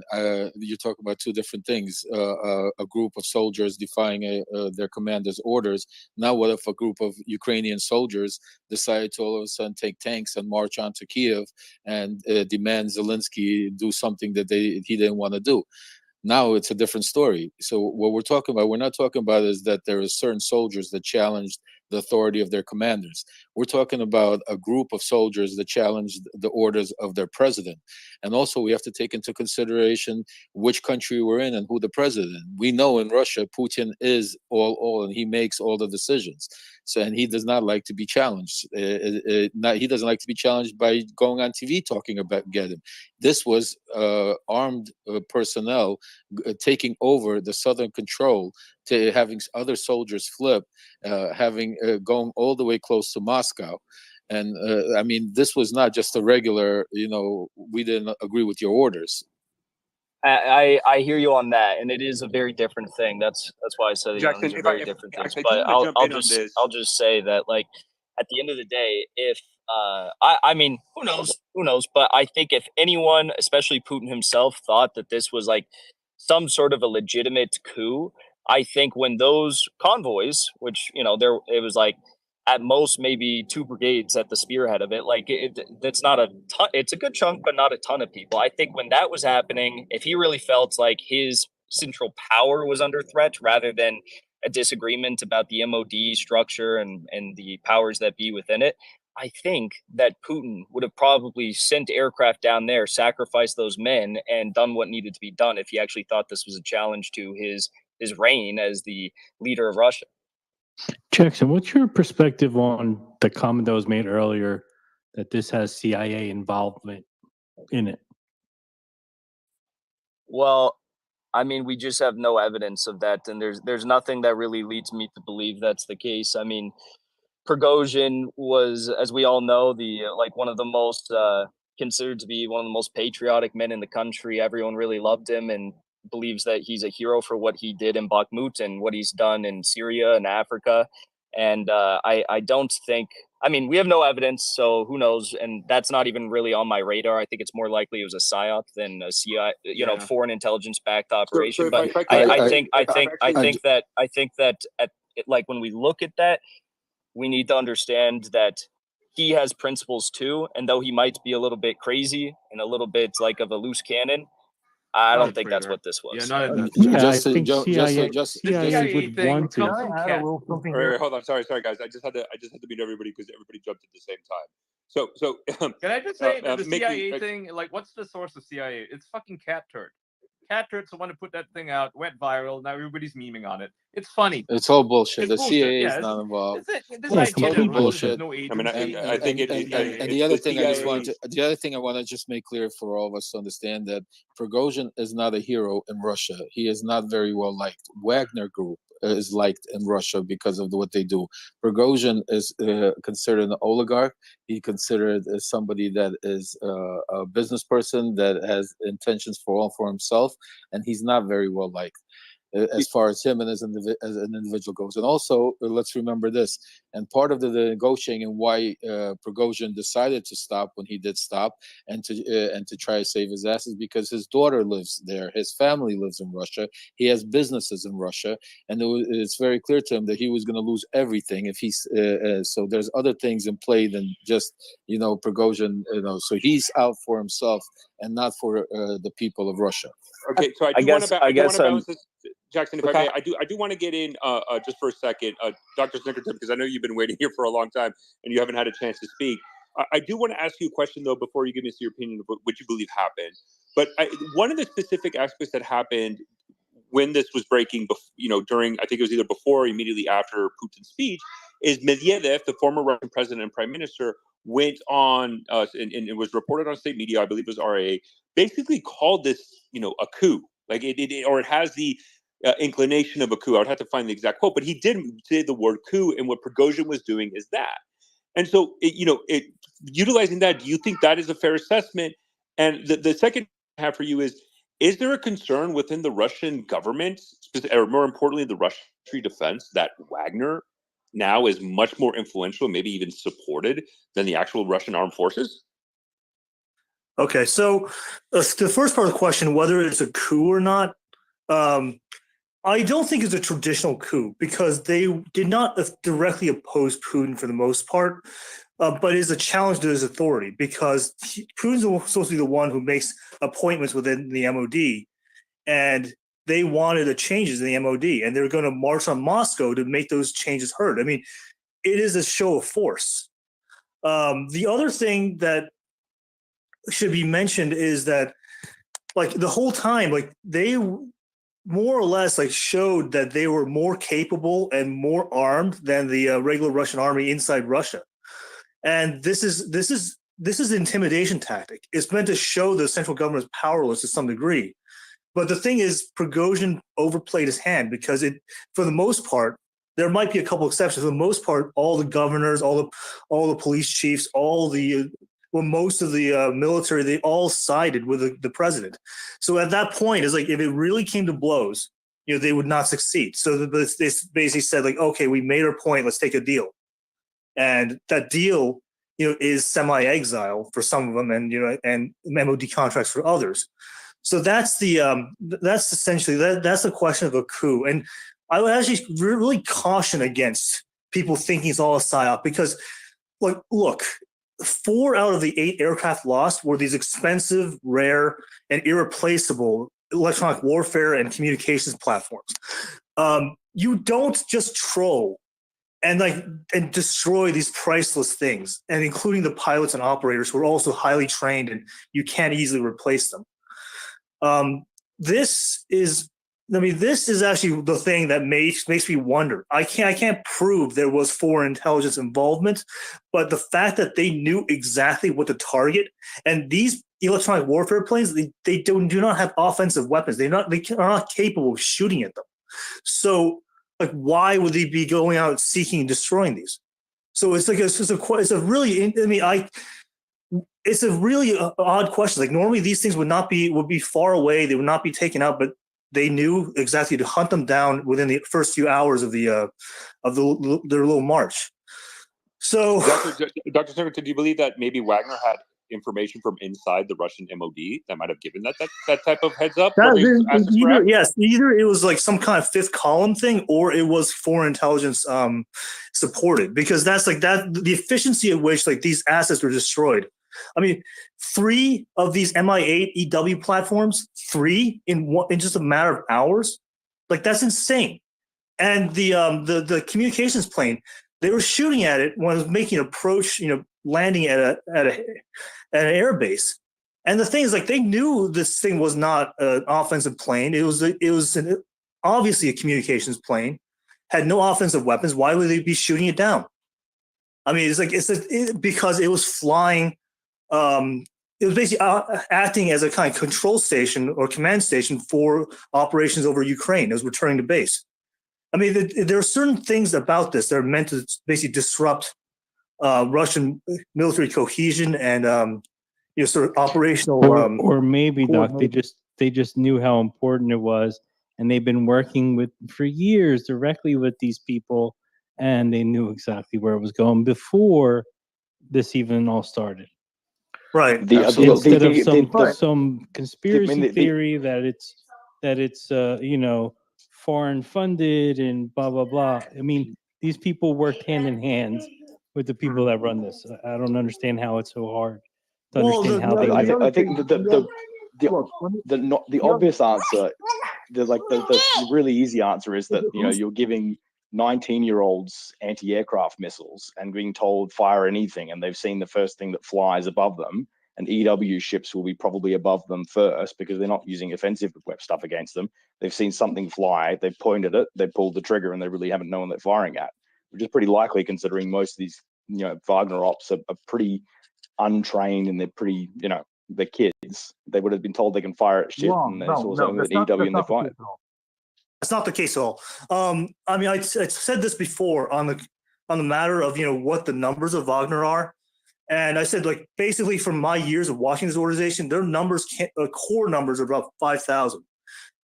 you're talking about two different things. A group of soldiers defying their commander's orders. Now, what if a group of Ukrainian soldiers decide to all of a sudden take tanks and march on to Kiev and demand Zelensky do something that he didn't want to do? Now it's a different story. So what we're not talking about is that there are certain soldiers that challenged the authority of their commanders. We're talking about a group of soldiers that challenged the orders of their president. And also we have to take into consideration which country we're in and who the president. We know in Russia, Putin is all, and he makes all the decisions. So, and he does not like to be challenged. He doesn't like to be challenged by going on TV talking about him. This was armed personnel taking over the southern control, to having other soldiers flip, going all the way close to Moscow. And I mean, this was not just a regular, we didn't agree with your orders. I hear you on that, and it is a very different thing. That's why I said Jackson, these are very different things. But I'll just say that, like, at the end of the day, if I mean, who knows? But I think if anyone, especially Putin himself, thought that this was like some sort of a legitimate coup, I think when those convoys, which it was like at most maybe 2 brigades at the spearhead of it, like that's not a ton, it's a good chunk, but not a ton of people. I think when that was happening, if he really felt like his central power was under threat rather than a disagreement about the MOD structure and the powers that be within it, I think that Putin would have probably sent aircraft down there, sacrificed those men, and done what needed to be done if he actually thought this was a challenge to his reign as the leader of Russia. Jackson, what's your perspective on the comment that was made earlier that this has CIA involvement in it? Well, I mean, we just have no evidence of that, and there's nothing that really leads me to believe that's the case. I mean, Prigozhin was, as we all know, one of the most considered to be one of the most patriotic men in the country. Everyone really loved him and believes that he's a hero for what he did in Bakhmut and what he's done in Syria and Africa. And I don't think, I mean, we have no evidence, so who knows? And that's not even really on my radar. I think it's more likely it was a psyop than a CIA, foreign intelligence backed operation. But I think that like when we look at that, we need to understand that he has principles too. And though he might be a little bit crazy and a little bit like of a loose cannon, I Not don't a think that's traitor. what this was. Yeah, not in that Yeah, I Just to, think CIA, just The CIA CIA would thing want to. comes Can from I add a cat. little something Wait, here? hold on. Sorry, guys. I just had to mute everybody because everybody jumped at the same time. So, Can I just say that the Mickey, CIA thing, like, what's the source of CIA? It's fucking Cat Turd. Cat Turd's the one who put that thing out, went viral. Now everybody's memeing on it. It's funny. it's all bullshit. It's The bullshit. CIA Yeah, is not involved. this Yeah, idea Total that complete Russia bullshit. has no I mean, agency. I think and it's the other the thing I just wanted CIA. the other thing I want to just make clear for all of us to understand that Prigozhin is not a hero in Russia. He is not very well liked. Wagner Group is liked in Russia because of what they do. Prigozhin is considered an oligarch. He considered as somebody that is a business person that has intentions for himself, and he's not very well liked as far as him and as an individual goes. And also, let's remember this, and part of the negotiating and why Prigozhin decided to stop when he did stop and to try to save his ass is because his daughter lives there, his family lives in Russia, he has businesses in Russia, and it's very clear to him that he was going to lose everything if he's so there's other things in play than just Prigozhin, so he's out for himself and not for the people of Russia. Okay, so I do want to balance this, Jackson. If okay. I may, I do want to get in just for a second, Dr. Snickerton, because I know you've been waiting here for a long time and you haven't had a chance to speak. I do want to ask you a question though before you give me your opinion of what you believe happened. But one of the specific aspects that happened when this was breaking, during, I think it was either before or immediately after Putin's speech, is Medvedev, the former Russian president and prime minister, went on and it was reported on state media, I believe it was RA, basically called this, a coup. Like it has the inclination of a coup. I would have to find the exact quote, but he did say the word coup, and what Prigozhin was doing is that. And so, utilizing that, do you think that is a fair assessment? And the second I have for you is there a concern within the Russian government, or more importantly, the Russian defense, that Wagner now is much more influential, maybe even supported than the actual Russian armed forces? Okay, so the first part of the question, whether it's a coup or not, I don't think it's a traditional coup because they did not directly oppose Putin for the most part, but it's a challenge to his authority because Putin's supposed to be the one who makes appointments within the MOD, and they wanted the changes in the MOD, and they're going to march on Moscow to make those changes heard. I mean, it is a show of force. The other thing that should be mentioned is that, like, the whole time, like, they more or less showed that they were more capable and more armed than the regular Russian army inside Russia. And this is an intimidation tactic. It's meant to show the central government is powerless to some degree. But the thing is, Prigozhin overplayed his hand because for the most part, there might be a couple exceptions. For the most part, all the governors, all the police chiefs, most of the military, they all sided with the president. So at that point, it's like if it really came to blows, they would not succeed. So they basically said, like, okay, we made our point, let's take a deal. And that deal, is semi-exile for some of them, and MOD contracts for others. So that's essentially that's the question of a coup. And I would actually really caution against people thinking it's all a psyop because, look, 4 out of the 8 aircraft lost were these expensive, rare, and irreplaceable electronic warfare and communications platforms. You don't just troll and destroy these priceless things, and including the pilots and operators who are also highly trained, and you can't easily replace them. This is actually the thing that makes me wonder. I can't prove there was foreign intelligence involvement, but the fact that they knew exactly what to target, and these electronic warfare planes, they do not have offensive weapons. They are not capable of shooting at them. So, why would they be going out seeking and destroying these? So it's a really odd question. Normally these things would be far away. They would not be taken out, but they knew exactly to hunt them down within the first few hours of their little march. So, Dr. Snickerton, do you believe that maybe Wagner had information from inside the Russian MOD that might have given that type of heads up? Either it was some kind of fifth column thing, or it was foreign intelligence supported, because that's the efficiency at which these assets were destroyed I mean, 3 of these Mi-8 EW platforms, 3 in just a matter of hours, like that's insane. And the communications plane, they were shooting at it when it was making an approach, landing at an air base. And the thing is, like, they knew this thing was not an offensive plane. It was obviously a communications plane, had no offensive weapons. Why would they be shooting it down? I mean, because it was flying. It was basically acting as a kind of control station or command station for operations over Ukraine. It was returning to base. I mean, there are certain things about this that are meant to basically disrupt Russian military cohesion and sort of operational. Or maybe, Doc, they just knew how important it was, and they've been working for years directly with these people, and they knew exactly where it was going before this even all started. Right. Instead of some conspiracy theory that it's foreign funded and blah blah blah. I mean, these people worked hand in hand with the people that run this. I don't understand how it's so hard to understand how they. I think the obvious answer, the really easy answer is that you're giving 19-year-olds anti-aircraft missiles and being told fire anything, and they've seen the first thing that flies above them, and EW ships will be probably above them first because they're not using offensive stuff against them. They've seen something fly, they've pointed it, they pulled the trigger, and they really haven't known they're firing at, which is pretty likely considering most of these Wagner ops are pretty untrained and they're pretty they're kids. They would have been told they can fire at shit, and they saw something with EW and they fired. That's not the case at all. I mean, I said this before on the matter of what the numbers of Wagner are, and I said, like, basically from my years of watching this organization, their numbers, core numbers, are about 5,000,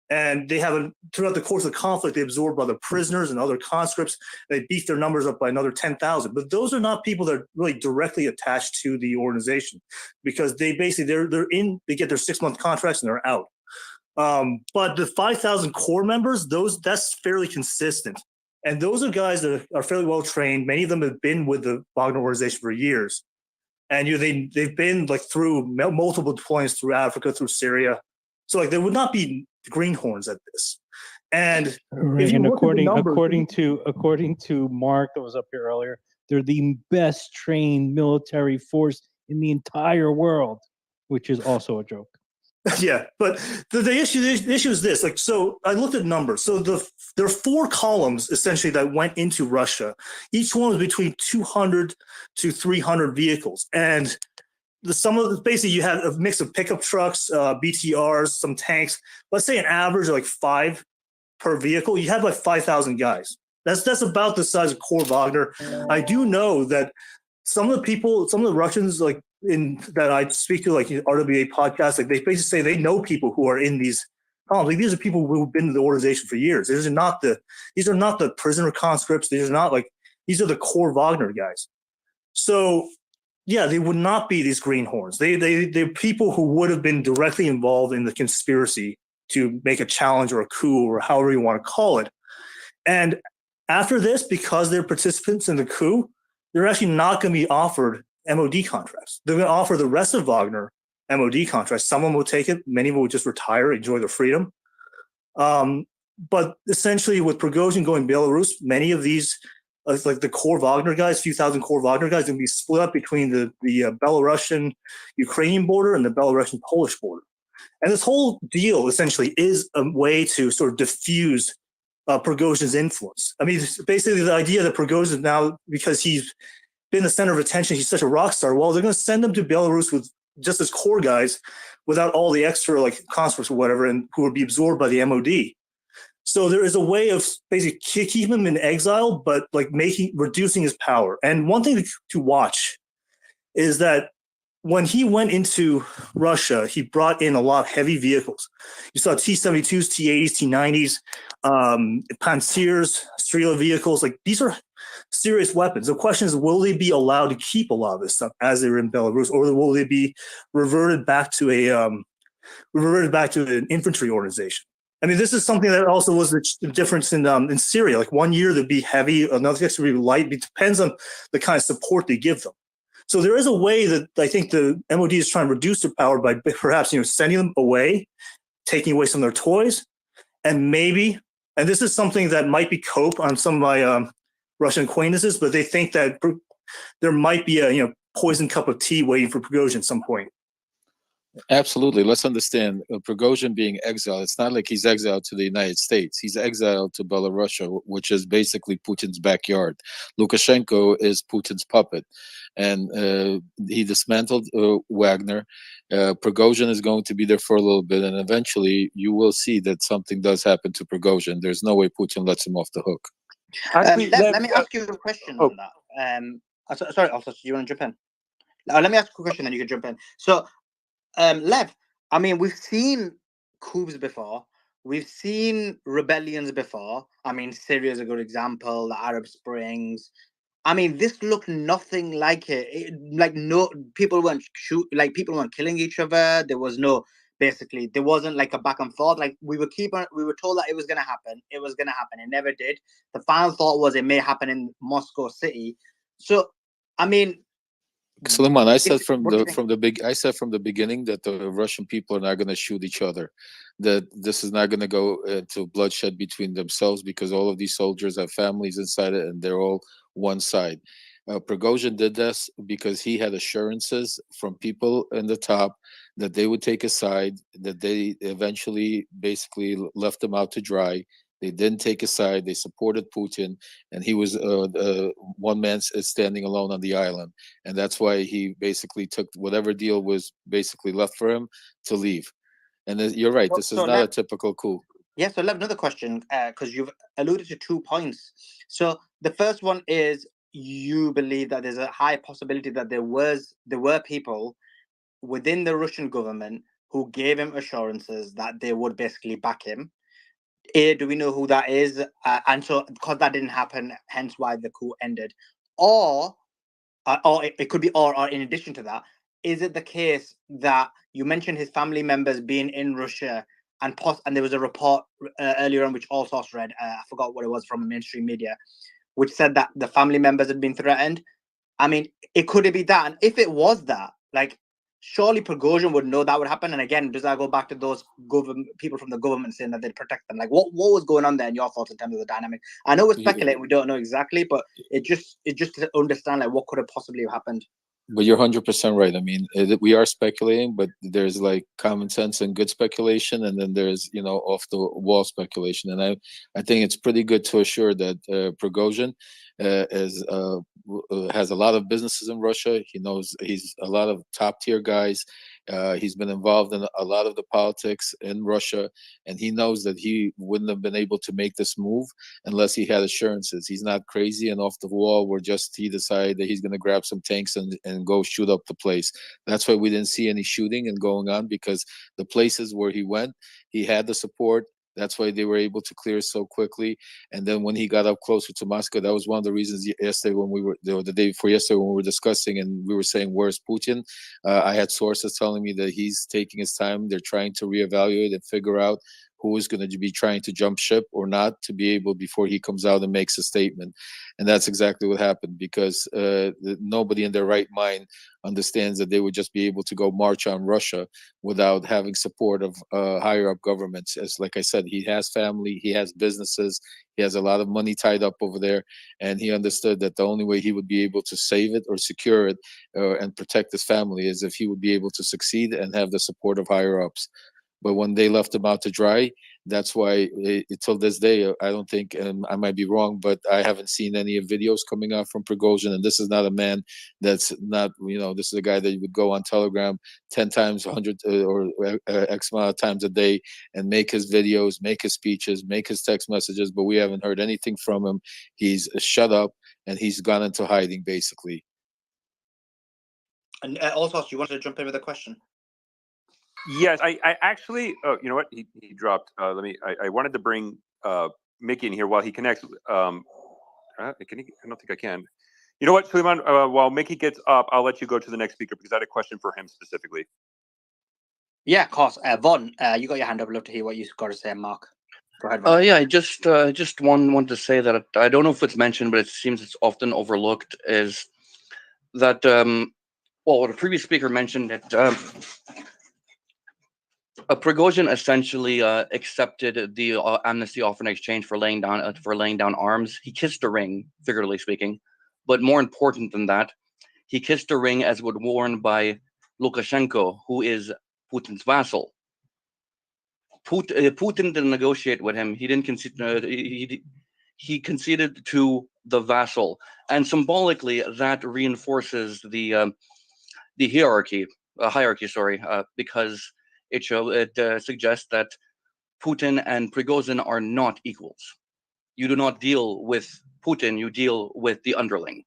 and they have throughout the course of the conflict, they absorbed other prisoners and other conscripts. They beefed their numbers up by another 10,000. But those are not people that are really directly attached to the organization, because they basically they get their 6-month contracts and they're out. But the 5,000 core members, that's fairly consistent. And those are guys that are fairly well trained. Many of them have been with the Wagner organization for years. And they've been like through multiple deployments through Africa, through Syria. So like they would not be greenhorns at this. And right, and according to Mark that was up here earlier, they're the best trained military force in the entire world, which is also a joke. Yeah, but the issue is this. Like, so I looked at numbers. So there are 4 columns essentially that went into Russia. Each one was between 200 to 300 vehicles, and basically you had a mix of pickup trucks, BTRs, some tanks. Let's say an average of like 5 per vehicle. You have like 5,000 guys. That's about the size of core Wagner. I do know that some of the Russians, like that I speak to, like RWA podcasts, like they basically say they know people who are in these columns. Like these are people who've been in the organization for years. These are not the prisoner conscripts. These are the core Wagner guys. So yeah, they would not be these greenhorns. They're people who would have been directly involved in the conspiracy to make a challenge or a coup or however you want to call it. And after this, because they're participants in the coup, they're actually not going to be offered MOD contracts. They're going to offer the rest of Wagner MOD contracts. Some of them will take it. Many of them will just retire, enjoy their freedom. But essentially, with Prigozhin going Belarus, many of these, like the core Wagner guys, few thousand core Wagner guys, are going to be split up between the Belarusian Ukrainian border and the Belarusian Polish border. And this whole deal essentially is a way to sort of diffuse Prigozhin's influence. I mean, basically the idea that Prigozhin now, because he's been the center of attention, he's such a rock star, well, they're going to send him to Belarus with just his core guys without all the extra like conscripts or whatever, and who would be absorbed by the MOD. So there is a way of basically keeping him in exile, but like reducing his power. And one thing to watch is that when he went into Russia, he brought in a lot of heavy vehicles. You saw T-72s, T-80s, T-90s, Pantsers, Strela vehicles. Like these are serious weapons. The question is, will they be allowed to keep a lot of this stuff as they're in Belarus, or will they be reverted back to an infantry organization? I mean, this is something that also was the difference in Syria. Like 1 year there'd be heavy, another year would be light. It depends on the kind of support they give them. So there is a way that I think the MOD is trying to reduce their power by perhaps sending them away, taking away some of their toys, and maybe, and this is something that might be cope on some of my Russian acquaintances, but they think that there might be a poisoned cup of tea waiting for Prigozhin at some point. Absolutely. Let's understand Prigozhin being exiled. It's not like he's exiled to the United States. He's exiled to Belarus, which is basically Putin's backyard. Lukashenko is Putin's puppet. And he dismantled Wagner. Prigozhin is going to be there for a little bit. And eventually you will see that something does happen to Prigozhin. There's no way Putin lets him off the hook. Let me ask you a question on that. Sorry, also, do you want to jump in? Let me ask you a question, then you can jump in. So, Lev, I mean, we've seen coups before. We've seen rebellions before. I mean, Syria is a good example, the Arab Springs. I mean, this looked nothing like it. Like, no, people weren't people weren't killing each other. There was no, basically, there wasn't like a back and forth. Like, we were told that it was going to happen. It was going to happen. It never did. The final thought was it may happen in Moscow City. So, I mean, Suleiman, I said from the beginning that the Russian people are not going to shoot each other, that this is not going to go into bloodshed between themselves, because all of these soldiers have families inside it and they're all one side. Prigozhin did this because he had assurances from people in the top that they would take a side, that they eventually basically left them out to dry. They didn't take a side. They supported Putin, and he was one man standing alone on the island. And that's why he basically took whatever deal was basically left for him to leave. And you're right. This is not a typical coup. Yeah, so I have another question, because you've alluded to 2 points. So the first one is, you believe that there's a high possibility that there were people within the Russian government who gave him assurances that they would basically back him. Do we know who that is? And so, because that didn't happen, hence why the coup ended. Or it could be, or in addition to that, is it the case that you mentioned his family members being in Russia, and there was a report earlier on which all sources read, I forgot what it was, from mainstream media, which said that the family members had been threatened. I mean, could it be that? And if it was that, like, surely Prigozhin would know that would happen. And again, does that go back to those people from the government saying that they'd protect them? Like, what was going on there in your thoughts in terms of the dynamic? I know we're speculating, we don't know exactly, but it just to understand, like, what could have possibly happened. But you're 100% right. I mean, we are speculating, but there's like common sense and good speculation, and then there's off the wall speculation. And I think it's pretty good to assure that Prigozhin has a lot of businesses in Russia. He knows he's a lot of top tier guys. He's been involved in a lot of the politics in Russia, and he knows that he wouldn't have been able to make this move unless he had assurances. He's not crazy and off the wall where just he decided that he's going to grab some tanks and go shoot up the place. That's why we didn't see any shooting and going on, because the places where he went, he had the support. That's why they were able to clear so quickly. And then when he got up closer to Moscow, that was one of the reasons yesterday when the day before yesterday when we were discussing and we were saying, where's Putin? I had sources telling me that he's taking his time. They're trying to reevaluate and figure out who is going to be trying to jump ship or not, to be able before he comes out and makes a statement. And that's exactly what happened, because nobody in their right mind understands that they would just be able to go march on Russia without having support of higher up governments. As like I said, he has family, he has businesses, he has a lot of money tied up over there, and he understood that the only way he would be able to save it or secure it and protect his family is if he would be able to succeed and have the support of higher ups. But when they left him out to dry, that's why till this day, I don't think, and I might be wrong, but I haven't seen any videos coming out from Prigozhin. And this is not a man that's not, this is a guy that would go on Telegram 10 times, 100 or X amount of times a day and make his videos, make his speeches, make his text messages. But we haven't heard anything from him. He's shut up and he's gone into hiding, basically. And also, you wanted to jump in with a question? Yes, I actually, you know what? He dropped. I wanted to bring Mickey in here while he connects. Can he? I don't think I can. You know what, Suleiman? While Mickey gets up, I'll let you go to the next speaker because I had a question for him specifically. Yeah, of course. Vaughn, you got your hand up. I'd love to hear what you've got to say, Mark. Go ahead, Vaughn. Yeah, I just want to say that I don't know if it's mentioned, but it seems it's often overlooked, is that well, the previous speaker mentioned that Prigozhin essentially accepted the amnesty offer in exchange for laying down arms. He kissed the ring, figuratively speaking, but more important than that, he kissed the ring as was worn by Lukashenko, who is Putin's vassal. Putin didn't negotiate with him. He didn't concede. He conceded to the vassal, and symbolically that reinforces the hierarchy, because it suggests that Putin and Prigozhin are not equals. You do not deal with Putin; you deal with the underling.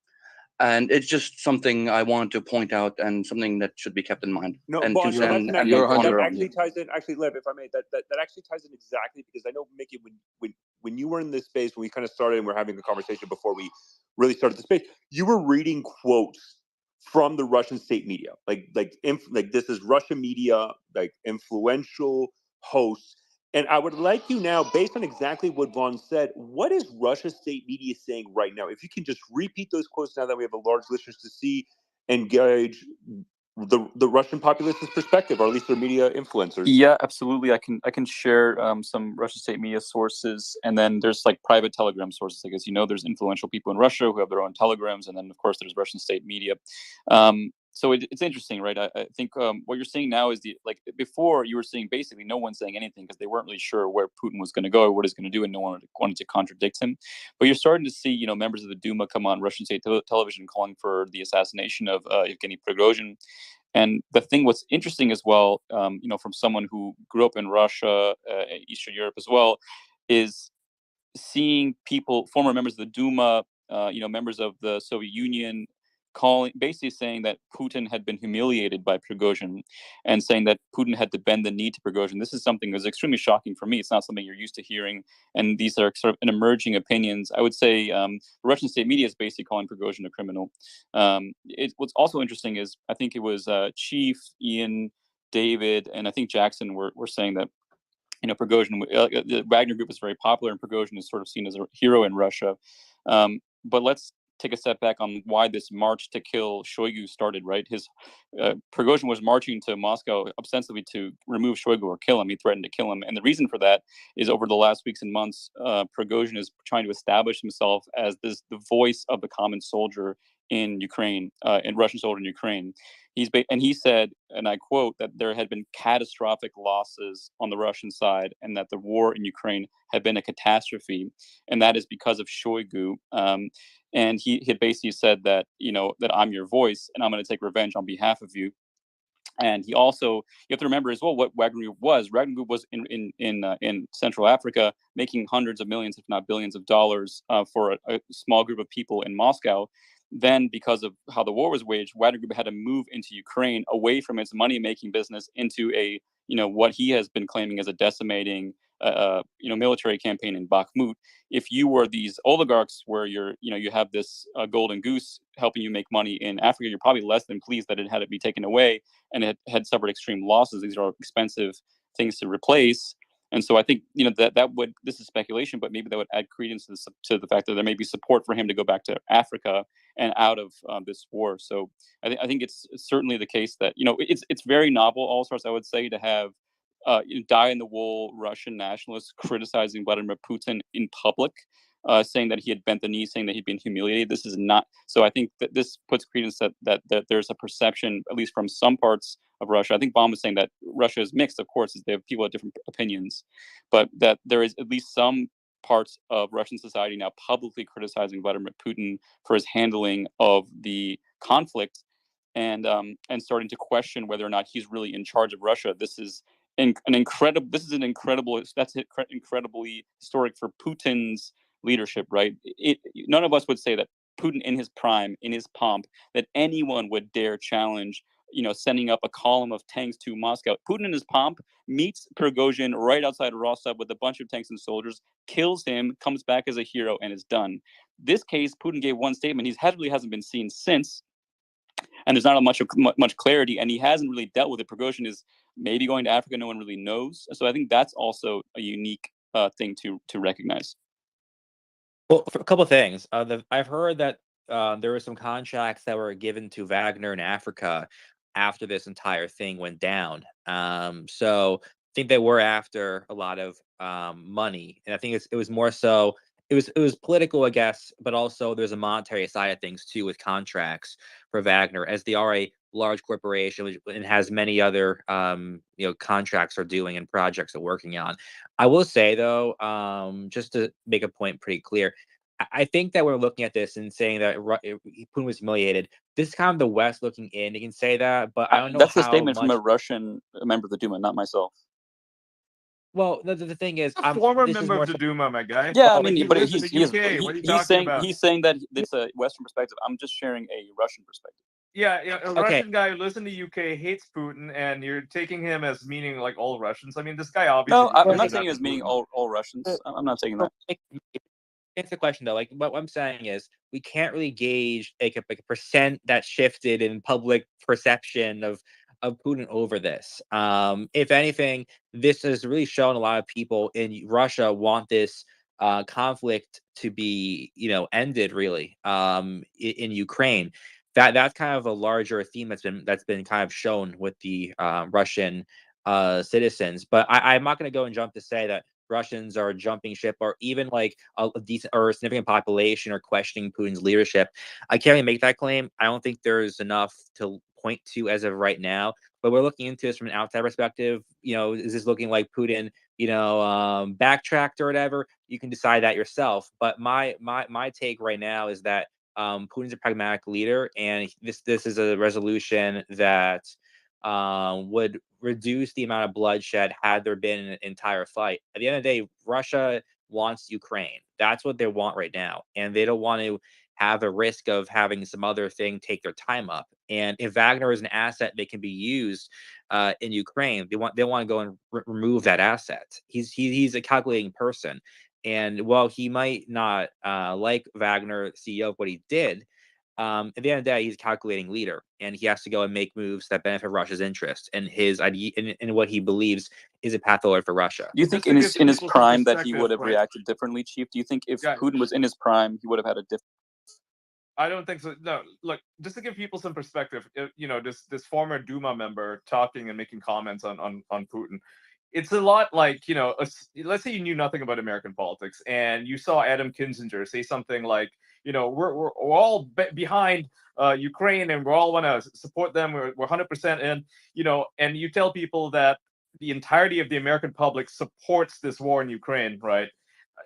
And it's just something I want to point out, and something that should be kept in mind. No, and Bon, so and that actually ties in. Actually, Lev, if I may, that actually ties in exactly, because I know, Mickey, when you were in this space, when we kind of started and we're having a conversation before we really started the space, you were reading quotes from the Russian state media, like this is Russian media, like influential hosts. And I would like you now, based on exactly what Vaughn said, what is Russia state media saying right now? If you can just repeat those quotes now that we have a large listeners to see and gauge the Russian populace's perspective, or at least their media influencers. Yeah, absolutely. I can share some Russian state media sources, and then there's like private Telegram sources. I guess there's influential people in Russia who have their own Telegrams, and then of course there's Russian state media. So it's interesting, right? I think what you're seeing now is before you were seeing basically no one saying anything because they weren't really sure where Putin was going to go or what he's going to do, and no one wanted to contradict him. But you're starting to see, members of the Duma come on Russian state television calling for the assassination of Evgeny Prigozhin. And the thing, what's interesting as well, from someone who grew up in Russia, Eastern Europe as well, is seeing people, former members of the Duma, members of the Soviet Union, basically saying that Putin had been humiliated by Prigozhin, and saying that Putin had to bend the knee to Prigozhin. This is something that's extremely shocking for me. It's not something you're used to hearing, and these are sort of an emerging opinions. I would say the Russian state media is basically calling Prigozhin a criminal. What's also interesting is I think it was Chief, Ian, David, and I think Jackson were saying that Prigozhin, the Wagner Group is very popular, and Prigozhin is sort of seen as a hero in Russia. But let's take a step back on why this march to kill Shoigu started. Right, Prigozhin was marching to Moscow ostensibly to remove Shoigu or kill him. He threatened to kill him, and the reason for that is over the last weeks and months, Prigozhin is trying to establish himself as the voice of the common soldier in Ukraine, and Russian soldier in Ukraine. He said, and I quote, that there had been catastrophic losses on the Russian side, and that the war in Ukraine had been a catastrophe, and that is because of Shoigu. And he had basically said that that I'm your voice, and I'm going to take revenge on behalf of you. And he also, you have to remember as well what Wagner Group was. Wagner Group was in Central Africa, making hundreds of millions, if not billions of dollars for a small group of people in Moscow. Then, because of how the war was waged, Wagner Group had to move into Ukraine, away from its money-making business, into a what he has been claiming as a decimating military campaign in Bakhmut. If you were these oligarchs where you have this golden goose helping you make money in Africa, you're probably less than pleased that it had to be taken away, and it had suffered extreme losses. These are expensive things to replace. And so I think that would, this is speculation, but maybe that would add credence to the fact that there may be support for him to go back to Africa and out of this war. So I think it's certainly the case that it's very novel, all sorts, I would say, to have die-in-the-wool Russian nationalists criticizing Vladimir Putin in public, saying that he had bent the knee, saying that he'd been humiliated. This is not. So I think that this puts credence that there's a perception, at least from some parts of Russia. I think Baum was saying that Russia is mixed, of course, as they have people with different opinions, but that there is at least some parts of Russian society now publicly criticizing Vladimir Putin for his handling of the conflict, and starting to question whether or not he's really in charge of Russia. This is incredibly historic for Putin's leadership, right? None of us would say that Putin in his prime, in his pomp, that anyone would dare challenge, sending up a column of tanks to Moscow. Putin in his pomp meets Prigozhin right outside Rostov with a bunch of tanks and soldiers, kills him, comes back as a hero, and is done. This case, Putin gave one statement. He really hasn't been seen since, and there's not much clarity, and he hasn't really dealt with it. Prigozhin is maybe going to Africa. No one really knows. So I think that's also a unique thing to recognize. Well, for a couple of things. I've heard that there were some contracts that were given to Wagner in Africa after this entire thing went down. So I think they were after a lot of money, and I think it was more so it was political, I guess, but also there's a monetary side of things too with contracts for Wagner, as they are a large corporation and has many other contracts are doing and projects they're working on. I will say though, just to make a point pretty clear, I think that we're looking at this and saying that Putin was humiliated. This is kind of the West looking in. You can say that, but I don't know That's a how statement from much. a Russian member of the Duma, not myself. Well, the thing is, A former this is member more of the so. Duma, my guy. Yeah, I Oh, mean, He but lives in he's the UK. What are you talking about? he's saying that it's a Western perspective. I'm just sharing a Russian perspective. Yeah, a Okay. Russian guy who lives in the UK hates Putin, and you're taking him as meaning like all Russians. I mean, this guy obviously. No, I'm cares not about saying it as meaning Putin. all Russians. I'm not saying that. It's the question though. Like what I'm saying is, we can't really gauge like a percent that shifted in public perception of Putin over this. If anything, this has really shown a lot of people in Russia want this conflict to be, ended really in Ukraine. That's kind of a larger theme that's been kind of shown with the Russian citizens. But I'm not going to go and jump to say that Russians are jumping ship or even like a decent or a significant population are questioning Putin's leadership. I can't really make that claim. I don't think there's enough to point to as of right now. But we're looking into this from an outside perspective. Is this looking like Putin, backtracked or whatever? You can decide that yourself. But my take right now is that Putin's a pragmatic leader, and this is a resolution that would reduce the amount of bloodshed had there been an entire fight. At the end of the day, Russia wants Ukraine. That's what they want right now, and they don't want to have a risk of having some other thing take their time up. And if Wagner is an asset that can be used in Ukraine, they want to go and remove that asset. He's a calculating person, and while he might not like Wagner, CEO, of what he did, at the end of the day, he's a calculating leader, and he has to go and make moves that benefit Russia's interest and his idea and what he believes is a path forward for Russia. Do you think in his prime that he would have reacted differently, Chief? Do you think if Putin was in his prime, he would have had a different? I don't think so. No, look, just to give people some perspective, this former Duma member talking and making comments on Putin, it's a lot like, let's say you knew nothing about American politics and you saw Adam Kinzinger say something like, we're all behind Ukraine and we all want to support them. We're 100% in, and you tell people that the entirety of the American public supports this war in Ukraine, right?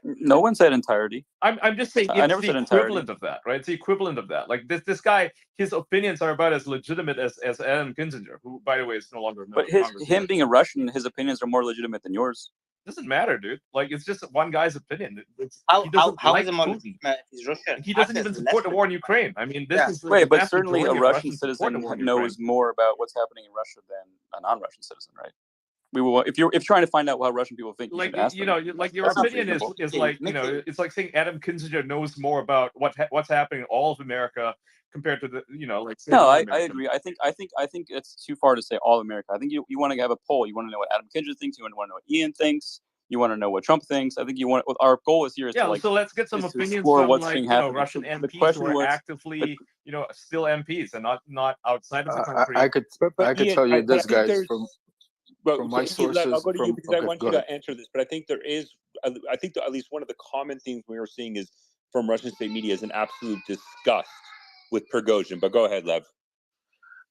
No one said entirety. I'm just saying I it's never the said equivalent entirety. of that, right? It's the equivalent of that. Like this guy, his opinions are about as legitimate as Adam Kinzinger, who, by the way, is no longer a member But of Congress. him being a Russian, his opinions are more legitimate than yours. Doesn't matter, dude. Like it's just one guy's opinion. How he doesn't is like it more Putin. he's Russian? He doesn't even support the war in Ukraine. I mean, this is Wait, the but vast certainly a majority of Russian Russians support the citizen war in knows Ukraine. more about what's happening in Russia than a non-Russian citizen, right? We will. If you're trying to find out how Russian people think, you should ask them. Like your opinion is like, it's like saying Adam Kinzinger knows more about what's happening in all of America compared to the, like. No, I agree. I think it's too far to say all America. I think you want to have a poll. You want to know what Adam Kinzinger thinks. You want to know what Ian thinks. You want to know what Trump thinks. I think you want. Our goal is here is to so let's get some is to opinions explore from what's being happening. Russian The MPs question who are was, actively, still MPs and not outside of the country. I could Ian, tell you this, I think guys, from my sources. I'll go to you because I okay, want go you ahead. to answer this. But I think I think that at least one of the common themes we were seeing is from Russian state media is an absolute disgust with Prigozhin. But go ahead, Lev.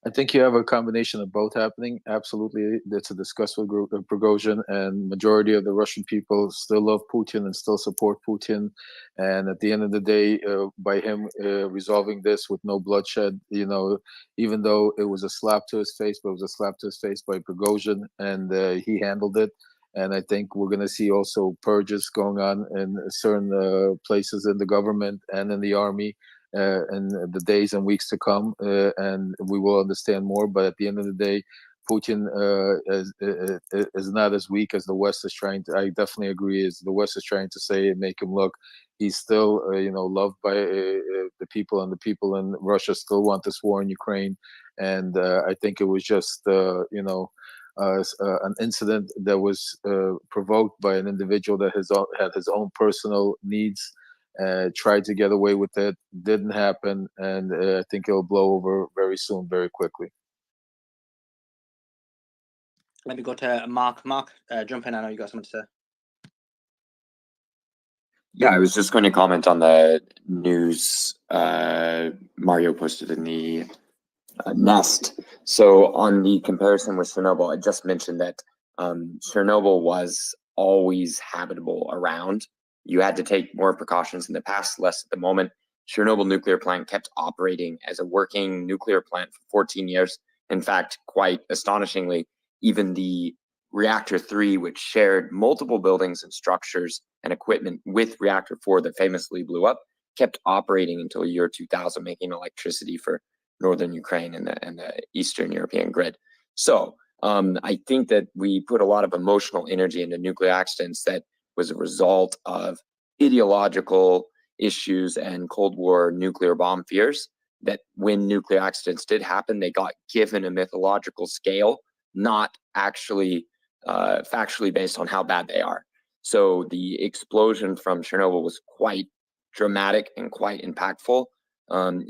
I think you have a combination of both happening. Absolutely, it's a disgustful group of Prigozhin, and majority of the Russian people still love Putin and still support Putin. And at the end of the day, by him resolving this with no bloodshed, even though it was a slap to his face, but it was a slap to his face by Prigozhin, and he handled it. And I think we're going to see also purges going on in certain places in the government and in the army. In the days and weeks to come, and we will understand more. But at the end of the day, Putin is not as weak as the West is trying to. I definitely agree. Is the West is trying to say and make him look. He's still, loved by the people, and the people in Russia still want this war in Ukraine. And I think it was just, an incident that was provoked by an individual that had his own personal needs. tried to get away with it. Didn't happen, and I think it'll blow over very soon, very quickly. Let me go to Mark. Mark, jump in. I know you got something to say. Yeah, I was just going to comment on the news Mario posted in the Nest. So on the comparison with Chernobyl, I just mentioned that Chernobyl was always habitable around. You had to take more precautions in the past, less at the moment. Chernobyl nuclear plant kept operating as a working nuclear plant for 14 years. In fact, quite astonishingly, even the Reactor 3, which shared multiple buildings and structures and equipment with Reactor 4 that famously blew up, kept operating until year 2000, making electricity for northern Ukraine and the Eastern European grid. So I think that we put a lot of emotional energy into nuclear accidents that was a result of ideological issues and Cold War nuclear bomb fears, that when nuclear accidents did happen, they got given a mythological scale, not actually factually based on how bad they are. So the explosion from Chernobyl was quite dramatic and quite impactful.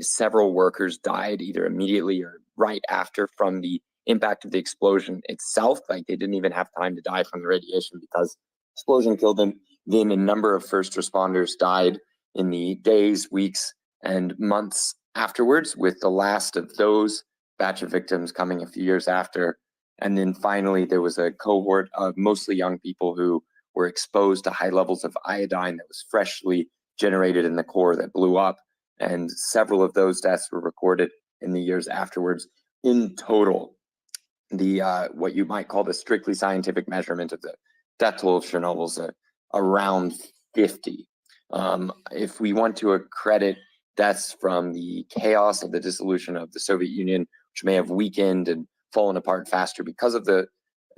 Several workers died either immediately or right after from the impact of the explosion itself. Like they didn't even have time to die from the radiation because the explosion killed them. Then a number of first responders died in the days, weeks, and months afterwards, with the last of those batch of victims coming a few years after. And then finally, there was a cohort of mostly young people who were exposed to high levels of iodine that was freshly generated in the core that blew up. And several of those deaths were recorded in the years afterwards. In total, the what you might call the strictly scientific measurement of the death toll of Chernobyl is around 50. If we want to accredit deaths from the chaos of the dissolution of the Soviet Union, which may have weakened and fallen apart faster because of the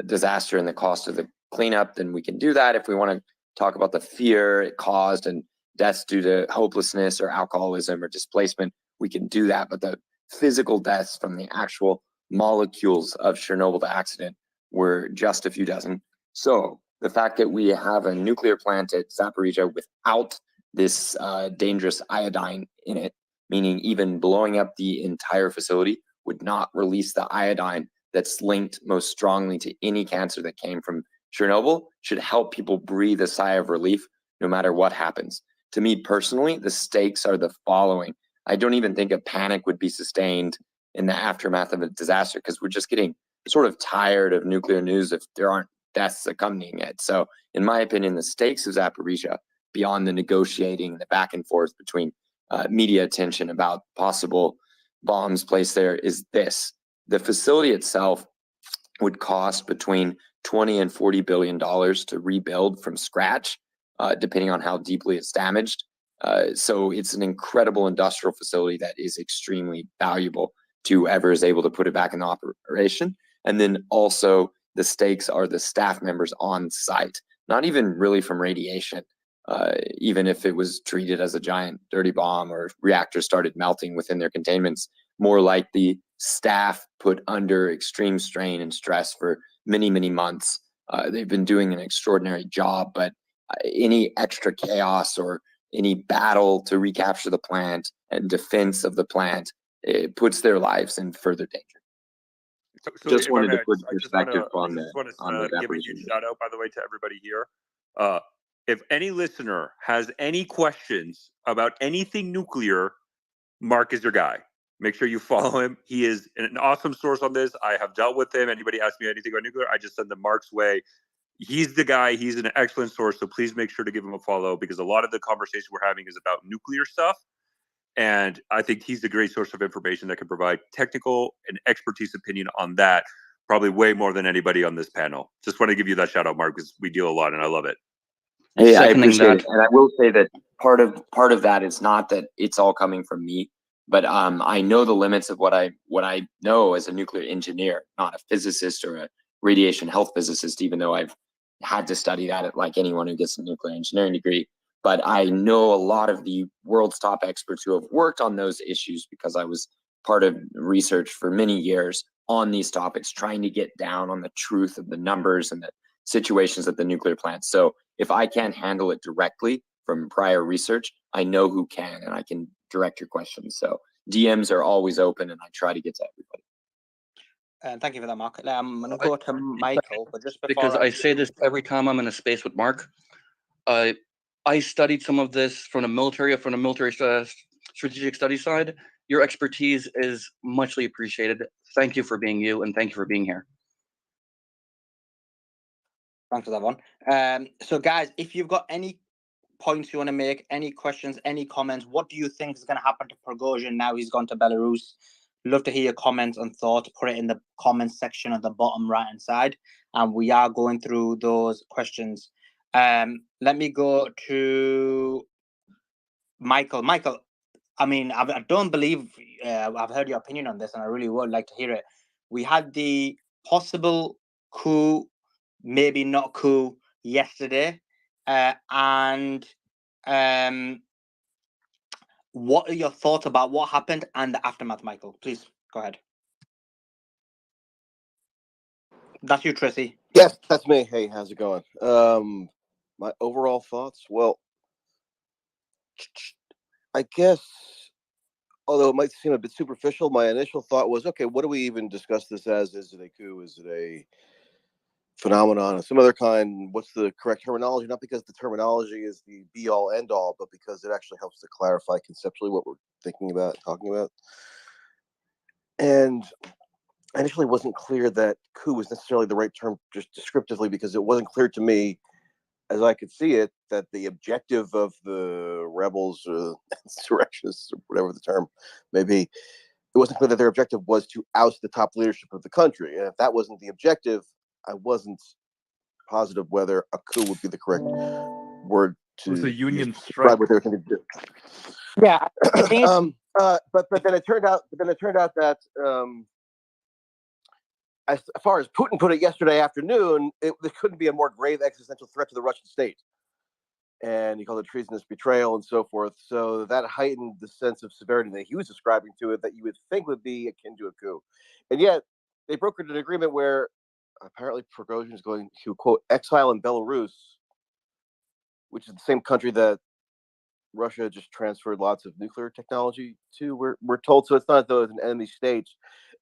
disaster and the cost of the cleanup, then we can do that. If we want to talk about the fear it caused and deaths due to hopelessness or alcoholism or displacement, we can do that. But the physical deaths from the actual molecules of Chernobyl, the accident, were just a few dozen. So the fact that we have a nuclear plant at Zaporizhzhia without this dangerous iodine in it, meaning even blowing up the entire facility would not release the iodine that's linked most strongly to any cancer that came from Chernobyl, should help people breathe a sigh of relief no matter what happens. To me personally, the stakes are the following. I don't even think a panic would be sustained in the aftermath of a disaster because we're just getting sort of tired of nuclear news if there aren't deaths accompanying it. So in my opinion, the stakes of Zaporizhzhia, beyond the negotiating, the back and forth between media attention about possible bombs placed there, is this. The facility itself would cost between $20 and $40 billion to rebuild from scratch, depending on how deeply it's damaged. So it's an incredible industrial facility that is extremely valuable to whoever is able to put it back in operation. And then also the stakes are the staff members on site, not even really from radiation. Even if it was treated as a giant dirty bomb or reactors started melting within their containments, more like the staff put under extreme strain and stress for many, many months. They've been doing an extraordinary job, but any extra chaos or any battle to recapture the plant and defense of the plant, it puts their lives in further danger. So Just if wanted I to may, put I just perspective want on the to give a huge Zaporizhzhia. shout out, by the way, to everybody here. If any listener has any questions about anything nuclear, Mark is your guy. Make sure you follow him. He is an awesome source on this. I have dealt with him. Anybody asks me anything about nuclear, I just send them Mark's way. He's the guy. He's an excellent source. So please make sure to give him a follow, because a lot of the conversation we're having is about nuclear stuff. And I think he's a great source of information that can provide technical and expertise opinion on that, probably way more than anybody on this panel. Just want to give you that shout out, Mark, because we deal a lot and I love it. Hey, I appreciate it. And I will say that part of that is not that it's all coming from me, but I know the limits of what I know as a nuclear engineer, not a physicist or a radiation health physicist, even though I've had to study that like anyone who gets a nuclear engineering degree. But I know a lot of the world's top experts who have worked on those issues, because I was part of research for many years on these topics, trying to get down on the truth of the numbers and the situations at the nuclear plants. So if I can't handle it directly from prior research, I know who can, and I can direct your questions. So DMs are always open, and I try to get to everybody. Thank you for that, Mark. I'm going to go to Michael, but just before Because I say this every time I'm in a space with Mark. I studied some of this from the military strategic study side. Your expertise is muchly appreciated. Thank you for being you, and thank you for being here. Thanks for that one. So, guys, if you've got any points you want to make, any questions, any comments, what do you think is going to happen to Prigozhin now he's gone to Belarus? Love to hear your comments and thoughts. Put it in the comments section at the bottom right hand side, and we are going through those questions. Let me go to Michael. Michael, I mean, I don't believe I've heard your opinion on this, and I really would like to hear it. We had the possible coup, maybe not coup, yesterday, and what are your thoughts about what happened and the aftermath, Michael? Please go ahead. That's you, Tracy. Yes, that's me. Hey, how's it going? My overall thoughts. Well, I guess, although it might seem a bit superficial, my initial thought was, okay, what do we even discuss this as? Is it a coup? Is it a phenomenon of some other kind? What's the correct terminology? Not because the terminology is the be all end all, but because it actually helps to clarify conceptually what we're thinking about, talking about. And I initially wasn't clear that coup was necessarily the right term just descriptively, because it wasn't clear to me, as I could see it, that the objective of the rebels or insurrectionists, or whatever the term may be, it wasn't clear that their objective was to oust the top leadership of the country. And if that wasn't the objective, I wasn't positive whether a coup would be the correct word to describe what they were thinking to do. Yeah, I think but then it turned out that as far as Putin put it yesterday afternoon, there couldn't be a more grave existential threat to the Russian state, and he called it treasonous betrayal and so forth. So that heightened the sense of severity that he was ascribing to it, that you would think would be akin to a coup, and yet they brokered an agreement where apparently Prigozhin is going to, quote, exile in Belarus, which is the same country that Russia just transferred lots of nuclear technology to. We're told, so it's not as though it's an enemy state,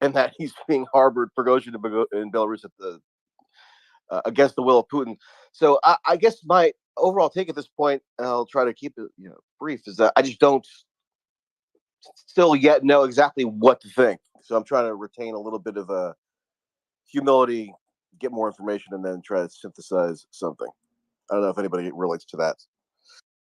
and that he's being harbored, Prigozhin, in Belarus at the against the will of Putin. So I guess my overall take at this point, and I'll try to keep it brief, is that I just don't still yet know exactly what to think. So I'm trying to retain a little bit of a humility, get more information, and then try to synthesize something. I don't know if anybody relates to that.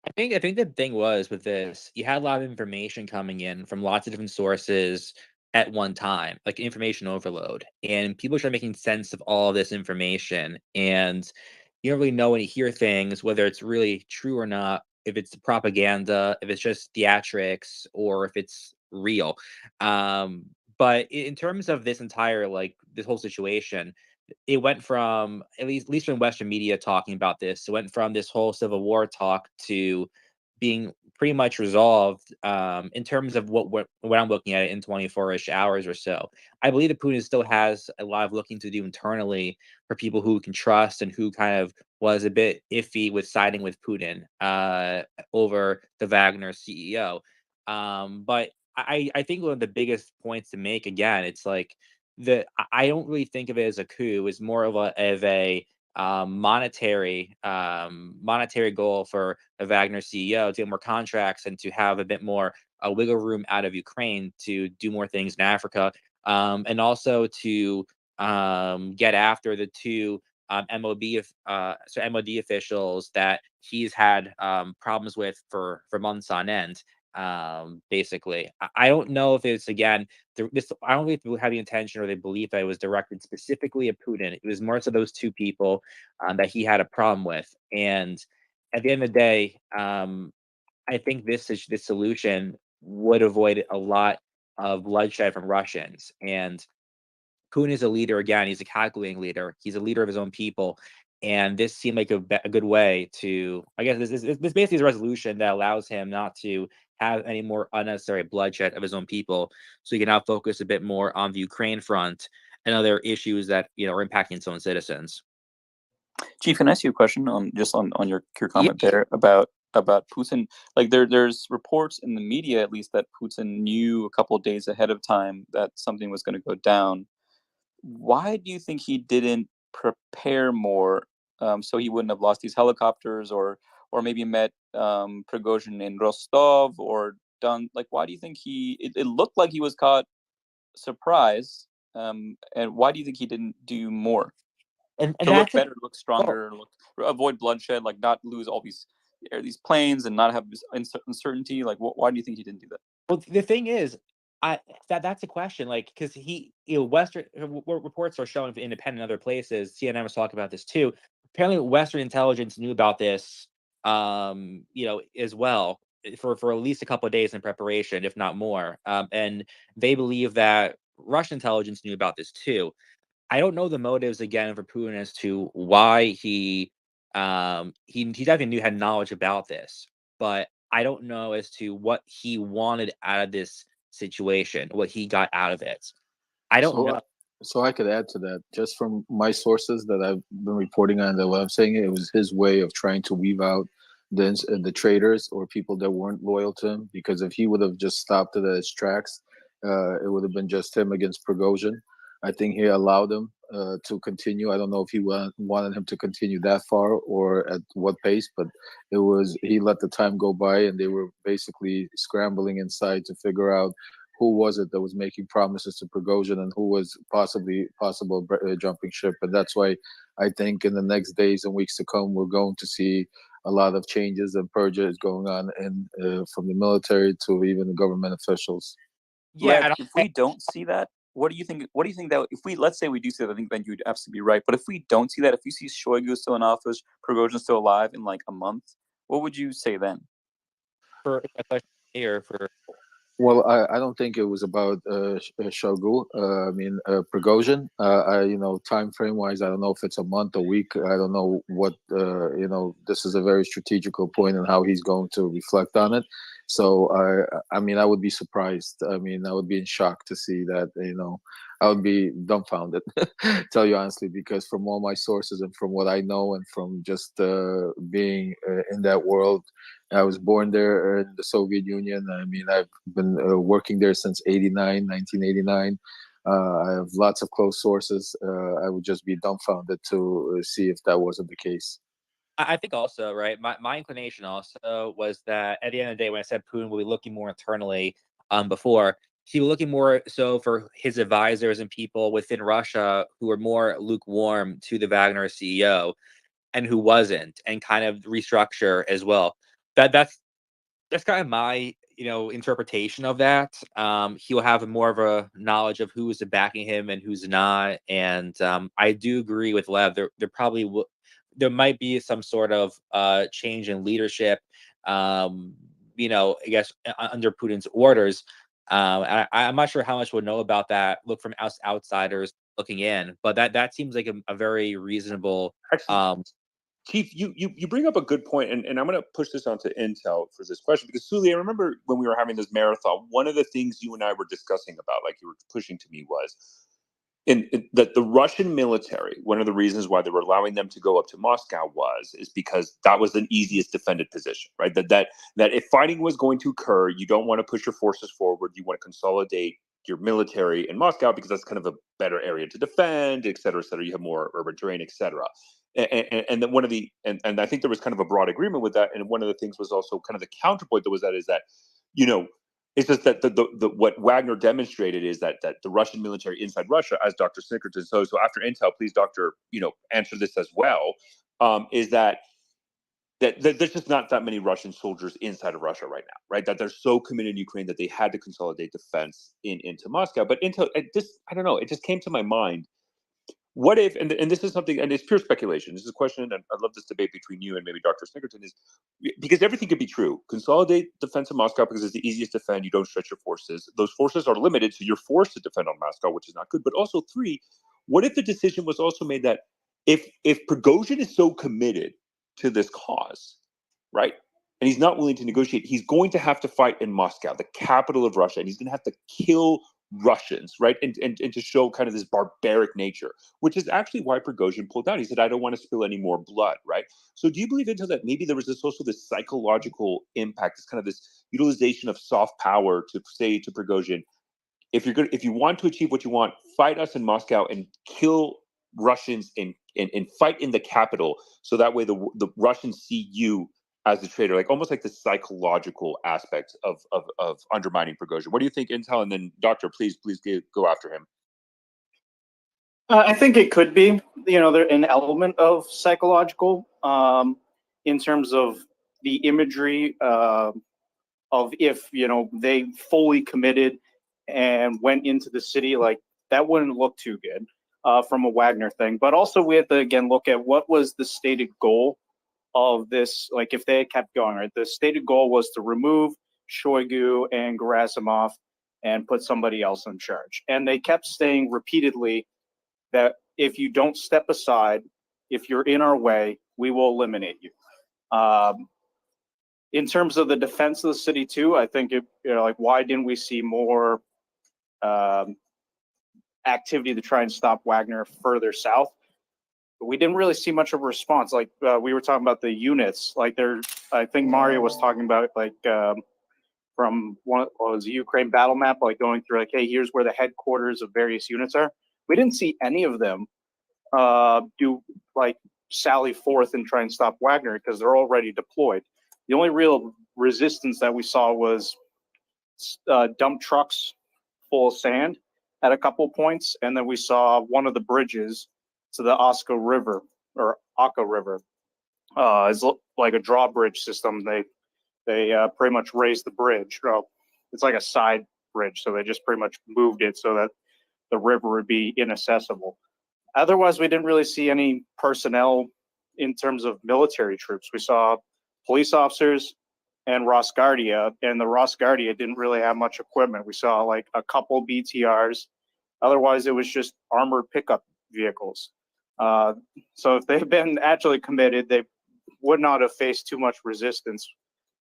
I think the thing was with this, you had a lot of information coming in from lots of different sources at one time, like information overload, and people start making sense of all of this information, and you don't really know when you hear things whether it's really true or not, if it's propaganda, if it's just theatrics, or if it's real. But in terms of this entire this whole situation, it went from at least in Western media talking about this, it went from this whole civil war talk to being pretty much resolved in terms of what I'm looking at it in 24-ish hours or so. I believe that Putin still has a lot of looking to do internally for people who can trust and who kind of was a bit iffy with siding with Putin over the Wagner CEO. But I think one of the biggest points to make, again, it's like I don't really think of it as a coup. It's more of a monetary goal for the Wagner CEO to get more contracts and to have a bit more wiggle room out of Ukraine to do more things in Africa, and also to get after the two MOD officials that he's had problems with for months on end. Basically, I don't know if it's, again, I don't think people have the intention or they believe that it was directed specifically at Putin. It was more so those two people that he had a problem with, and at the end of the day, I think this solution would avoid a lot of bloodshed from Russians. And Putin is a leader. Again, he's a calculating leader. He's a leader of his own people. And this seemed like a good way to, I guess, this basically is a resolution that allows him not to have any more unnecessary bloodshed of his own people. So he can now focus a bit more on the Ukraine front and other issues that are impacting its own citizens. Chief, can I ask you a question on your comment there about about Putin. Like there's reports in the media, at least, that Putin knew a couple of days ahead of time that something was going to go down. Why do you think he didn't prepare more, so he wouldn't have lost these helicopters, or maybe met Prigozhin in Rostov, or done like? Why do you think it looked like he was caught surprise? And why do you think he didn't do more And to look that's better, look stronger, avoid bloodshed, like not lose all these planes and not have this uncertainty? Like, why do you think he didn't do that? Well, the thing is, that's a question, like, because Western reports are showing from independent other places. CNN was talking about this too. Apparently, Western intelligence knew about this, as well for at least a couple of days in preparation, if not more. And they believe that Russian intelligence knew about this too. I don't know the motives again for Putin as to why he definitely had knowledge about this, but I don't know as to what he wanted out of this situation, what he got out of it. I don't know. So I could add to that, just from my sources that I've been reporting on, that what I'm saying, it was his way of trying to weave out the traitors or people that weren't loyal to him. Because if he would have just stopped it at its tracks, it would have been just him against Prigozhin. I think he allowed him to continue. I don't know if he wanted him to continue that far or at what pace, but he let the time go by, and they were basically scrambling inside to figure out who was it that was making promises to Prigozhin and who was possible jumping ship. And that's why I think in the next days and weeks to come, we're going to see a lot of changes and purges going on from the military to even the government officials. Yeah, if we don't see that, what do you think? What do you think that if we, let's say we do see that, I think then you'd absolutely be right. But if we don't see that, if you see Shoigu still in office, Prigozhin still alive in like a month, what would you say then? For a question here for. Well, I don't think it was about Shogu. I mean, Prigozhin. Time frame wise, I don't know if it's a month, a week. I don't know what. This is a very strategical point in how he's going to reflect on it. So, I mean, I would be surprised. I mean, I would be in shock to see that. I would be dumbfounded, tell you honestly, because from all my sources and from what I know and from just being in that world. I was born there in the Soviet Union. I mean, I've been working there since 1989. I have lots of close sources. I would just be dumbfounded to see if that wasn't the case. I think also, right, my inclination also was that at the end of the day, when I said Putin will be looking more internally before, he was looking more so for his advisors and people within Russia who were more lukewarm to the Wagner CEO and who wasn't, and kind of restructure as well. That's kind of my interpretation of that. He'll have more of a knowledge of who is backing him and who's not, and I do agree with Lev. There probably there might be some sort of change in leadership. I guess under Putin's orders. I'm not sure how much we'll know about that. Look from outsiders looking in, but that seems like a very reasonable. Keith, you bring up a good point, and I'm going to push this onto Intel for this question, because Sully, I remember when we were having this marathon, one of the things you and I were discussing about, like you were pushing to me, was that the Russian military, one of the reasons why they were allowing them to go up to Moscow is because that was the easiest defended position, right? That if fighting was going to occur, you don't want to push your forces forward, you want to consolidate your military in Moscow because that's kind of a better area to defend, et cetera, et cetera. You have more urban terrain, et cetera. And then and I think there was kind of a broad agreement with that. And one of the things was also kind of the counterpoint that was that is that, it's just that the what Wagner demonstrated is that the Russian military inside Russia, as Dr. Snickerton, so after Intel, please, Doctor, answer this as well, is that there's just not that many Russian soldiers inside of Russia right now, right? That they're so committed in Ukraine that they had to consolidate defense into Moscow. But Intel, I don't know, it just came to my mind. What if, and this is something, and it's pure speculation, this is a question, and I love this debate between you and maybe Dr. Snickerton, is because everything could be true. Consolidate defense of Moscow because it's the easiest to defend. You don't stretch your forces. Those forces are limited, so you're forced to defend on Moscow, which is not good. But also, three, what if the decision was also made that if Prigozhin is so committed to this cause, right, and he's not willing to negotiate, he's going to have to fight in Moscow, the capital of Russia, and he's going to have to kill Russians, right? And to show kind of this barbaric nature, which is actually why Prigozhin pulled out. He said, I don't want to spill any more blood, right? So do you believe into that maybe there was also this psychological impact, this kind of this utilization of soft power to say to Prigozhin, if you want to achieve what you want, fight us in Moscow and kill Russians and fight in the capital, so that way the Russians see you as the traitor, like almost like the psychological aspect of undermining Prigozhin. What do you think, Intel? And then Doctor, please go after him. I think it could be, there an element of psychological in terms of the imagery of if they fully committed and went into the city, like that wouldn't look too good from a Wagner thing. But also we have to again look at what was the stated goal of this. Like if they had kept going, right? The stated goal was to remove Shoigu and Gerasimov and put somebody else in charge. And they kept saying repeatedly that if you don't step aside, if you're in our way, we will eliminate you. In terms of the defense of the city too, I think like why didn't we see more activity to try and stop Wagner further south? But we didn't really see much of a response. Like we were talking about the units, like I think Mario was talking about like from what was the Ukraine battle map, like going through like, hey, here's where the headquarters of various units are. We didn't see any of them do like sally forth and try and stop Wagner because they're already deployed. The only real resistance that we saw was dump trucks full of sand at a couple points, and then we saw one of the bridges to the Oska River or Aka River is like a drawbridge system. They pretty much raised the bridge. Well, it's like a side bridge, so they just pretty much moved it so that the river would be inaccessible. Otherwise, we didn't really see any personnel in terms of military troops. We saw police officers and Rosguardia, and the Rosguardia didn't really have much equipment. We saw like a couple BTRs. Otherwise, it was just armored pickup vehicles. So if they had been actually committed, they would not have faced too much resistance.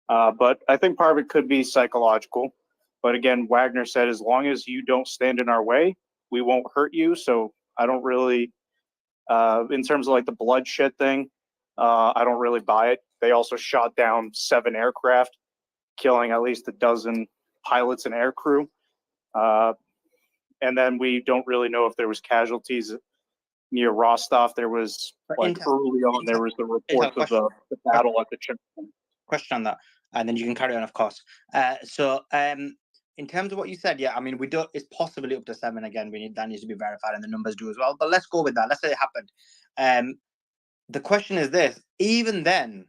But I think part of it could be psychological. But again, Wagner said, as long as you don't stand in our way, we won't hurt you. So I don't really, in terms of like the bloodshed thing, I don't really buy it. They also shot down 7 aircraft, killing at least a dozen pilots and aircrew. And then we don't really know if there was casualties near Rostov. There was like early on, there was the reports of the battle at the checkpoint. Question on that, and then you can carry on, of course. In terms of what you said, yeah, I mean, it's possibly up to 7 again. That needs to be verified, and the numbers do as well. But let's go with that. Let's say it happened. The question is this: even then,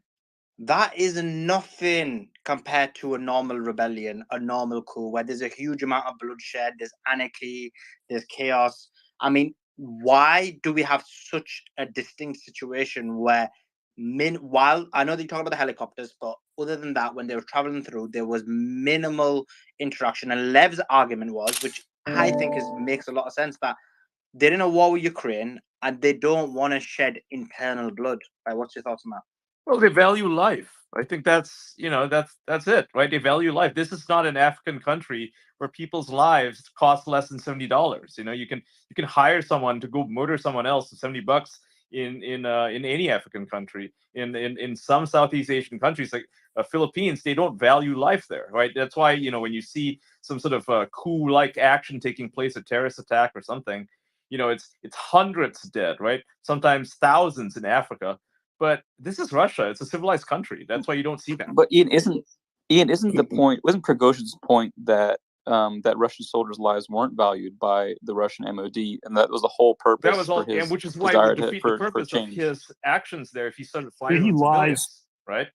that is nothing compared to a normal rebellion, a normal coup, where there's a huge amount of bloodshed, there's anarchy, there's chaos. I mean, why do we have such a distinct situation where while I know that you talk about the helicopters, but other than that, when they were traveling through, there was minimal interaction. And Lev's argument was, which I think makes a lot of sense, that they're in a war with Ukraine and they don't want to shed internal blood. Right? What's your thoughts on that? Well, they value life. I think that's it, right? They value life. This is not an African country where people's lives cost less than $70. You can hire someone to go murder someone else for $70 in any African country. In some Southeast Asian countries like Philippines, they don't value life there, right? That's why when you see some sort of coup-like action taking place, a terrorist attack or something, it's hundreds dead, right? Sometimes thousands in Africa. But this is Russia. It's a civilized country. That's why you don't see that. But Ian, isn't the point? Wasn't Prigozhin's point that that Russian soldiers' lives weren't valued by the Russian MOD, and that was the whole purpose? That was all, and which is why it would defeat the purpose of his actions there if he started firing on civilians, right?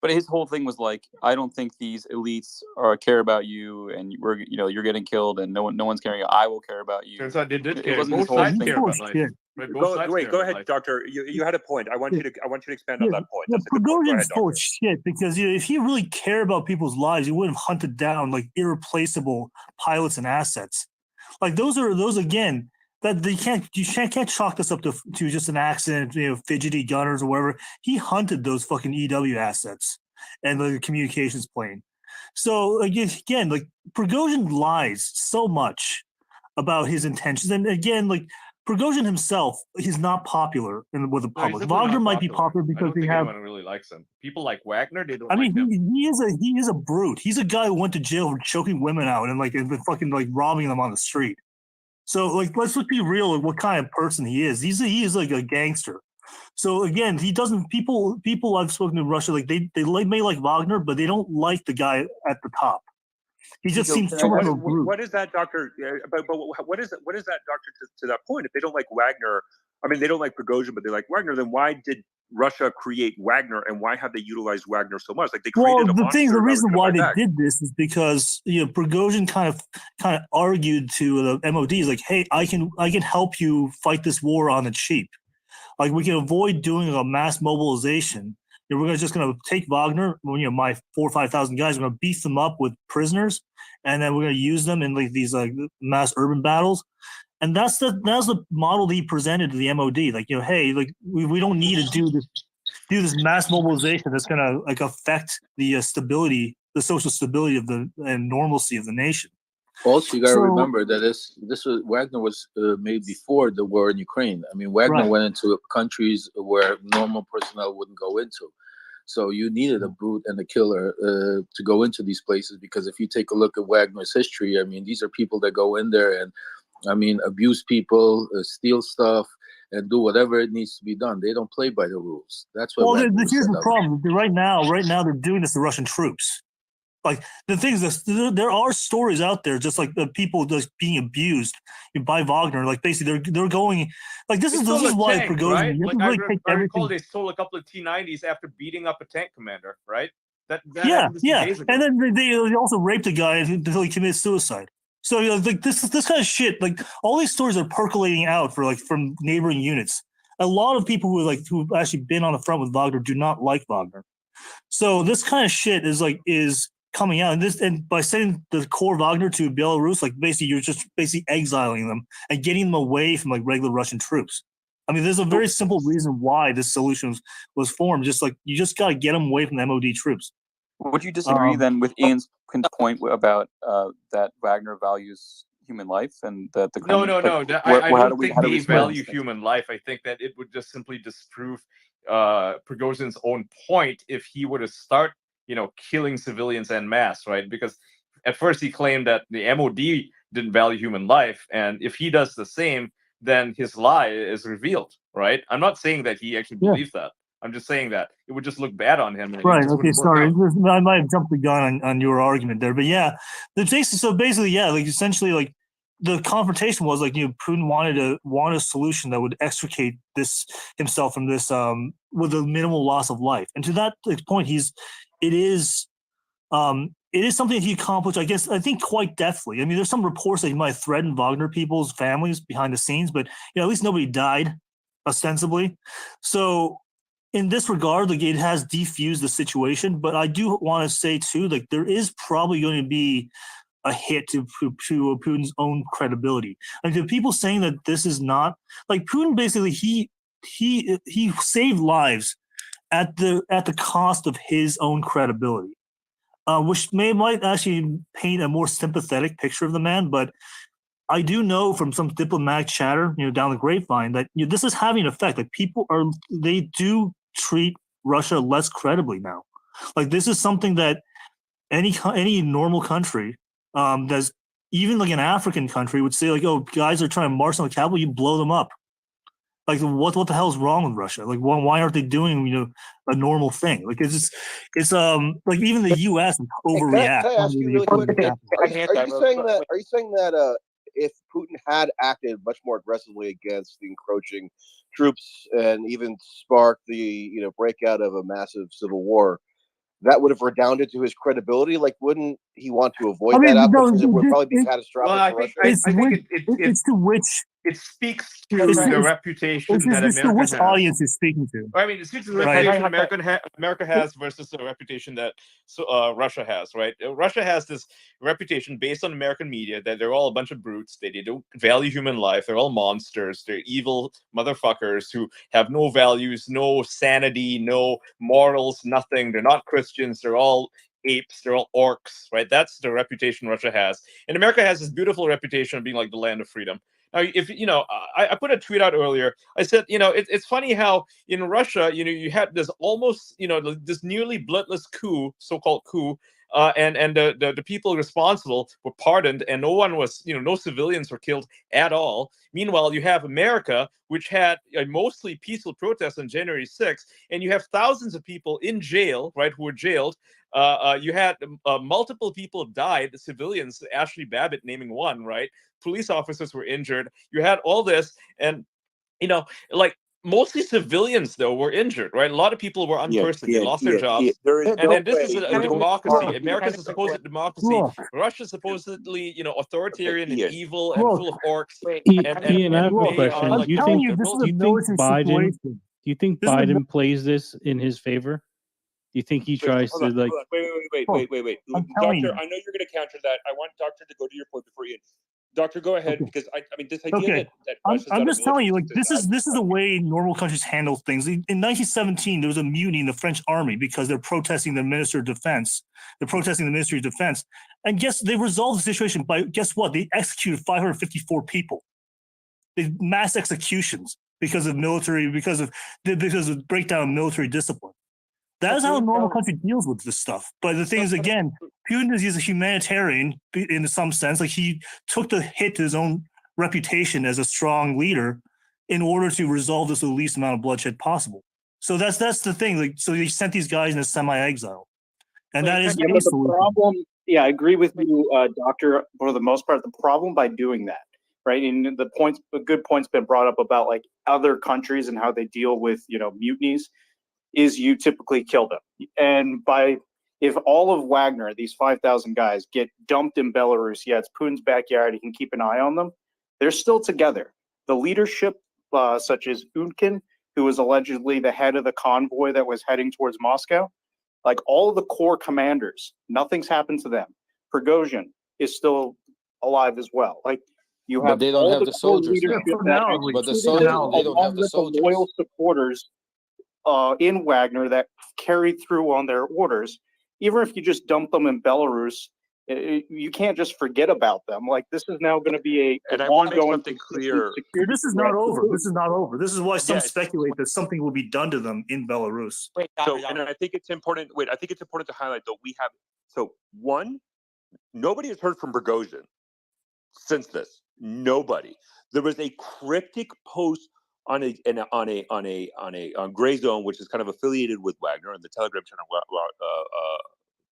But his whole thing was like, I don't think these elites care about you, and you're getting killed, and no one's caring. I will care about you. Turns out they did care. Both sides care about life. Right, go ahead, Doctor. You had a point. I want you to expand on that point. That's a good point. Go ahead, full of shit, because if he really cared about people's lives, he wouldn't have hunted down like irreplaceable pilots and assets. Like those again. That you can't chalk this up to just an accident, fidgety gunners or whatever. He hunted those fucking EW assets and the communications plane. So again, like Prigozhin lies so much about his intentions, and again, like Prigozhin himself, he's not popular with the No, he's public. definitely Wagner not might be popular. popular I because don't they think have. anyone really likes him. People like Wagner, they don't I like mean, him. he is a brute. He's a guy who went to jail for choking women out and fucking like robbing them on the street. So like, let's just be real. Like, what kind of person he is? He is like a gangster. So again, he doesn't. People I've spoken to in Russia, like they may like Wagner, but they don't like the guy at the top. He just So seems too much of a brute. what is that, Doctor? But what is that, Doctor? To that point, if they don't like Wagner, I mean, they don't like Prigozhin, but they like Wagner. Then why did Russia create Wagner, and why have they utilized Wagner so much? Like they created a monster. The reason why they back. did this is because Prigozhin kind of argued to the MOD, is like, hey, I can help you fight this war on the cheap. Like we can avoid doing a mass mobilization. We're just going to take Wagner, my 4,000 or 5,000 guys. We're going to beef them up with prisoners, and then we're going to use them in like these mass urban battles. And that's the model that he presented to the MOD. Like, hey, like we don't need to do this mass mobilization that's going to like affect the stability, the social stability and normalcy of the nation. Also, you got to remember that Wagner was made before the war in Ukraine. I mean, Wagner went into countries where normal personnel wouldn't go into. So you needed a brute and a killer to go into these places, because if you take a look at Wagner's history, I mean, these are people that go in there and, I mean, abuse people, steal stuff, and do whatever it needs to be done. They don't play by the rules. That's what. Well, here's the problem. Right now, they're doing this to Russian troops. Like the things that there are stories out there, just like the people just being abused by Wagner. Like basically, they're going like this is why tank, Prigozhin. Right? You Like really take I everything. recall they stole a couple of T-90s after beating up a tank commander, right? That Yeah, happened just days ago. and then they also raped a guy until he committed suicide. So like this kind of shit, like all these stories are percolating out from neighboring units. A lot of people who've actually been on the front with Wagner do not like Wagner. So this kind of shit is coming out, and by sending the core Wagner to Belarus, like basically you're just basically exiling them and getting them away from like regular Russian troops. I mean, there's a very simple reason why this solution was formed. Just like you just got to get them away from the MOD troops. Would you disagree then with Ian's point about that Wagner values human life and that the No. I don't think they value things? human life. I think that it would just simply disprove Prigozhin's own point if he were to start, killing civilians en masse, right? Because at first he claimed that the MOD didn't value human life, and if he does the same, then his lie is revealed, right? I'm not saying that he actually believes that. I'm just saying that it would just look bad on him. Right. Okay. Sorry. I might have jumped the gun on your argument there, but yeah, basically, yeah, like essentially, like the confrontation was like Putin wanted a solution that would extricate himself from this with a minimal loss of life, and to that point, it is something he accomplished. I think quite deftly. I mean, there's some reports that he might have threatened Wagner people's families behind the scenes, but at least nobody died, ostensibly. So in this regard, like it has defused the situation, but I do want to say too, like there is probably going to be a hit to Putin's own credibility. Like the people saying that this is not like Putin, basically he saved lives at the cost of his own credibility, which might actually paint a more sympathetic picture of the man, but I do know from some diplomatic chatter, down the grapevine that this is having an effect. Like they do treat Russia less credibly now. Like this is something that any normal country, that's even like an African country would say like, oh, guys are trying to march on the capital, you blow them up. Like what the hell is wrong with Russia? Like why aren't they doing a normal thing? Like it's like even the U.S. overreact. Can I ask you really quick? Are you saying that if Putin had acted much more aggressively against the encroaching troops and even sparked the breakout of a massive civil war, that would have redounded to his credibility? Like, wouldn't he want to avoid that outcome because it would probably be catastrophic for Russia? It's to which it speaks to the reputation that it's to America which has. audience you're speaking to. I mean, it speaks to the reputation America has versus the reputation that Russia has, right? Russia has this reputation based on American media that they're all a bunch of brutes. They don't value human life. They're all monsters. They're evil motherfuckers who have no values, no sanity, no morals, nothing. They're not Christians. They're all apes, they're all orcs, right? That's the reputation Russia has. And America has this beautiful reputation of being like the land of freedom. Now, if you know, I put a tweet out earlier. I said, you know, it's funny how in Russia, you know, you had this almost, you know, this nearly bloodless coup, so-called coup, and the people responsible were pardoned, and no one was, you know, no civilians were killed at all. Meanwhile, you have America, which had a mostly peaceful protests on January 6th, and you have thousands of people in jail, right, who were jailed. You had multiple people died, the civilians, Ashley Babbitt naming one, right? Police officers were injured. You had all this, and you know, like mostly civilians though were injured, right? A lot of people were unpersoned. They lost their jobs. There is And no this is a way. democracy. America's a supposed democracy. Look. Russia's supposedly, you know, authoritarian and evil and Look. full of orcs. Ian, I have a question. like, Do you think Biden? Do you think Biden plays this in his favor? Do you think he tries to like? Wait. Doctor, I know you're going to counter that. I want Doctor to go to your point before Ian. Doctor, go ahead, because I mean this idea that I'm just telling you, like this is the way normal countries handle things. In 1917, there was a mutiny in the French army because they're protesting the Minister of Defense. They're protesting the Ministry of Defense, and they resolved the situation by guess what? They executed 554 people. They mass executions because of breakdown of military discipline. That is how a normal country deals with this stuff. But the thing is, again, Putin is a humanitarian in some sense. Like he took the hit to his own reputation as a strong leader in order to resolve this with the least amount of bloodshed possible. So that's the thing. Like, so he sent these guys into semi-exile, and that is the problem. Yeah, I agree with you, Doctor. For the most part, the problem by doing that, right? And a good point's been brought up about like other countries and how they deal with, you know, mutinies. Is you typically kill them. And if all of Wagner, these 5,000 guys, get dumped in Belarus, yeah, it's Putin's backyard, he can keep an eye on them, they're still together. The leadership, such as Unkin, who was allegedly the head of the convoy that was heading towards Moscow, like all of the core commanders, nothing's happened to them. Prigozhin is still alive as well. Like you have but they don't all have the the core soldiers now. leadership But the soldiers, they don't have the soldiers. Loyal supporters in Wagner that carried through on their orders. Even if you just dump them in Belarus, you can't just forget about them. Like this is now going to be and I want to make ongoing something clear. This is not over. This is not over. This is why some speculate that something will be done to them in Belarus. And I think it's important. I think it's important to highlight that we have. So one, nobody has heard from Prigozhin since this. Nobody. There was a cryptic post on Gray Zone, which is kind of affiliated with Wagner, and the Telegram channel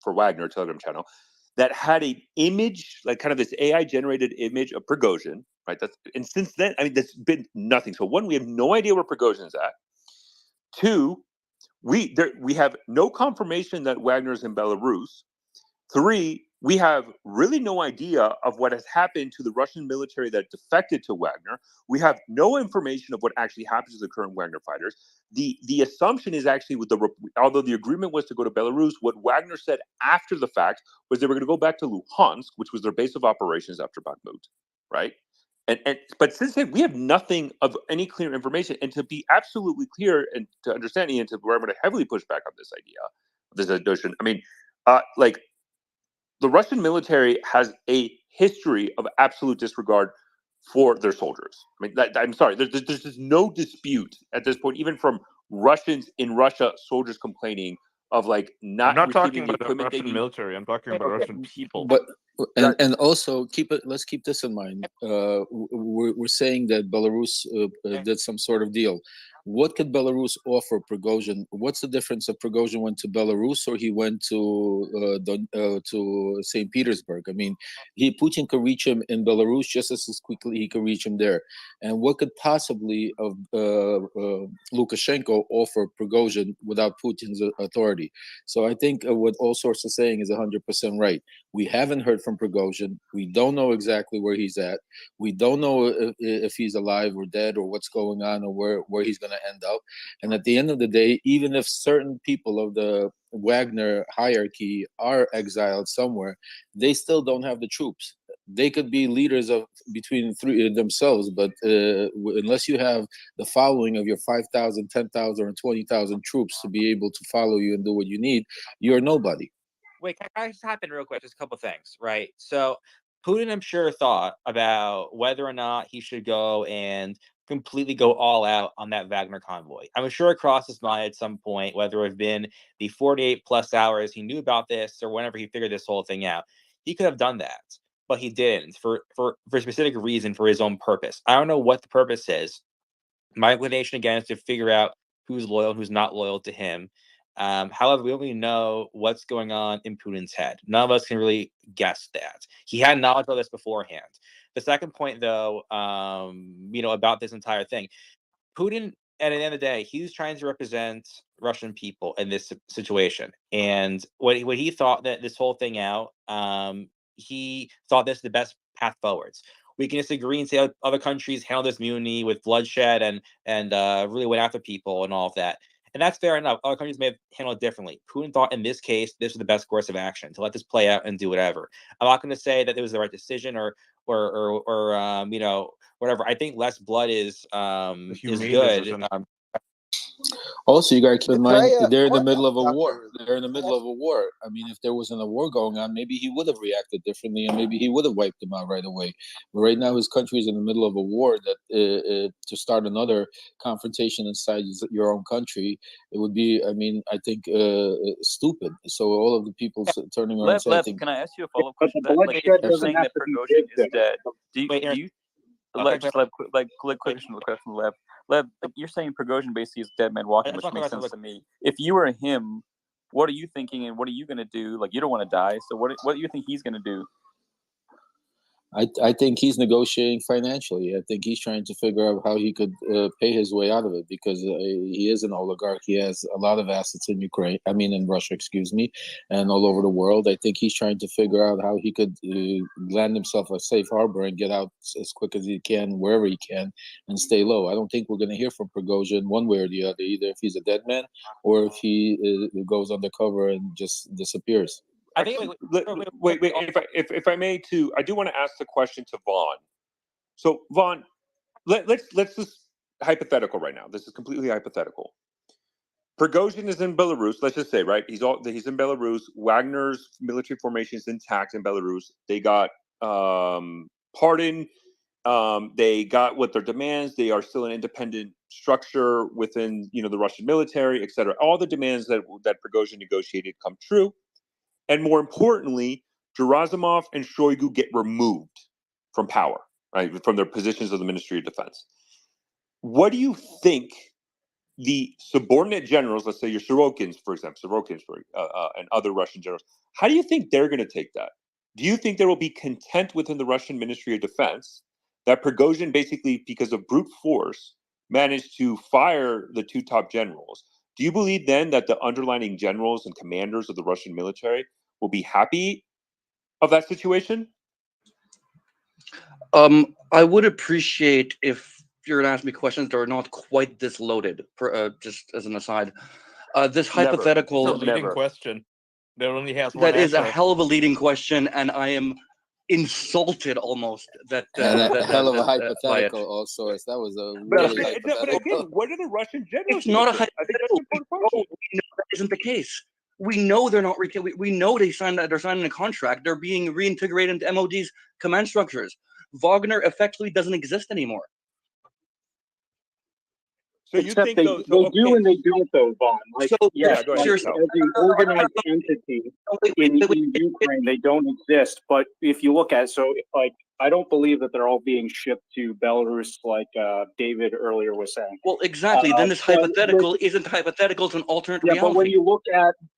for Wagner Telegram channel, that had an image, like kind of this AI generated image of Prigozhin, right? And since then, I mean, that's been nothing. So one, we have no idea where Prigozhin is at. Two, we have no confirmation that Wagner is in Belarus. Three, we have really no idea of what has happened to the Russian military that defected to Wagner. We have no information of what actually happens to the current Wagner fighters. The assumption is actually although the agreement was to go to Belarus, what Wagner said after the fact was they were going to go back to Luhansk, which was their base of operations after Bakhmut, right? But since then, we have nothing of any clear information. And to be absolutely clear and to understand, Ian, where I'm going to heavily push back on this idea, this notion, I mean, the Russian military has a history of absolute disregard for their soldiers. I mean, I'm sorry, there's just no dispute at this point, even from Russians in Russia, soldiers complaining of like not. I'm not talking receiving the about the equipment Russian military. I'm talking about Russian people. But and also let's keep this in mind. We're saying that Belarus did some sort of deal. What could Belarus offer Prigozhin? What's the difference if Prigozhin went to Belarus or he went to St. Petersburg? I mean, Putin could reach him in Belarus just as quickly he could reach him there. And what could possibly Lukashenko offer Prigozhin without Putin's authority? So I think what all sorts are saying is 100% right. We haven't heard from Prigozhin. We don't know exactly where he's at. We don't know if he's alive or dead or what's going on or where he's going to end up. And at the end of the day, even if certain people of the Wagner hierarchy are exiled somewhere, they still don't have the troops. They could be leaders of between themselves, but unless you have the following of your 5,000, 10,000, or 20,000 troops to be able to follow you and do what you need, you're nobody. Wait, can I just hop in real quick? Just a couple things, right? So Putin, I'm sure, thought about whether or not he should go and completely go all out on that Wagner convoy. I'm sure it crossed his mind at some point, whether it have been the 48 plus hours he knew about this or whenever he figured this whole thing out. He could have done that, but he didn't for a specific reason, for his own purpose. I don't know what the purpose is. My inclination again is to figure out who's loyal and who's not loyal to him. However, we don't really know what's going on in Putin's head. None of us can really guess that. He had knowledge of this beforehand. The second point, though, about this entire thing, Putin, at the end of the day, he's trying to represent Russian people in this situation. And when he thought that this whole thing out, he thought this is the best path forwards. We can disagree and say how other countries handle this mutiny with bloodshed and really went after people and all of that. And that's fair enough. Other countries may have handled it differently. Putin thought in this case, this was the best course of action, to let this play out and do whatever. I'm not going to say that it was the right decision or whatever. I think less blood is good. Also, you got to keep in Can mind I, they're in the what middle of a about war. They're in the middle of a war. I mean, if there wasn't a war going on, maybe he would have reacted differently, and maybe he would have wiped them out right away. But right now, his country is in the middle of a war. That to start another confrontation inside your own country, it would be, I mean, I think stupid. So all of the people turning around and saying, I think, Can I ask you a follow-up But the question? Like, if bloodshed you're doesn't saying have that to be Prigozhin big, is dead, do you just quick question, Lev. Lev, like, you're saying Prigozhin basically is dead man walking, which makes sense to me. If you were him, what are you thinking, and what are you gonna do? Like, you don't want to die, so what do you think he's gonna do? I think he's negotiating financially. I think he's trying to figure out how he could pay his way out of it, because he is an oligarch. He has a lot of assets in in Russia, excuse me, and all over the world. I think he's trying to figure out how he could land himself a safe harbor and get out as quick as he can, wherever he can, and stay low. I don't think we're going to hear from Prigozhin one way or the other, either if he's a dead man or if he goes undercover and just disappears. I think. Wait. If I may, too, I do want to ask the question to Vaughn. So, Vaughn, let's just hypothetical right now. This is completely hypothetical. Prigozhin is in Belarus. Let's just say, right? He's in Belarus. Wagner's military formation is intact in Belarus. They got pardoned. They got what their demands. They are still an independent structure within, the Russian military, etc. All the demands that Prigozhin negotiated come true. And more importantly, Gerasimov and Shoigu get removed from power, right, from their positions of the Ministry of Defense. What do you think the subordinate generals, let's say your Sorokins, for example, and other Russian generals, how do you think they're going to take that? Do you think there will be content within the Russian Ministry of Defense that Prigozhin basically, because of brute force, managed to fire the two top generals? Do you believe then that the underlining generals and commanders of the Russian military will be happy of that situation? I would appreciate if you're going to ask me questions that are not quite this loaded. Just as an aside, this hypothetical It's a leading question that only has one that is a answer. hell of a leading question, and I am insulted almost that And a hell of a by it. hypothetical also, as that was a But really hypothetical. again, what are the Russian generals? It's not a gonna say? I think that's an important question. We know that isn't the case. We know they're not. We know they're signing a contract. They're being reintegrated into MOD's command structures. Wagner effectively doesn't exist anymore. So you Except think they those? do and they don't, though, Vaughn. Like, So, yes, go ahead. as an organized entity in Ukraine, they don't exist. But if you look at it, so like, I don't believe that they're all being shipped to Belarus, like David earlier was saying. Well, exactly. Then this hypothetical isn't hypothetical; it's an alternate reality. But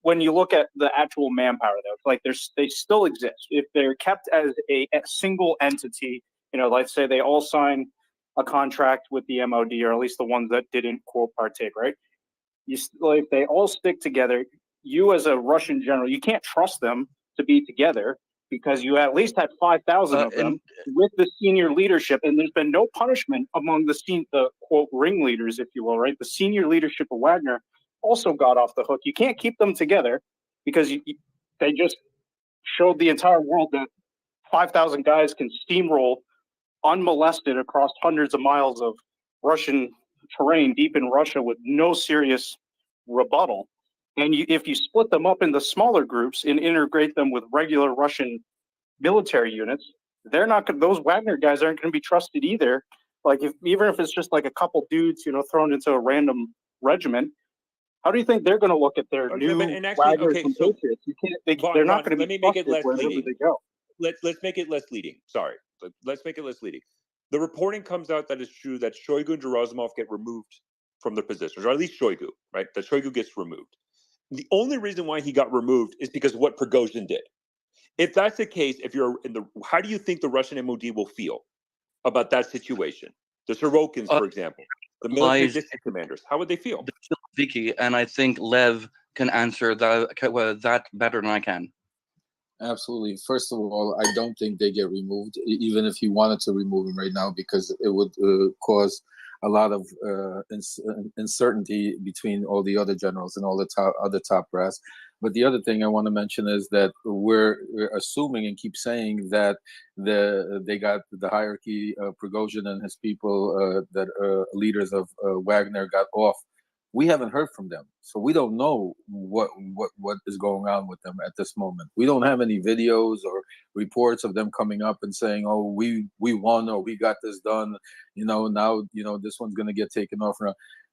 when you look at the actual manpower, though, like they still exist. If they're kept as a single entity, let's say they all sign a contract with the MOD, or at least the ones that didn't quote partake, right? If they all stick together, you as a Russian general, you can't trust them to be together because you at least had 5,000 of them with the senior leadership, and there's been no punishment among the quote ringleaders, if you will, right? The senior leadership of Wagner also got off the hook. You can't keep them together because they just showed the entire world that 5,000 guys can steamroll unmolested across hundreds of miles of Russian terrain deep in Russia with no serious rebuttal. And if you split them up into smaller groups and integrate them with regular Russian military units, they're not going. Those Wagner guys aren't going to be trusted either. Like even if it's just like a couple dudes, thrown into a random regiment, how do you think they're going to look at their new Wagner compatriots? You can't. They're not going to be trusted wherever they go. Let's make it less leading. Sorry, let's make it less leading. The reporting comes out that it's true that Shoigu and Gerasimov get removed from their positions, or at least Shoigu, right? That Shoigu gets removed. The only reason why he got removed is because of what Prigozhin did. If that's the case, how do you think the Russian MOD will feel about that situation? The Sorokins, for example, the military district commanders, how would they feel? Vicky, and I think Lev can answer that better than I can. Absolutely. First of all, I don't think they get removed, even if he wanted to remove him right now, because it would cause a lot of uncertainty between all the other generals and all the other top brass. But the other thing I want to mention is that we're assuming and keep saying that they got the hierarchy, Prigozhin and his people, that leaders of Wagner got off. We haven't heard from them, so we don't know what is going on with them at this moment. We don't have any videos or reports of them coming up and saying, "Oh, we won," or "We got this done." Now this one's going to get taken off.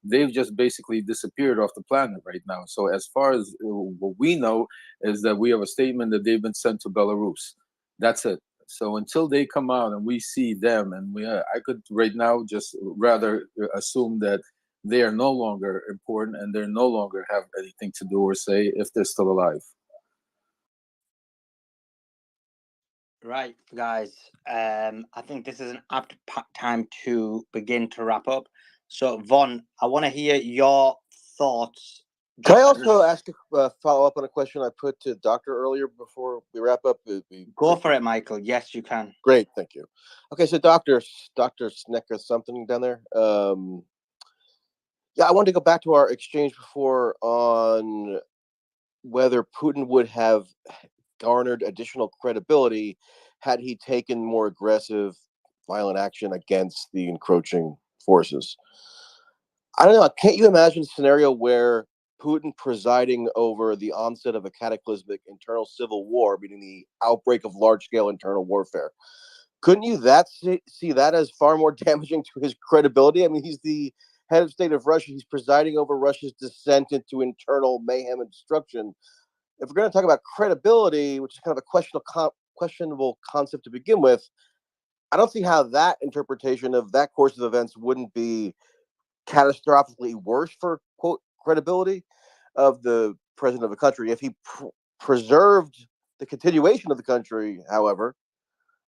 They've just basically disappeared off the planet right now. So as far as what we know is that we have a statement that they've been sent to Belarus. That's it. So until they come out and we see them, and I could right now just rather assume that they are no longer important and they no longer have anything to do or say if they're still alive. Right, guys. I think this is an apt time to begin to wrap up. So, Von, I want to hear your thoughts. Can I also ask a follow up on a question I put to Doctor earlier before we wrap up? Go for it, Michael. Yes, you can. Great, thank you. Okay, so Doctor Snecker something down there. Yeah, I wanted to go back to our exchange before on whether Putin would have garnered additional credibility had he taken more aggressive, violent action against the encroaching forces. I don't know. Can't you imagine a scenario where Putin presiding over the onset of a cataclysmic internal civil war, meaning the outbreak of large-scale internal warfare? Couldn't you see that as far more damaging to his credibility? I mean, he's the head of state of Russia. He's presiding over Russia's descent into internal mayhem and destruction. If we're going to talk about credibility, which is kind of a questionable concept to begin with, I don't see how that interpretation of that course of events wouldn't be catastrophically worse for, quote, credibility of the president of a country. If he preserved the continuation of the country, however,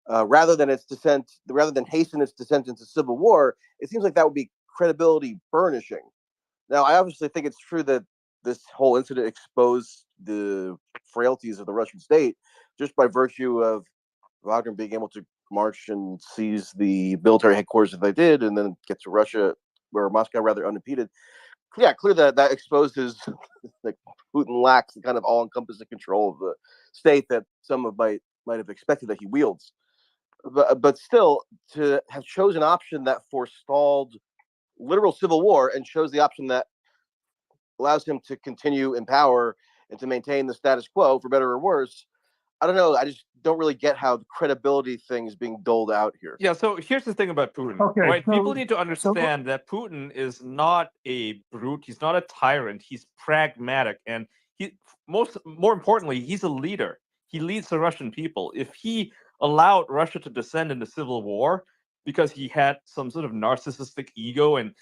rather than hasten its descent into civil war, it seems like that would be credibility burnishing. Now, I obviously think it's true that this whole incident exposed the frailties of the Russian state just by virtue of Wagner being able to march and seize the military headquarters that they did, and then get to Russia, or Moscow rather, unimpeded. Yeah, clear that exposes like Putin lacks the kind of all-encompassing control of the state that some might have expected that he wields. But still, to have chosen an option that forestalled literal civil war and chose the option that allows him to continue in power and to maintain the status quo, for better or worse, I don't know. I just don't really get how the credibility thing is being doled out here. Yeah, so here's the thing about Putin, right? People need to understand that Putin is not a brute. He's not a tyrant. He's pragmatic, and more importantly, he's a leader. He leads the Russian people. If he allowed Russia to descend into civil war because he had some sort of narcissistic ego and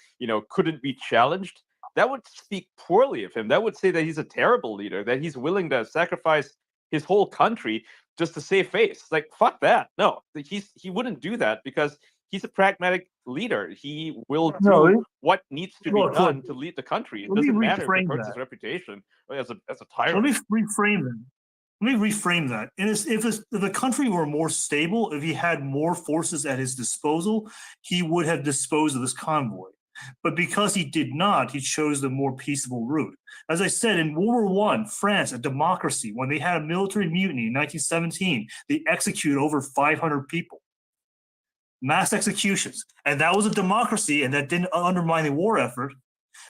couldn't be challenged, that would speak poorly of him. That would say that he's a terrible leader, that he's willing to sacrifice his whole country just to save face. Like, fuck that. No, he wouldn't do that because he's a pragmatic leader. He will do what needs to be done to lead the country. It doesn't matter if it hurts his reputation as a tyrant. Let me reframe that. And if the country were more stable, if he had more forces at his disposal, he would have disposed of this convoy. But because he did not, he chose the more peaceable route. As I said, in World War I, France, a democracy, when they had a military mutiny in 1917, they executed over 500 people. Mass executions. And that was a democracy, and that didn't undermine the war effort.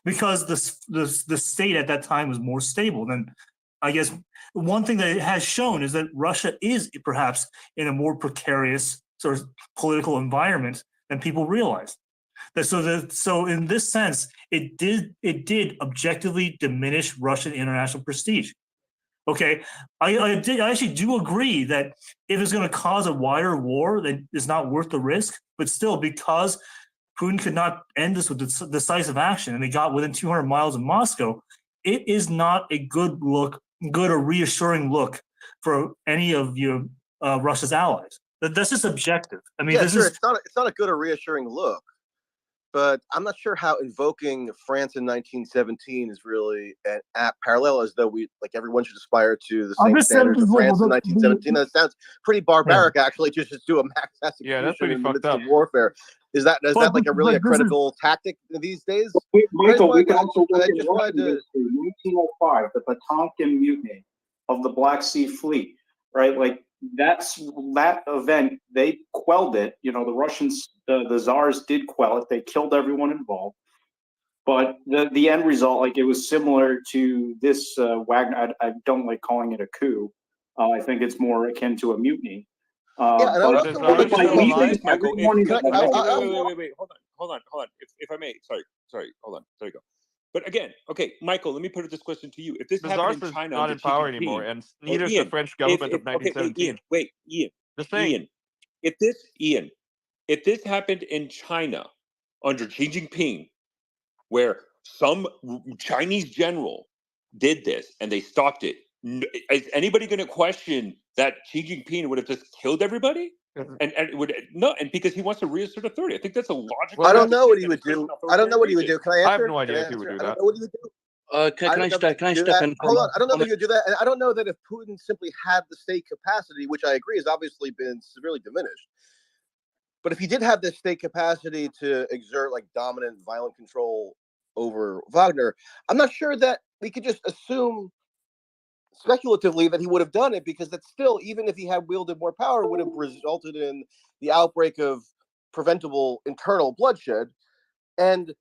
because the state at that time was more stable. Than I guess one thing that it has shown is that Russia is perhaps in a more precarious sort of political environment than people realize. So in this sense, it did objectively diminish Russian international prestige. Okay, I actually do agree that if it's going to cause a wider war, that it's not worth the risk. But still, because Putin could not end this with decisive action, and they got within 200 miles of Moscow, it is not a good or reassuring look for any of Russia's allies. That's just objective. I mean, yeah, this sure, is it's not a good or reassuring look. But I'm not sure how invoking France in 1917 is really an apt parallel, as though everyone should aspire to the same standards of France in 1917. That sounds pretty barbaric, actually, just do a mass execution that's pretty in the fucked midst up. of warfare. Is that like a credible tactic these days? Michael, we can also look in Russian history, 1905, the Potemkin Mutiny of the Black Sea Fleet, right? Like that event, they quelled it. The Russians, the czars did quell it. They killed everyone involved. But the end result, it was similar to this Wagner. I don't like calling it a coup. I think it's more akin to a mutiny. Yeah, and I would also like Michael, wait, hold on. If I may, sorry, hold on. There you go. But again, okay, Michael, let me put this question to you. If this The happened czars in China, not under in power Xi Jinping, anymore, and or neither is the Ian, French government of okay, 1917. Ian, if this happened in China under Xi Jinping, where some Chinese general did this and they stopped it, is anybody going to question that Xi Jinping would have just killed everybody? And would no, and because he wants to reassert authority, I think that's a logical. I don't know what he would do. I don't know what he would do. Can I answer? I have no idea if he would do I don't that. know what he would do. Can I step in? Hold on. I don't know if he would do that, and I don't know that if Putin simply had the state capacity, which I agree has obviously been severely diminished. But if he did have this state capacity to exert dominant, violent control over Wagner, I'm not sure that we could just assume speculatively that he would have done it, because that's still, even if he had wielded more power, would have resulted in the outbreak of preventable internal bloodshed. And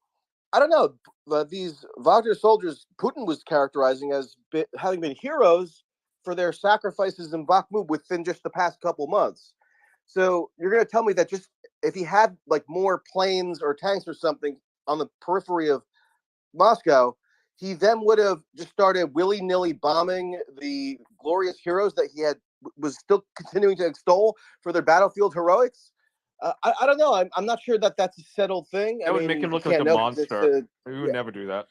I don't know, these Wagner soldiers, Putin was characterizing as having been heroes for their sacrifices in Bakhmut within just the past couple months. So you're going to tell me that just if he had more planes or tanks or something on the periphery of Moscow, he then would have just started willy-nilly bombing the glorious heroes that he was still continuing to extol for their battlefield heroics? I don't know. I'm not sure that that's a settled thing. That would make him look like a monster. He would never do that.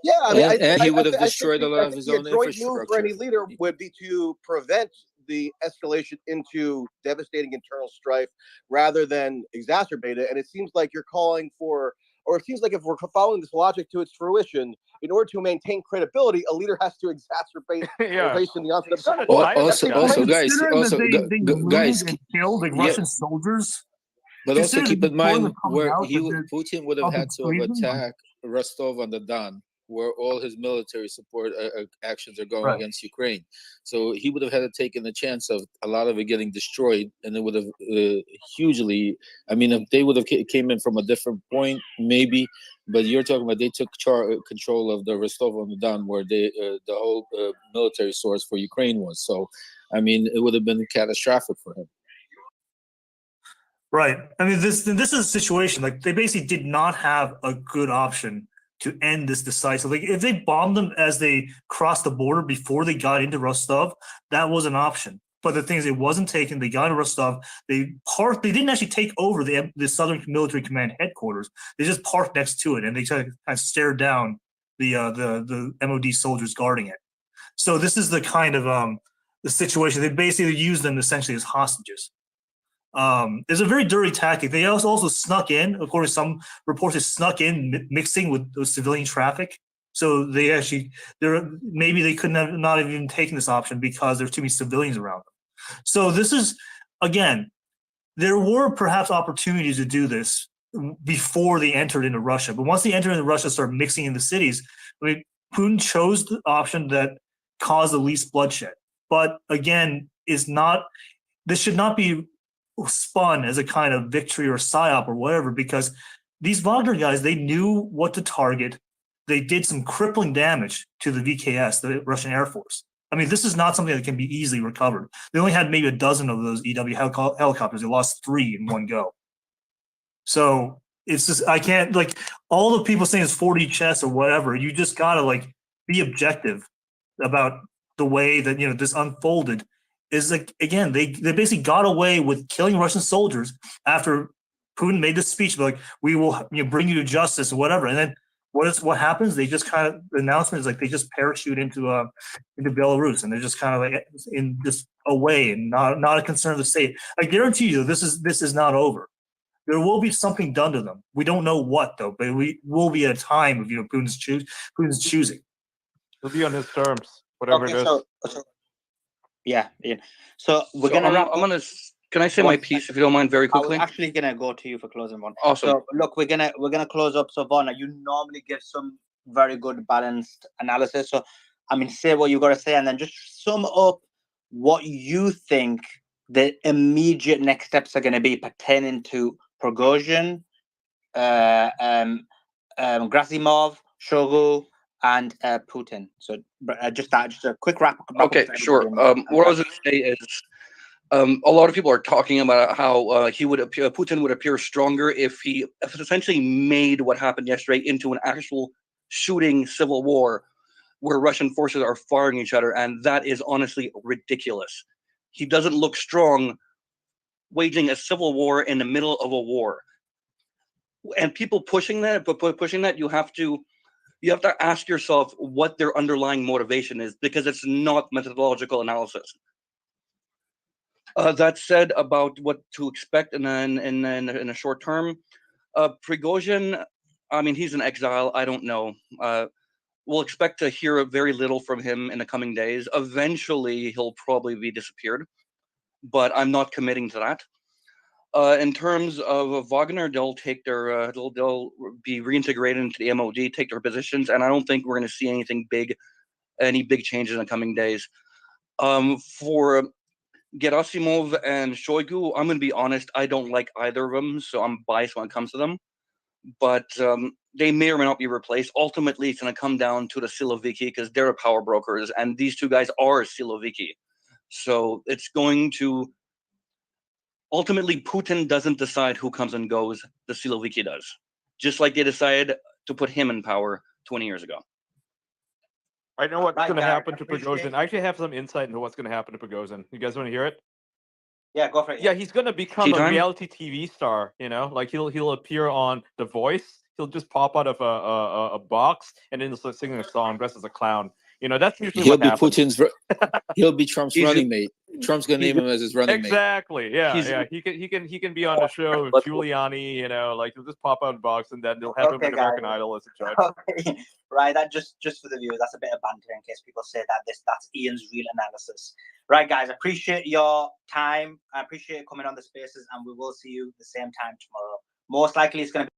Yeah, I mean, and he would have I destroyed a lot of his own the adroit move for any infrastructure. leader would be to prevent the escalation into devastating internal strife rather than exacerbate it. And it seems like you're calling for, or it seems like if we're following this logic to its fruition, in order to maintain credibility, a leader has to exacerbate elevation the onset of Also, guys, guys, and killed Russian soldiers. But also keep in mind where Putin would have had to have attacked Rostov on the Don, where all his military support actions are going against Ukraine. So he would have had to take a chance of a lot of it getting destroyed, and it would have hugely. I mean, if they would have came in from a different point, maybe. But you're talking about they took control of the Rostov on the Don, where the whole military source for Ukraine was. So, I mean, it would have been catastrophic for him. Right. I mean, this is a situation they basically did not have a good option to end this decisively. If they bombed them as they crossed the border before they got into Rostov, that was an option. But the thing is, it wasn't taken. They got into Rostov. They didn't actually take over the Southern Military Command headquarters. They just parked next to it, and they kind of stared down the MOD soldiers guarding it. So this is the kind of the situation. They basically used them essentially as hostages. It's a very dirty tactic. They also snuck in, according to some reports, they snuck in mixing with those civilian traffic. So maybe they could not have even taken this option because there's too many civilians around them. So this is, again, there were perhaps opportunities to do this before they entered into Russia. But once they entered into Russia, started mixing in the cities, Putin chose the option that caused the least bloodshed. But again, this should not be spun as a kind of victory or psyop or whatever, because these Wagner guys, they knew what to target. they did some crippling damage to the VKS, the Russian Air Force. I mean, this is not something that can be easily recovered. They only had maybe a dozen of those EW helicopters. They lost 3 in one go. So it's just, I can't, like, all the people saying it's 40 chests or whatever, you just gotta, like, be objective about the way that, you know, this unfolded. Is like, again, they basically got away with killing Russian soldiers after Putin made this speech, like, we will, you know, bring you to justice or whatever. And then what happens? They just kind of, the announcement is like they just parachute into Belarus, and they're just kind of like in just away and not a concern of the state. I guarantee you, this is not over. There will be something done to them. We don't know what though, but we will be at a time of, you know, Putin's choosing. It'll be on his terms, whatever it is. So yeah, Ian. So we're So gonna wrap. I'm gonna. Can I say my piece, if you don't mind, very I was quickly? actually gonna go to you for closing one. Awesome. So look, we're gonna close up. So Vaughn, you normally give some very good balanced analysis. So I mean, say what you got to say, and then just sum up what you think the immediate next steps are going to be pertaining to Prigozhin, Grasimov, Shoigu, and Putin. So just a quick wrap up. Okay, sure. What I was going to say is, a lot of people are talking about how Putin would appear stronger if essentially made what happened yesterday into an actual shooting civil war where Russian forces are firing each other, and that is honestly ridiculous. He doesn't look strong waging a civil war in the middle of a war. And people pushing that, you have to ask yourself what their underlying motivation is, because it's not methodological analysis. That said, about what to expect in a short term, Prigozhin, I mean, he's in exile. I don't know. We'll expect to hear very little from him in the coming days. Eventually, he'll probably be disappeared, but I'm not committing to that. In terms of Wagner, they'll take their they'll be reintegrated into the MOD, take their positions, and I don't think we're going to see any big changes in the coming days. For Gerasimov and Shoigu, I'm going to be honest, I don't like either of them, so I'm biased when it comes to them. But they may or may not be replaced. Ultimately, it's going to come down to the Siloviki, because they're the power brokers, and these two guys are Siloviki. So it's going to... Ultimately, Putin doesn't decide who comes and goes. The Siloviki does. Just like they decided to put him in power 20 years ago. I know what's going to happen to Prigozhin. I actually have some insight into what's going to happen to Prigozhin. You guys want to hear it? Yeah, go for it. Yeah, he's going to become a reality TV star, you know? Like, he'll appear on The Voice. He'll just pop out of a box, and then he'll start singing a song dressed as a clown. You know, that's usually what happens. He'll be Trump's running mate. Trump's gonna name him as his running mate. Exactly. Yeah. He can be on the show with Giuliani. You know, like he'll just pop out of the box, and then they'll have him in American Idol as a judge. Okay. Right. That just for the viewers, that's a bit of banter in case people say that that's Ian's real analysis. Right, guys. Appreciate your time. I appreciate you coming on the spaces, and we will see you the same time tomorrow. Most likely, it's going to be